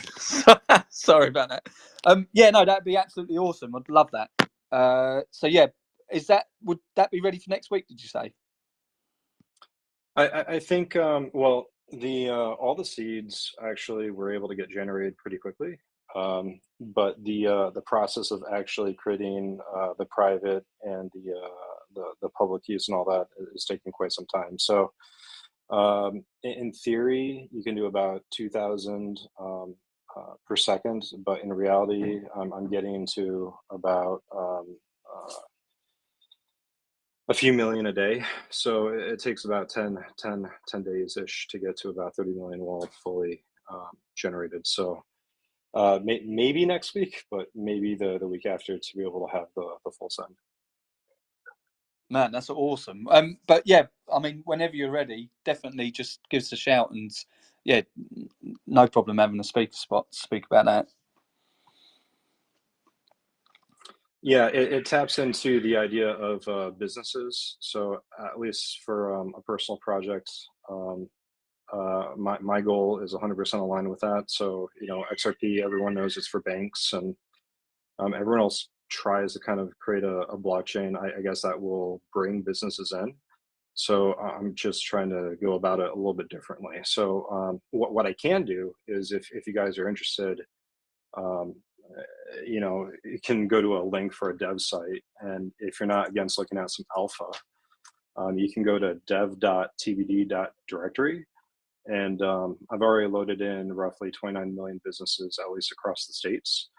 E: Sorry about that. Yeah, no, that'd be absolutely awesome. I'd love that. So yeah, would that be ready for next week, did you say?
K: I think well, all the seeds actually were able to get generated pretty quickly, but the process of actually creating the private and the public use and all that is taking quite some time. So in theory, you can do about 2,000 per second, but in reality, I'm getting to about a few million a day. So it takes about 10 days-ish to get to about 30 million wallets fully generated. So maybe next week, but maybe the week after to be able to have the full send.
E: Man, that's awesome. But yeah, I mean, whenever you're ready, definitely just give us a shout, and yeah, no problem having a speaker spot to speak about that.
K: Yeah, it taps into the idea of businesses. So at least for a personal project, my goal is 100% aligned with that. So, XRP, everyone knows it's for banks, and everyone else tries to kind of create a blockchain, I guess, that will bring businesses in. So I'm just trying to go about it a little bit differently. So what I can do is, if you guys are interested, you can go to a link for a dev site, and if you're not against looking at some alpha, you can go to dev.tbd.directory, and I've already loaded in roughly 29 million businesses, at least across the states.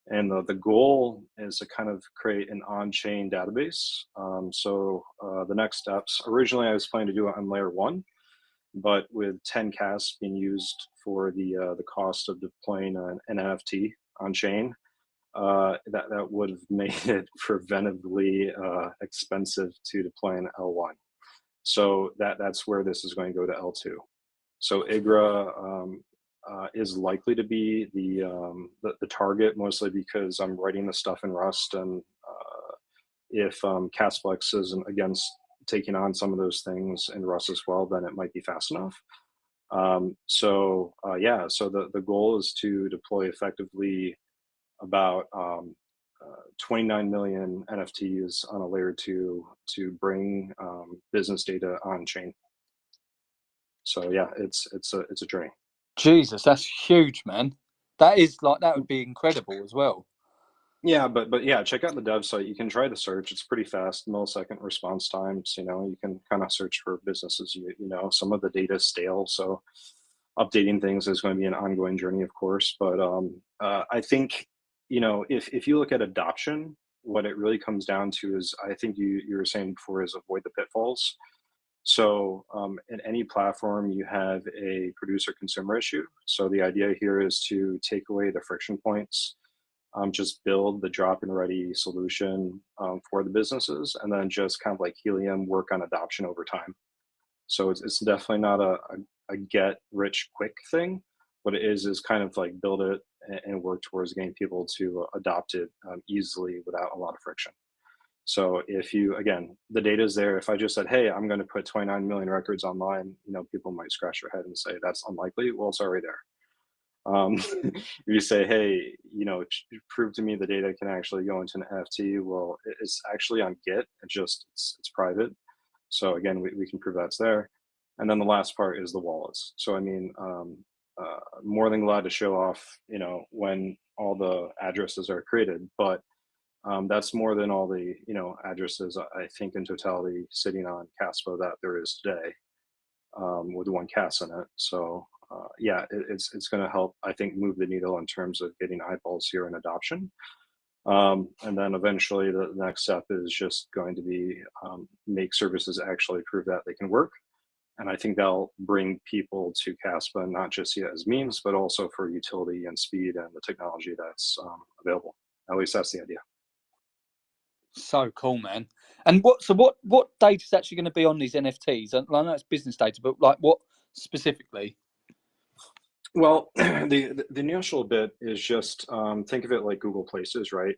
K: And the goal is to kind of create an on-chain database. So the next steps, originally I was planning to do it on layer 1, but with 10 CAS being used for the cost of deploying an NFT on chain, that would have made it preventively expensive to deploy an L1. So that's where this is going to go to L2. So IGRA is likely to be the target, mostly because I'm writing the stuff in Rust, and if Casplex is against taking on some of those things in Rust as well, then it might be fast enough. So the goal is to deploy effectively about 29 million NFTs on a layer 2 to bring business data on chain. So yeah, it's a journey.
E: Jesus, that's huge, man. That would be incredible as well.
K: Yeah, but yeah, check out the dev site. You can try to search. It's pretty fast, millisecond response times. You can kind of search for businesses. Some of the data is stale, so updating things is going to be an ongoing journey, of course. But I think if you look at adoption, what it really comes down to is, I think you were saying before, is avoid the pitfalls. So in any platform, you have a producer-consumer issue. So the idea here is to take away the friction points. Just build the drop-in ready solution for the businesses, and then just kind of like Helium, work on adoption over time. So it's definitely not a get rich quick thing. What it is kind of like build it and work towards getting people to adopt it easily without a lot of friction. So if again, the data is there. If I just said, hey, I'm going to put 29 million records online, people might scratch their head and say that's unlikely. Well, it's already there. If you say, hey, prove to me the data can actually go into an NFT, well, it's actually on Git. It's private. So again, we can prove that's there. And then the last part is the wallets. So I mean, more than glad to show off, when all the addresses are created, but that's more than all the addresses I think in totality sitting on Kaspa that there is today, with one CAS in it. So yeah, it's going to help, I think, move the needle in terms of getting eyeballs here and adoption. And then eventually the next step is just going to be make services actually prove that they can work. And I think that'll bring people to Kaspa, not just yet as memes, but also for utility and speed and the technology that's available. At least that's the idea.
E: So cool, man. And what data is actually going to be on these NFTs? I know it's business data, but like what specifically?
K: Well, the initial bit is just think of it like Google Places, right?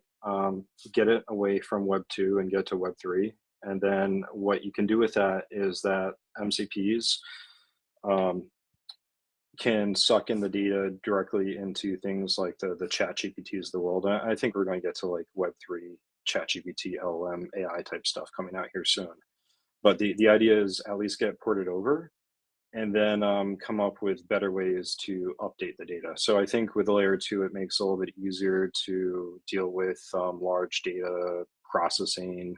K: Get it away from Web 2 and get to Web 3. And then what you can do with that is that MCPs can suck in the data directly into things like the chat GPTs of the world. I think we're going to get to like Web 3, chat GPT, LLM, AI type stuff coming out here soon. But the idea is at least get ported over, and then come up with better ways to update the data. So I think with layer 2, it makes it a little bit easier to deal with large data processing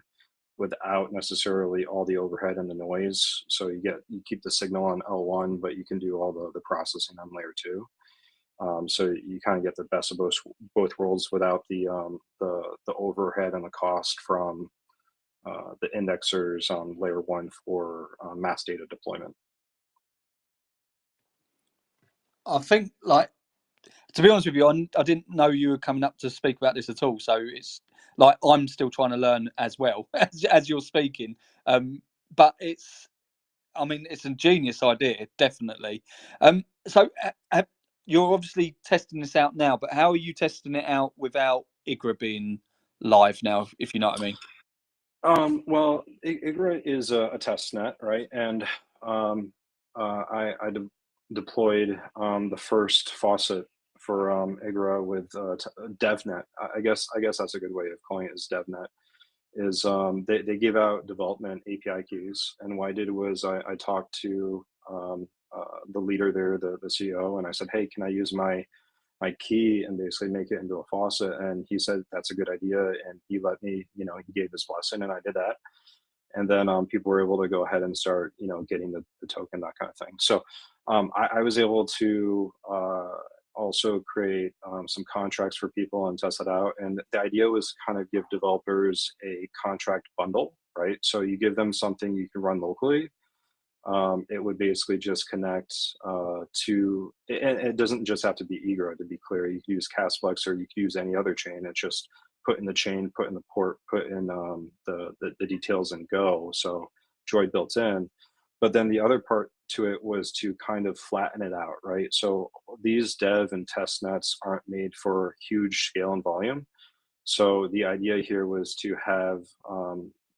K: without necessarily all the overhead and the noise. So you keep the signal on L1, but you can do all the processing on layer 2. So you kind of get the best of both worlds without the overhead and the cost from the indexers on layer 1 for mass data deployment.
E: I think, like, to be honest with you, I didn't know you were coming up to speak about this at all. So it's like I'm still trying to learn as well as you're speaking. But it's a genius idea, definitely. So you're obviously testing this out now, but how are you testing it out without IGRA being live now, if you know what I mean?
K: Well, IGRA is a test net, right? And I deployed the first faucet for IGRA with DevNet. I guess that's a good way of calling it, is DevNet. Is they give out development API keys, and what I did was I talked to the leader there, the CEO, and I said, hey, can I use my key and basically make it into a faucet? And he said that's a good idea, and he let me, he gave his blessing, and I did that. And then people were able to go ahead and start getting the token, that kind of thing. So I was able to also create some contracts for people and test it out. And the idea was kind of give developers a contract bundle, right? So you give them something you can run locally, it would basically just connect to, and it doesn't just have to be Egra, to be clear. You can use Casplex or you can use any other chain. It's just put in the chain, put in the port, put in the details and go. So Droid built in. But then the other part to it was to kind of flatten it out, right? So these dev and test nets aren't made for huge scale and volume. So the idea here was to have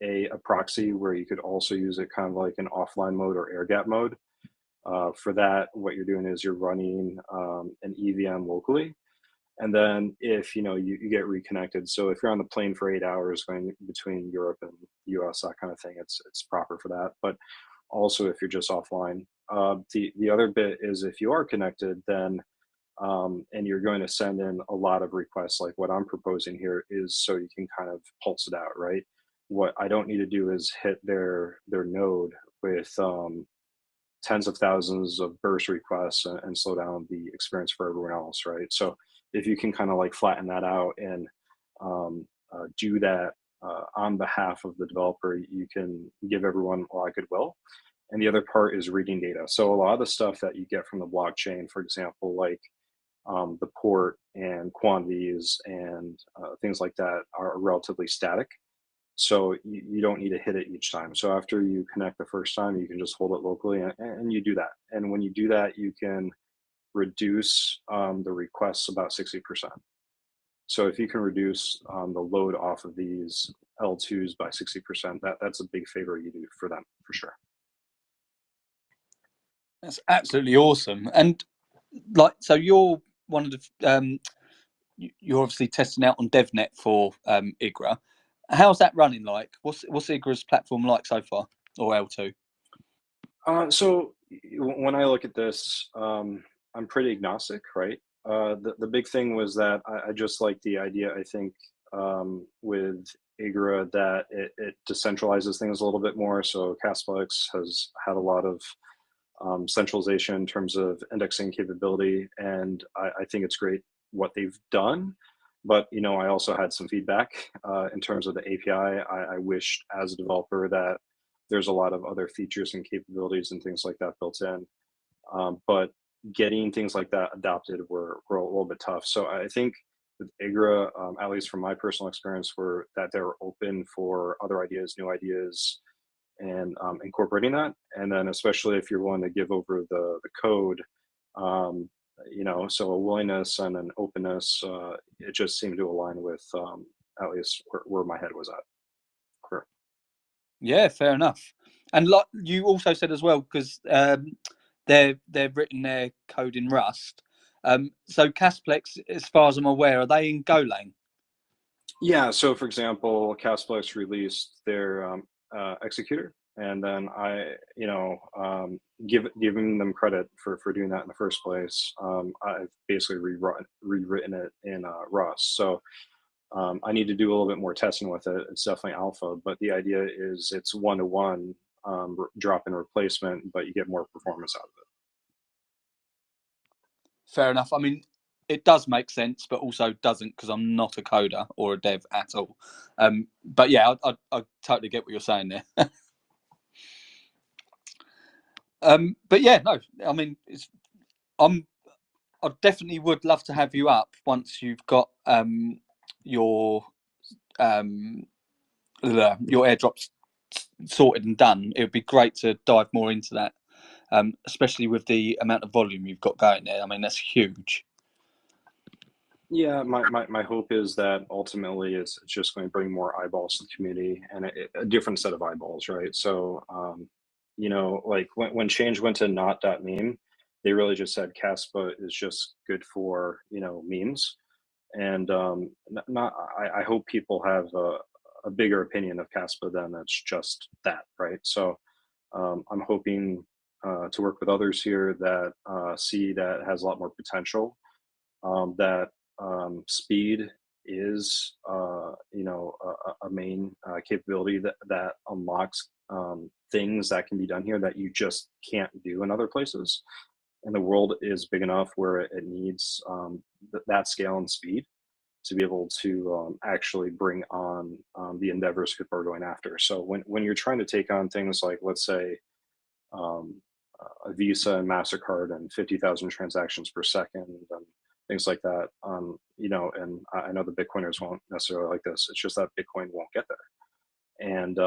K: a proxy where you could also use it kind of like an offline mode or air gap mode. For that, what you're doing is you're running an EVM locally. And then if you get reconnected, so if you're on the plane for 8 hours going between Europe and the US, that kind of thing, it's proper for that. But also if you're just offline. The other bit is if you are connected, then and you're going to send in a lot of requests, like what I'm proposing here is so you can kind of pulse it out, right? What I don't need to do is hit their node with tens of thousands of burst requests and slow down the experience for everyone else, right? So if you can kind of like flatten that out and do that on behalf of the developer, you can give everyone a lot of goodwill. And the other part is reading data. So a lot of the stuff that you get from the blockchain, for example, like the port and quantities and things like that are relatively static. So you don't need to hit it each time. So after you connect the first time, you can just hold it locally and you do that. And when you do that, you can reduce the requests about 60%. So if you can reduce the load off of these L2s by 60%, that's a big favor you do for them, for sure.
E: That's absolutely awesome. And like, so you're one of the, you're obviously testing out on DevNet for Igra. How's that running like? What's Igra's platform like so far, or L2?
K: So when I look at this, I'm pretty agnostic, right? The big thing was that I just like the idea, I think, with Igra that it decentralizes things a little bit more. So Casplex has had a lot of centralization in terms of indexing capability, and I think it's great what they've done. But I also had some feedback in terms of the API. I wished as a developer that there's a lot of other features and capabilities and things like that built in. But getting things like that adopted were a little bit tough. So I think with Igra, at least from my personal experience, were that they were open for other ideas, new ideas, and incorporating that. And then especially if you're willing to give over the code, so a willingness and an openness, it just seemed to align with at least where my head was at. Clear.
E: Yeah, fair enough. And like you also said as well, because they've written their code in Rust. So Casplex, as far as I'm aware, are they in Golang?
K: Yeah. So for example, Casplex released their executor, and then I, giving them credit for doing that in the first place. I've basically rewritten it in Rust. So I need to do a little bit more testing with it. It's definitely alpha, but the idea is it's one-to-one drop-in replacement, but you get more performance out of it.
E: Fair enough. I mean, it does make sense, but also doesn't, because I'm not a coder or a dev at all. But yeah, I totally get what you're saying there. But yeah, no, I mean, I definitely would love to have you up once you've got your airdrops sorted and done. It would be great to dive more into that, especially with the amount of volume you've got going there. I mean, that's huge.
K: Yeah, my hope is that ultimately it's just going to bring more eyeballs to the community and a different set of eyeballs, right? So, like when change went to not.meme, they really just said Kaspa is just good for, memes. And I hope people have a bigger opinion of Kaspa than it's just that, right? So I'm hoping to work with others here that see that has a lot more potential, that speed is a main capability that unlocks things that can be done here that you just can't do in other places. And the world is big enough where it needs that scale and speed to be able to actually bring on the endeavors people are going after. So when you're trying to take on things like, let's say, a Visa and MasterCard and 50,000 transactions per second and things like that. You know, and I know the Bitcoiners won't necessarily like this. It's just that Bitcoin won't get there. And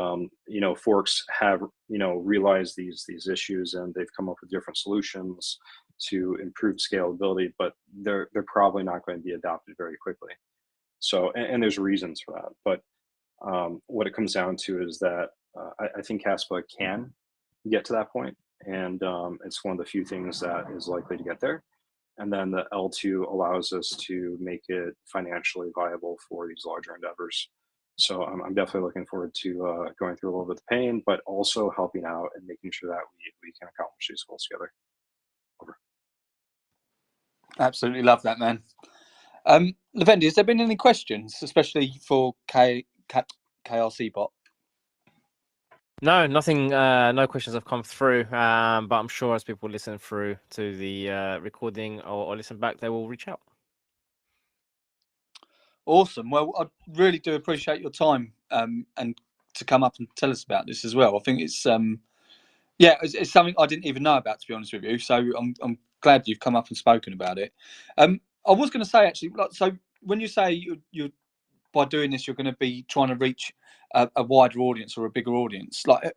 K: you know, forks have, you know, realized these issues, and they've come up with different solutions to improve scalability, but they're probably not going to be adopted very quickly. So, and there's reasons for that. But what it comes down to is that I think Kaspa can get to that point, and it's one of the few things that is likely to get there. And then the L2 allows us to make it financially viable for these larger endeavors. So I'm definitely looking forward to going through a little bit of pain, but also helping out and making sure that we can accomplish these goals together. Over.
E: Absolutely love that, man. Levendi, has there been any questions, especially for KRC bot?
D: No, nothing. No questions have come through. But I'm sure as people listen through to the recording or listen back, they will reach out.
E: Awesome. Well, I really do appreciate your time and to come up and tell us about this as well. I think it's yeah, it's something I didn't even know about, to be honest with you. So I'm glad you've come up and spoken about it. I was going to say actually, so when you say you by doing this, you're going to be trying to reach a wider audience or a bigger audience. Like,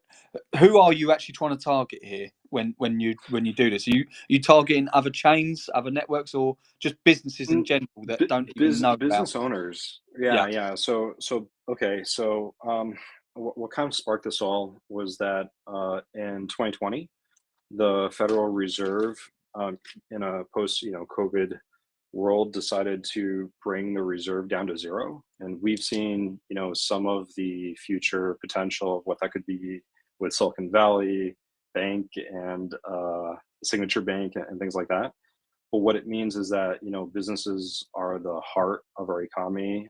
E: who are you actually trying to target here when you do this? Are you targeting other chains, other networks, or just businesses in general that don't even know
K: business
E: about
K: owners? Yeah. So okay. So what kind of sparked this all was that in 2020, the Federal Reserve, in a post COVID world, decided to bring the reserve down to zero, and we've seen some of the future potential of what that could be with Silicon Valley Bank and Signature Bank and things like that. But what it means is that businesses are the heart of our economy,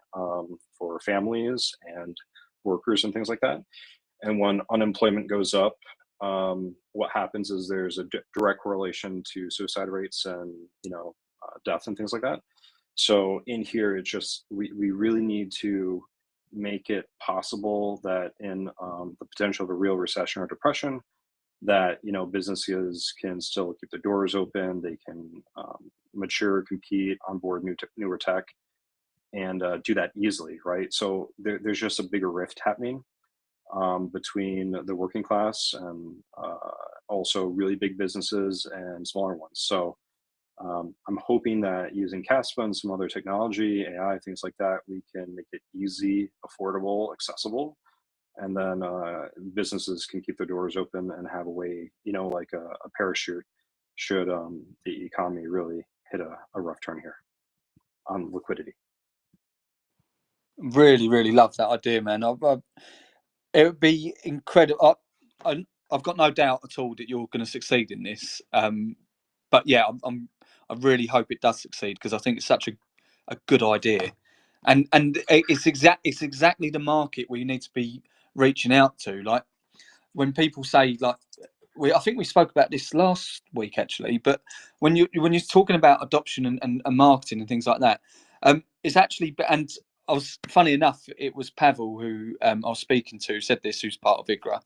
K: for families and workers and things like that. And when unemployment goes up, what happens is there's a direct correlation to suicide rates and death and things like that. So in here, it's just we really need to make it possible that in the potential of a real recession or depression, that businesses can still keep their doors open, they can mature, compete, onboard newer tech, and do that easily, right? So there's just a bigger rift happening between the working class and also really big businesses and smaller ones. So I'm hoping that using Kaspa and some other technology, AI, things like that, we can make it easy, affordable, accessible, and then businesses can keep their doors open and have a way, like a parachute, should the economy really hit a rough turn here on liquidity.
E: Really, really love that idea, man. It would be incredible. I've got no doubt at all that you're going to succeed in this. But yeah, I really hope it does succeed, because I think it's such a good idea, and it's exactly the market where you need to be reaching out to. Like, when people say, like, I think we spoke about this last week actually, but when you're talking about adoption and marketing and things like that, it's actually, and I was, funny enough, it was Pavel who I was speaking to said this, who's part of IGRA.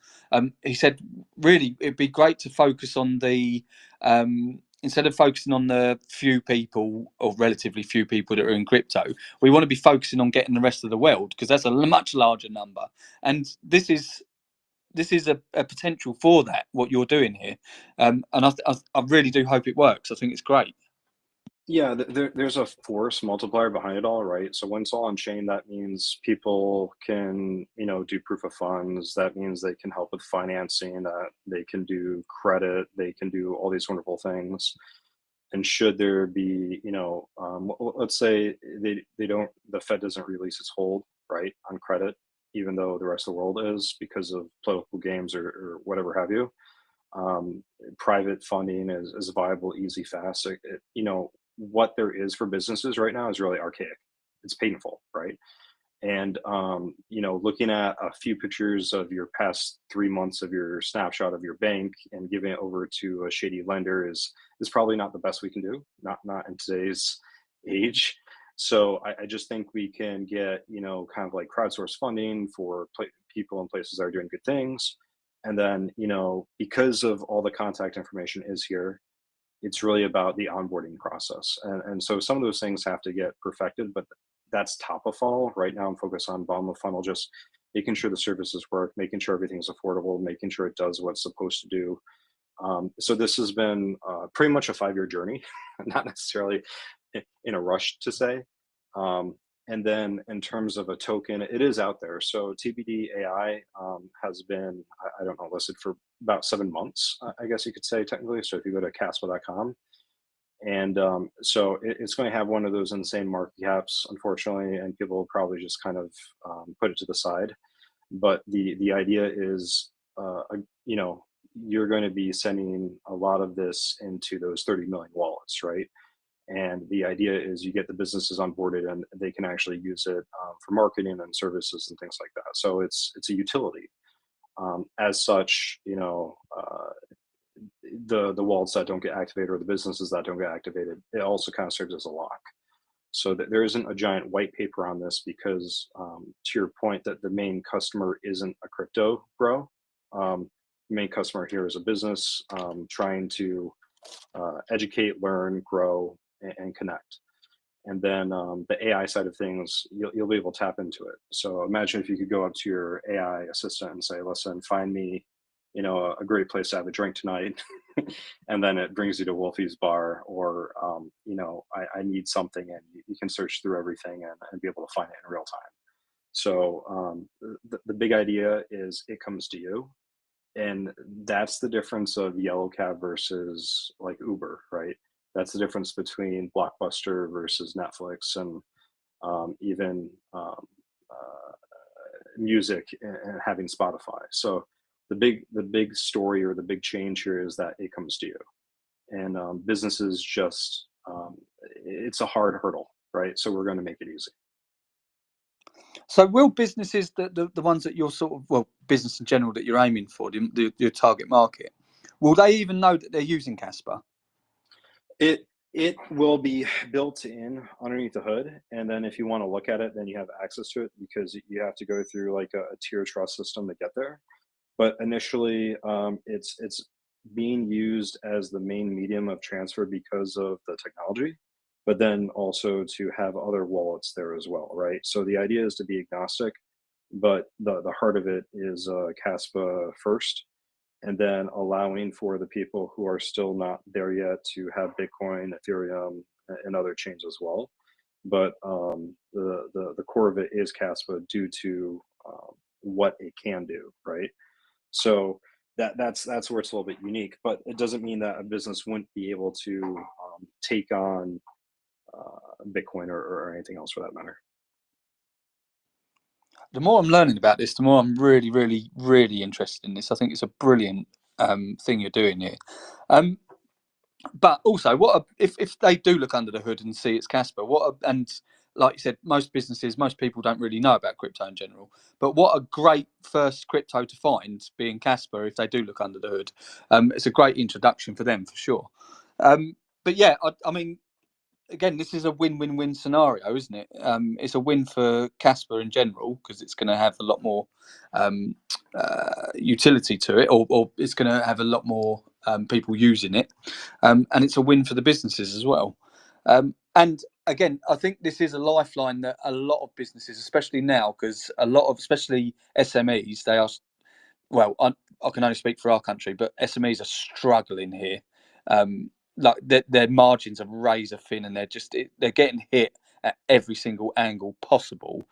E: He said, really, it'd be great to focus on the instead of focusing on the few people, or relatively few people, that are in crypto, we want to be focusing on getting the rest of the world, because that's a much larger number. And this is a potential for that, what you're doing here, and I really do hope it works. I think it's great.
K: Yeah, there's a force multiplier behind it all, right? So when it's all on chain, that means people can, do proof of funds. That means they can help with financing. They can do credit. They can do all these wonderful things. And should there be, let's say the Fed doesn't release its hold, right, on credit, even though the rest of the world is, because of political games or whatever have you. Private funding is viable, easy, fast. What there is for businesses right now is really archaic. It's painful, right? And looking at a few pictures of your past 3 months of your snapshot of your bank and giving it over to a shady lender is probably not the best we can do. Not in today's age. So I just think we can get kind of like crowdsource funding for people in places that are doing good things, And then, because of all the contact information is here, it's really about the onboarding process. And so some of those things have to get perfected, but that's top of funnel. Right now I'm focused on bottom of funnel, just making sure the services work, making sure everything's affordable, making sure it does what it's supposed to do. So this has been pretty much a 5-year journey, not necessarily in a rush to say. And then in terms of a token, it is out there. So TBD AI has been, I don't know, listed for about 7 months, I guess you could say technically. So if you go to Kaspa.com, and so it's going to have one of those insane market caps, unfortunately, and people will probably just kind of put it to the side. But the idea is, you're going to be sending a lot of this into those 30 million wallets, right? And the idea is you get the businesses onboarded and they can actually use it for marketing and services and things like that. So it's a utility. As such, the wallets that don't get activated or the businesses that don't get activated, it also kind of serves as a lock. So that there isn't a giant white paper on this because, to your point, that the main customer isn't a crypto bro. The main customer here is a business trying to educate, learn, grow, and connect. And then the AI side of things, you'll be able to tap into it. So imagine if you could go up to your AI assistant and say, listen, find me, a great place to have a drink tonight. And then it brings you to Wolfie's bar, or, I need something, and you can search through everything and be able to find it in real time. So the big idea is it comes to you. And that's the difference of Yellow Cab versus like Uber, right? That's the difference between Blockbuster versus Netflix, and even music and having Spotify. So the big story or the big change here is that it comes to you, and businesses just it's a hard hurdle, right? So we're going to make it easy.
E: So will businesses, the ones that you're business in general that you're aiming for, your target market, will they even know that they're using Kaspa?
K: It will be built in underneath the hood, and then if you want to look at it, then you have access to it, because you have to go through like a tier trust system to get there. But initially, it's being used as the main medium of transfer because of the technology, but then also to have other wallets there as well, right? So the idea is to be agnostic, but the heart of it is Kaspa first, and then allowing for the people who are still not there yet to have Bitcoin, Ethereum, and other chains as well. But the core of it is Kaspa due to what it can do, right? So that's where it's a little bit unique, but it doesn't mean that a business wouldn't be able to take on Bitcoin or anything else for that matter.
E: The more I'm learning about this, the more I'm really, really, really interested in this. I think it's a brilliant thing you're doing here. But also, if they do look under the hood and see it's Kaspa, and like you said, most people don't really know about crypto in general. But what a great first crypto to find, being Kaspa, if they do look under the hood. It's a great introduction for them, for sure. But yeah, I mean, again, this is a win-win-win scenario, isn't it? It's a win for Kaspa in general, because it's going to have a lot more utility to it, or it's going to have a lot more people using it, and it's a win for the businesses as well. And again, I think this is a lifeline that a lot of businesses, especially now, because especially SMEs, they are, well, I can only speak for our country, but SMEs are struggling here. Like their margins are razor thin, and they're getting hit at every single angle possible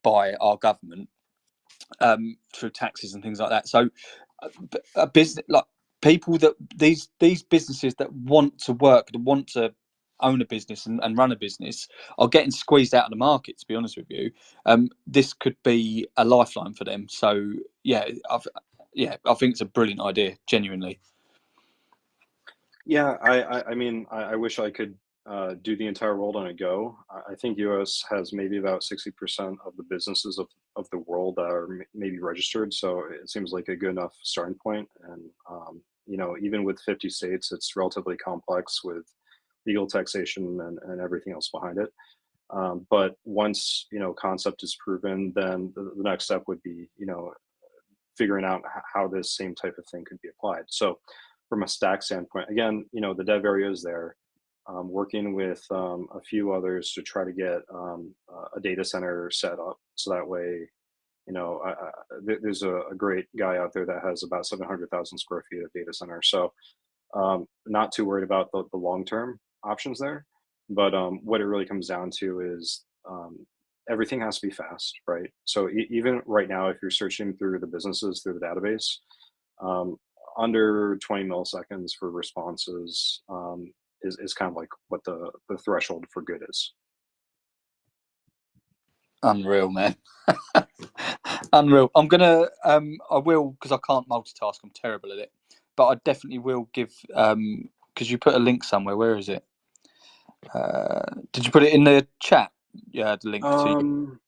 E: by our government through taxes and things like that. So a business, like people that these businesses that want to work, that want to own a business and run a business, are getting squeezed out of the market, to be honest with you. This could be a lifeline for them. So yeah, I think it's a brilliant idea, genuinely.
K: Yeah, I mean, I wish I could do the entire world on a go. I think US has maybe about 60% of the businesses of the world that are maybe registered. So it seems like a good enough starting point. And, even with 50 states, it's relatively complex with legal taxation and everything else behind it. But once, concept is proven, then the next step would be, figuring out how this same type of thing could be applied. So from a stack standpoint, again, the dev area is there. Working with a few others to try to get a data center set up, so that way, there's a great guy out there that has about 700,000 square feet of data center. So not too worried about the long-term options there. But what it really comes down to is everything has to be fast, right? So even right now, if you're searching through the businesses through the database, under 20 milliseconds for responses is kind of like what the threshold for good is.
E: Unreal, man. Unreal. I'm gonna I will, because I can't multitask, I'm terrible at it, but I definitely will give because you put a link somewhere. Where is it? Did you put it in the chat? Yeah, the link to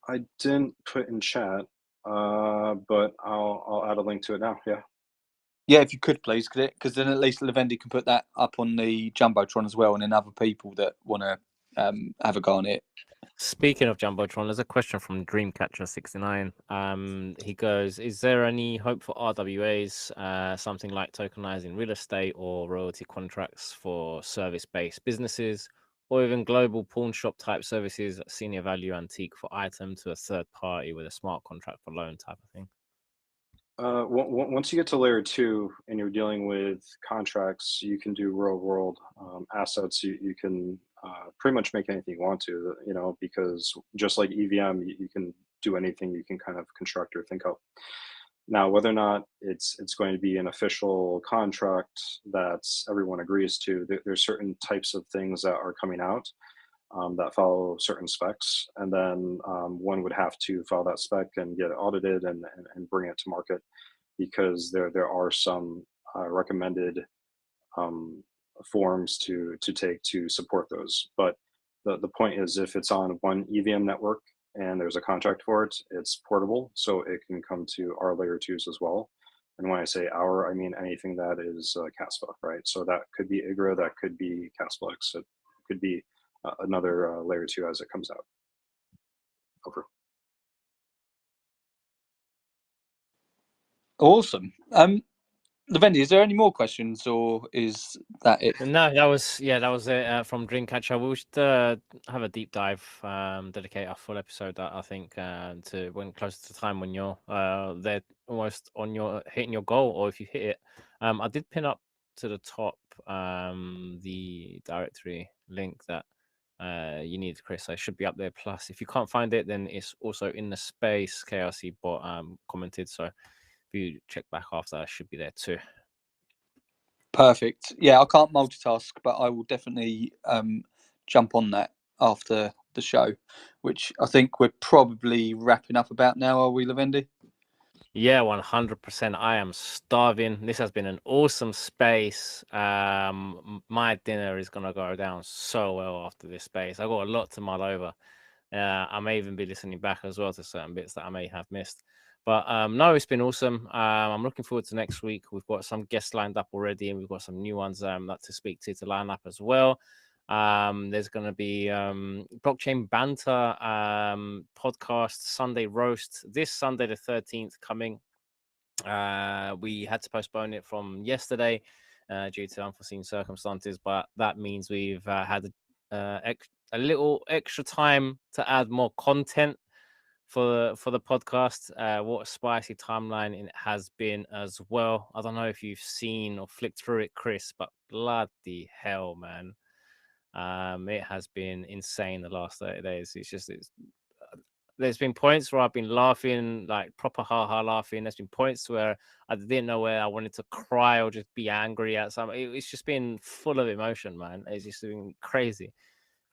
K: I didn't put in chat, but I'll add a link to it now.
E: Yeah, if you could please, because then at least Levendi can put that up on the Jumbotron as well, and then other people that want to have a go on it.
D: Speaking of Jumbotron, there's a question from Dreamcatcher69. He goes, is there any hope for RWAs, something like tokenizing real estate or royalty contracts for service-based businesses, or even global pawn shop type services, senior value antique for item to a third party with a smart contract for loan type of thing?
K: Once you get to layer 2 and you're dealing with contracts, you can do real world assets. You can pretty much make anything you want to, because just like EVM, you can do anything you can kind of construct or think up. Now, whether or not it's going to be an official contract that everyone agrees to, there's certain types of things that are coming out that follow certain specs, and then one would have to follow that spec and get it audited and bring it to market, because there are some recommended forms to take to support those. But the point is, if it's on one EVM network and there's a contract for it, it's portable, so it can come to our layer 2s as well. And when I say our, I mean anything that is Kaspa, right? So that could be IGRA, that could be Kasplex, it could be another layer 2 as it comes out. Over.
E: Awesome. Levendi, is there any more questions, or is that it?
D: No, that was it from Dreamcatcher. We should have a deep dive, dedicate a full episode, I think, to when closer to the time when you're there, almost on your hitting your goal, or if you hit it. I did pin up to the top the directory link that you need, Chris. So it should be up there. Plus, if you can't find it, then it's also in the space. KRC bot commented, so if you check back after, it should be there too.
E: Perfect. Yeah, I can't multitask, but I will definitely jump on that after the show, which I think we're probably wrapping up about now, are we, Levendi?
D: Yeah, 100%. I am starving. This has been an awesome space. My dinner is gonna go down so well after this space. I got a lot to mull over. I may even be listening back as well to certain bits that I may have missed. But no, it's been awesome. I'm looking forward to next week. We've got some guests lined up already, and we've got some new ones that to speak to line up as well. There's going to be Blockchain Banter podcast Sunday roast this Sunday the 13th coming. We had to postpone it from yesterday due to unforeseen circumstances, but that means we've had a little extra time to add more content for the podcast. What a spicy timeline it has been as well. I don't know if you've seen or flicked through it, Chris, but bloody hell, man. It has been insane the last 30 days. There's been points where I've been laughing, like proper ha laughing. There's been points where I didn't know where I wanted to cry or just be angry at something. It's just been full of emotion, man. It's just been crazy.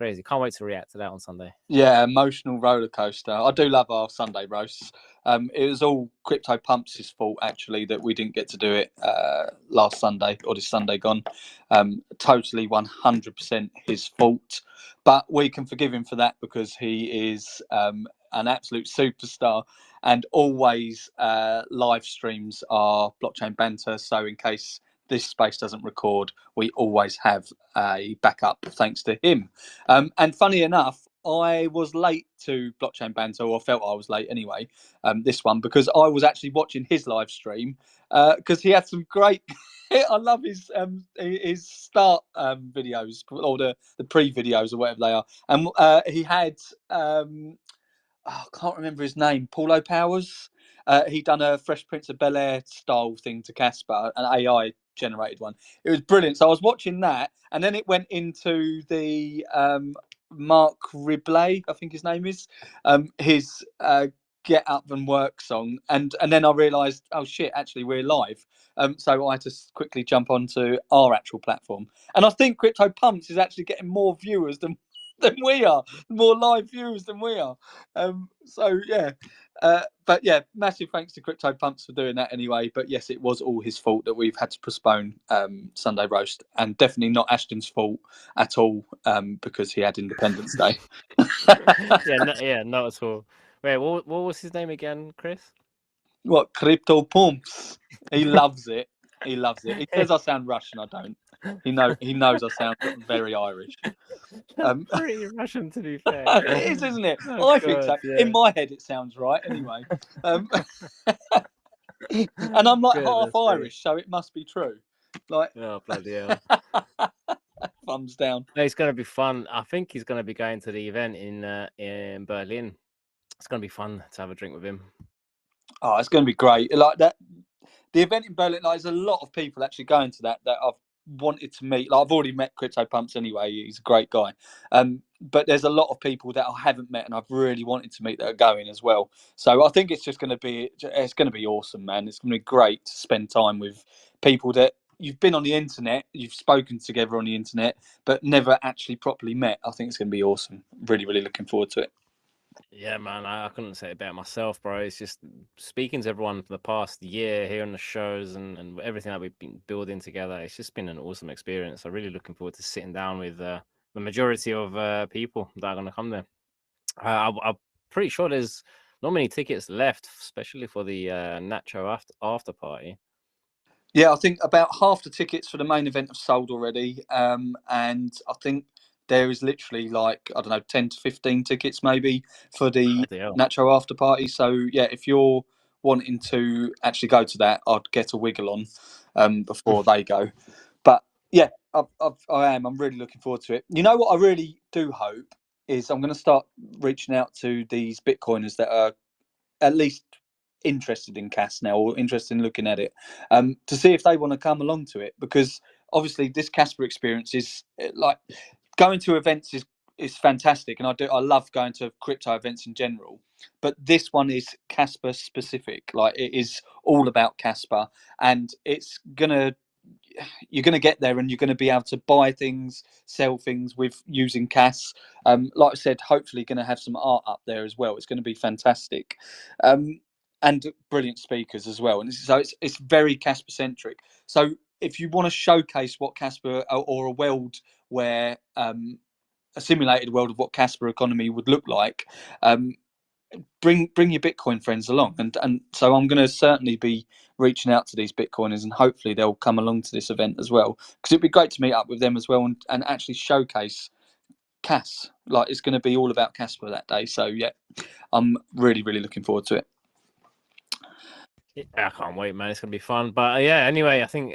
D: Can't wait to react to that on Sunday.
E: Yeah, emotional roller coaster. I do love our Sunday roasts. It was all CryptoPumpz' fault, actually, that we didn't get to do it last Sunday, or this Sunday gone. Totally 100% his fault. But we can forgive him for that, because he is an absolute superstar, and always live streams our Blockchain Banter. So in case this space doesn't record, we always have a backup thanks to him. And funny enough, I was late to Blockchain Banter, or felt I was late anyway, this one, because I was actually watching his live stream, because he had some great I love his start videos, or the pre-videos or whatever they are. And he had I can't remember his name, Paulo Powers. He done a Fresh Prince of Bel-Air style thing to Kaspa, an AI generated one. It was brilliant. So I was watching that, and then it went into the Mark Ribley, I think his name is, his Get Up and Work song, and then I realised, oh shit, actually we're live. So I had to quickly jump onto our actual platform, and I think CryptoPumpz is actually getting more viewers than we are, more live viewers than we are. So yeah, but yeah, massive thanks to CryptoPumpz for doing that anyway. But yes, it was all his fault that we've had to postpone Sunday roast, and definitely not Ashton's fault at all, because he had Independence Day.
D: yeah, not at all. Wait, what was his name again, Chris?
E: What, CryptoPumpz? He loves it. He loves it. He says I sound Russian. I don't. He knows I sound very Irish.
D: Pretty Russian, to be fair.
E: It is, isn't it?
D: Oh,
E: I think so.
D: yeah.
E: In my head, it sounds right anyway. And I'm like half Irish, so it must be true. Like,
D: oh bloody hell!
E: Thumbs down.
D: No, it's going to be fun. I think he's going to be going to the event in Berlin. It's going to be fun to have a drink with him.
E: Oh, it's going to be great. Like that, the event in Berlin. Like, there's a lot of people actually going to that I've wanted to meet. Like, I've already met CryptoPumpz anyway. He's a great guy. But there's a lot of people that I haven't met and I've really wanted to meet that are going as well. So I think it's just going to be awesome, man. It's going to be great to spend time with people that you've been on the internet, you've spoken together on the internet, but never actually properly met. I think it's going to be awesome. Really, really looking forward to it.
D: Yeah, man, I couldn't say it better myself, bro. It's just speaking to everyone for the past year, hearing the shows and everything that we've been building together. It's just been an awesome experience. I'm really looking forward to sitting down with the majority of people that are going to come there. I'm pretty sure there's not many tickets left, especially for the Nacho after party.
E: Yeah, I think about half the tickets for the main event have sold already, and I think there is literally, like, I don't know, 10 to 15 tickets maybe for the Nacho after party. So yeah, if you're wanting to actually go to that, I'd get a wiggle on before they go. But yeah, I'm really looking forward to it. You know what I really do hope is I'm going to start reaching out to these Bitcoiners that are at least interested in CAS now, or interested in looking at it, to see if they want to come along to it, because obviously this Kaspa experience is like, going to events is fantastic, and I love going to crypto events in general, but this one is Kaspa specific. Like, it is all about Kaspa, and you're gonna get there and you're gonna be able to buy things, sell things with using CAS. Like I said, hopefully going to have some art up there as well. It's going to be fantastic, and brilliant speakers as well. And so it's very Kaspa centric. So if you want to showcase what Kaspa, or a world where a simulated world of what Kaspa economy would look like, bring your Bitcoin friends along, and so I'm going to certainly be reaching out to these Bitcoiners, and hopefully they'll come along to this event as well, because it'd be great to meet up with them as well, and actually showcase CAS. Like, it's going to be all about Kaspa that day. So yeah, I'm really, really looking forward to it.
D: Yeah, I can't wait, man. It's gonna be fun. But yeah, anyway, I think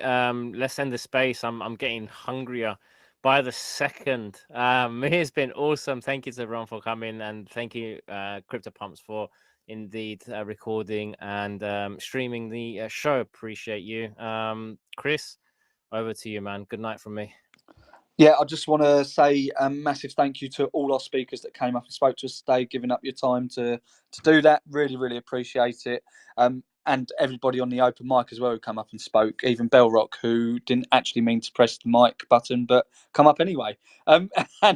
D: let's end the space. I'm getting hungrier by the second. It's been awesome. Thank you to everyone for coming, and thank you, CryptoPumpz, for indeed recording and streaming the show. Appreciate you. Chris, over to you, man. Good night from me.
E: Yeah, I just want to say a massive thank you to all our speakers that came up and spoke to us today, giving up your time to do that. Really, really appreciate it. And everybody on the open mic as well who come up and spoke, even Bellrock, who didn't actually mean to press the mic button, but come up anyway, and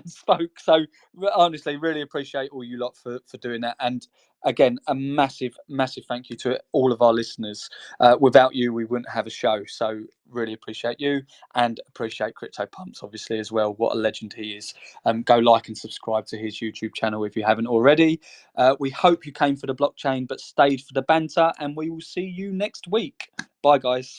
E: spoke. So honestly, really appreciate all you lot for doing that. And again, a massive, massive thank you to all of our listeners. Without you, we wouldn't have a show. So really appreciate you, and appreciate CryptoPumpz, obviously, as well. What a legend he is. Go like and subscribe to his YouTube channel if you haven't already. We hope you came for the blockchain but stayed for the banter, and we will see you next week. Bye, guys.